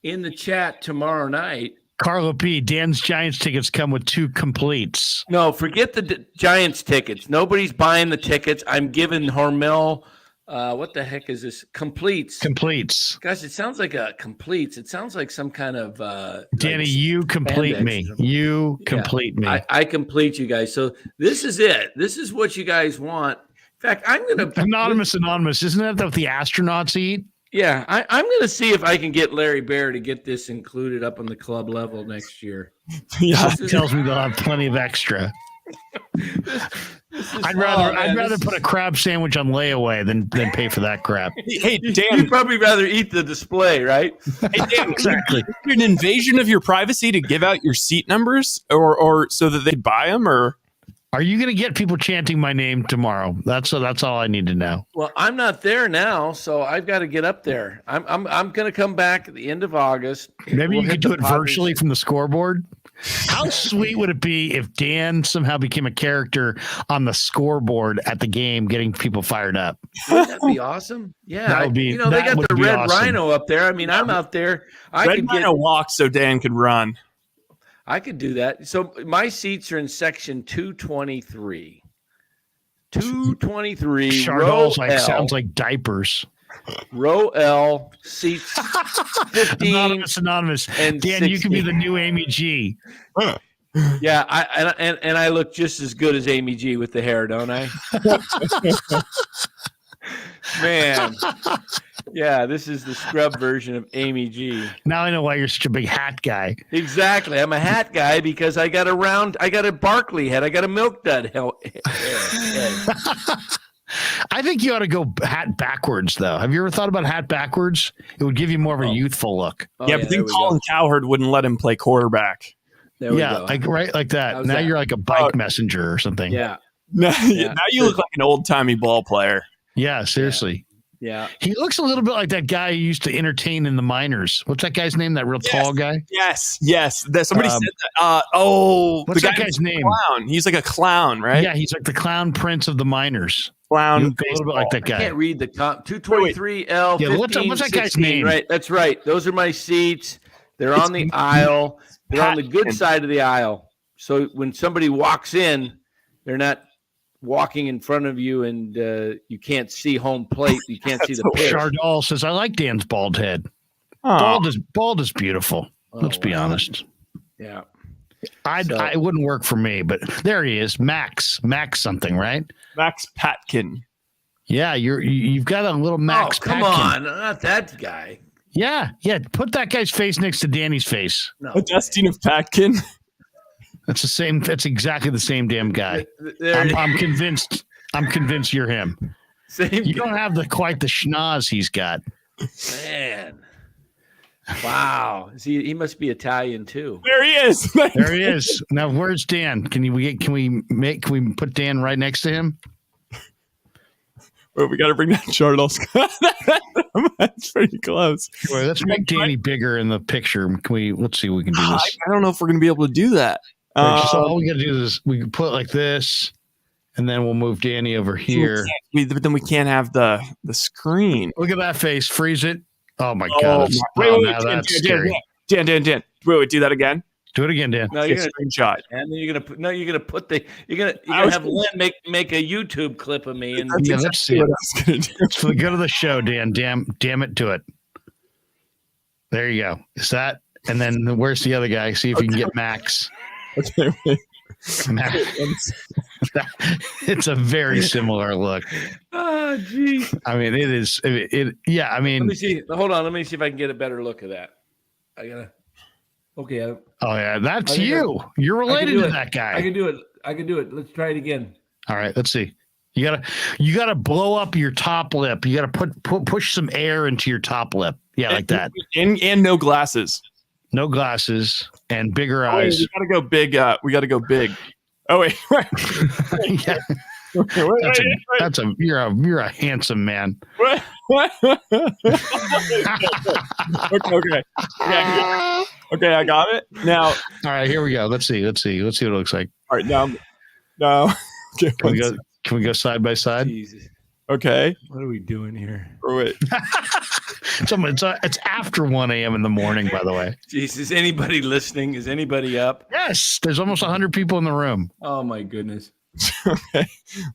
in the chat tomorrow night. Carlo P. Dan's Giants tickets come with 2 completes. No, forget the Giants tickets. Nobody's buying the tickets. I'm giving Hormel. What the heck is this? Completes. Completes. Gosh, it sounds like a completes. It sounds like some kind of Danny, like you complete spandex me. or something. You Yeah, complete me. I complete you guys. So this is it. This is what you guys want. In fact, I'm gonna Anonymous. Isn't that what the astronauts eat? Yeah, I'm gonna see if I can get Larry Bear to get this included up on the club level next year. yeah. It tells me they'll have plenty of extra. I'd rather put a crab sandwich on layaway than pay for that crap. Hey, You'd Dan. probably rather eat the display, right? Hey, Dan, Exactly. an invasion of your privacy to give out your seat numbers or so that they buy them or Are you going to get people chanting my name tomorrow? That's all I need to know. Well, I'm not there now, so I've got to get up there. I'm going to come back at the end of August. Maybe We'll you hit could do the it Padres. virtually from the scoreboard. How sweet would it be if Dan somehow became a character on the scoreboard at the game, getting people fired up? Wouldn't that be awesome? Yeah, That would be- they that got would the be Red awesome. Rhino up there. I mean, I'm out there. I Red could get. Rhino walk so Dan could run. I could do that. So my seats are in section 223. 223. Chardonnay's row like L, sounds like diapers. row L, seats 15. Anonymous. and Dan, you could be 16. the new Amy G. Yeah, and I look just as good as Amy G with the hair, don't I? Man. Yeah, this is the scrub version of Amy G. Now I know why you're such a big hat guy. Exactly. I'm a hat guy because I got a Barkley head. I got a milk dud head. I think you ought to go hat backwards, though. Have you ever thought about hat backwards? It would give you more of a youthful look. Oh, yeah, but there then we Colin Cowherd wouldn't let him play quarterback. There we Yeah, go. like right like that. How's Now that? you're like a bike messenger or something. Yeah. Now Yeah. you look like an old timey ball player. Yeah, seriously. Yeah. He looks a little bit like that guy who used to entertain in the minors. What's that guy's name? That real tall guy? Yes. Somebody said that. What's the that guy guy's who's a name? Clown. He's like a clown, right? Yeah, he's like the clown prince of the minors. You Clown. look a little bit like that I guy. can't read the comp. 223 L. Yeah, 15, what's that guy's 16, name? Right. That's right. Those are my seats. They're on the aisle. They're on the good Patton. side of the aisle. So when somebody walks in, they're not walking in front of you and you can't see home plate. You can't see the pitch. Chardonnay says, I like Dan's bald head. Aw. Bald is beautiful. Let's be wow. honest. Yeah. It wouldn't work for me, but there he is. Max something, right? Max Patkin. Yeah, you've got a little Max oh, come Patkin. on. Not that guy. Yeah. Put that guy's face next to Danny's face. No. A dusting of Patkin. That's the same. That's exactly the same damn guy. I'm convinced. I'm convinced you're him. Same You don't have quite the schnoz he's got. man. Wow. He must be Italian too. There he is. There he is. Now, where's Dan? Can we put Dan right next to him? Wait, we got to bring that chart off. That's pretty close. Well, let's make Danny bigger in the picture. Let's see if we can do this. I don't know if we're going to be able to do that. So all we got to do is we can put it like this, and then we'll move Danny over here. But then we can't have the screen. Look at that face. Freeze it. Oh my God. Wait, That's scary. Dan. Wait, do that again. Do it again, Dan. No, you're Get gonna screenshot. and then you're gonna have Lynn make a YouTube clip of me and Yeah, let's see it. What I was going to do. It's for the good of the show, Dan. Damn it, do it. There you go. Is that? And then where's the other guy? See if you can get Max. Okay, wait. Max. It's a very similar look. oh geez. I mean, it is. Yeah, I Let mean, me see. Hold on. Let me see if I can get a better look of that. I gotta. Okay. oh yeah, that's I think you. You're related do to it. that guy. I can do it. Let's try it again. All right, let's see. You gotta blow up your top lip. You gotta push some air into your top lip. Yeah, like that. And no glasses. No glasses and bigger Oh, wait, eyes. we gotta go big. We gotta go big. Oh wait, Yeah, you're a handsome man. Okay. Okay, I got it now. All right, here we go. Let's see what it looks like. All right, now. Okay, Can we go side by side? Jesus. okay. What are we doing here? Oh, wait. It's after 1 a.m. in the morning, by the way. Jesus, is anybody listening? Is anybody up? Yes, there's almost 100 people in the room. Oh my goodness. Okay.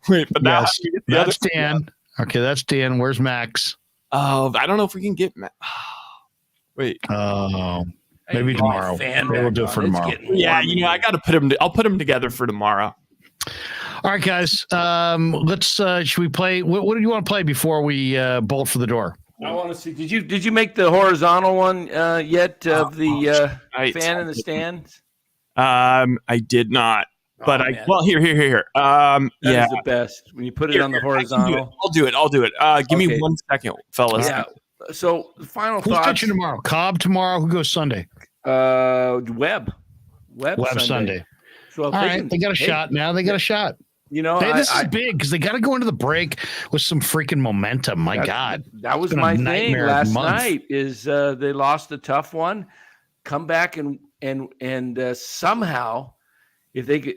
Wait, but now Yes, that's Dan. Okay, that's Dan. Where's Max? Oh, I don't know if we can get. Wait. Oh, maybe tomorrow. Maybe we'll do it for tomorrow. Yeah, I got to put them. I'll put them together for tomorrow. All right, guys. Let's. Should we play? What do you want to play before we bolt for the door? I want to see. Did you make the horizontal one yet of the fan in the stands? I did not, but man. Here. That yeah, is the best when you put it on the horizontal. I'll do it. Give me 1 second, fellas. Yeah. So the final Who's thoughts. pitching tomorrow? Cobb tomorrow. Who goes Sunday? Webb Sunday. So All right, they got a shot now. They got a shot. You know, This is big because they got to go into the break with some freaking momentum. My God, that was It's been a my thing nightmare last month. night. Is they lost a tough one, come back and somehow, if they could,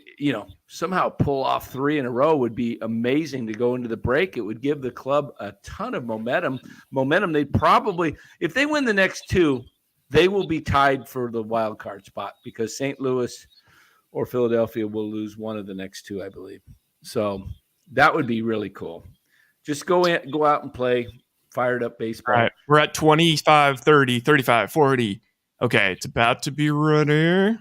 somehow pull off 3 in a row would be amazing to go into the break. It would give the club a ton of momentum. They'd probably, if they win the next 2, they will be tied for the wild card spot because St. Louis or Philadelphia will lose one of the next 2, I believe. So that would be really cool. Just go out and play fired up baseball. All right, we're at 25, 30, 35, 40. Okay, it's about to be ready.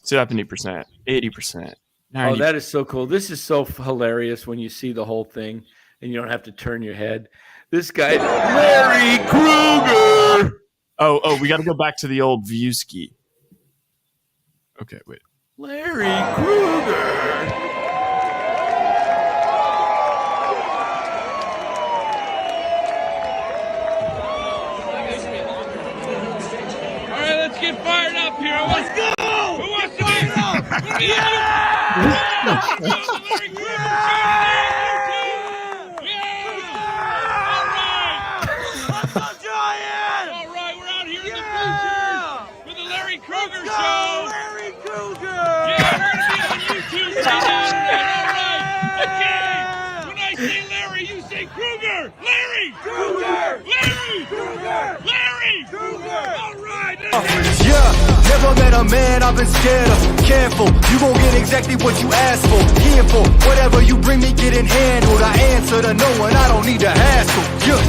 70%, 80%. 90%. Oh, that is so cool. This is so hilarious when you see the whole thing and you don't have to turn your head. This guy, Larry Krueger. Oh, we got to go back to the old view ski. Okay, wait. Larry Krueger. All right, let's get fired up here. Let's go! Who wants to get up? Yeah! Larry Krueger! All right, we're out here in the bleachers with the Larry Krueger Show. Larry Krueger! Yeah, we're gonna be on YouTube right now. All right, okay. When I say Larry, you say Krueger. Larry Krueger! Larry Krueger! Larry Krueger! All right. Yeah, never met a man I've been scared of. Careful, you gon' get exactly what you asked for. Here for whatever you bring me, getting handled. I answer to no one, I don't need to hassle. Yeah.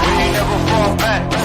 We ain't never fall back.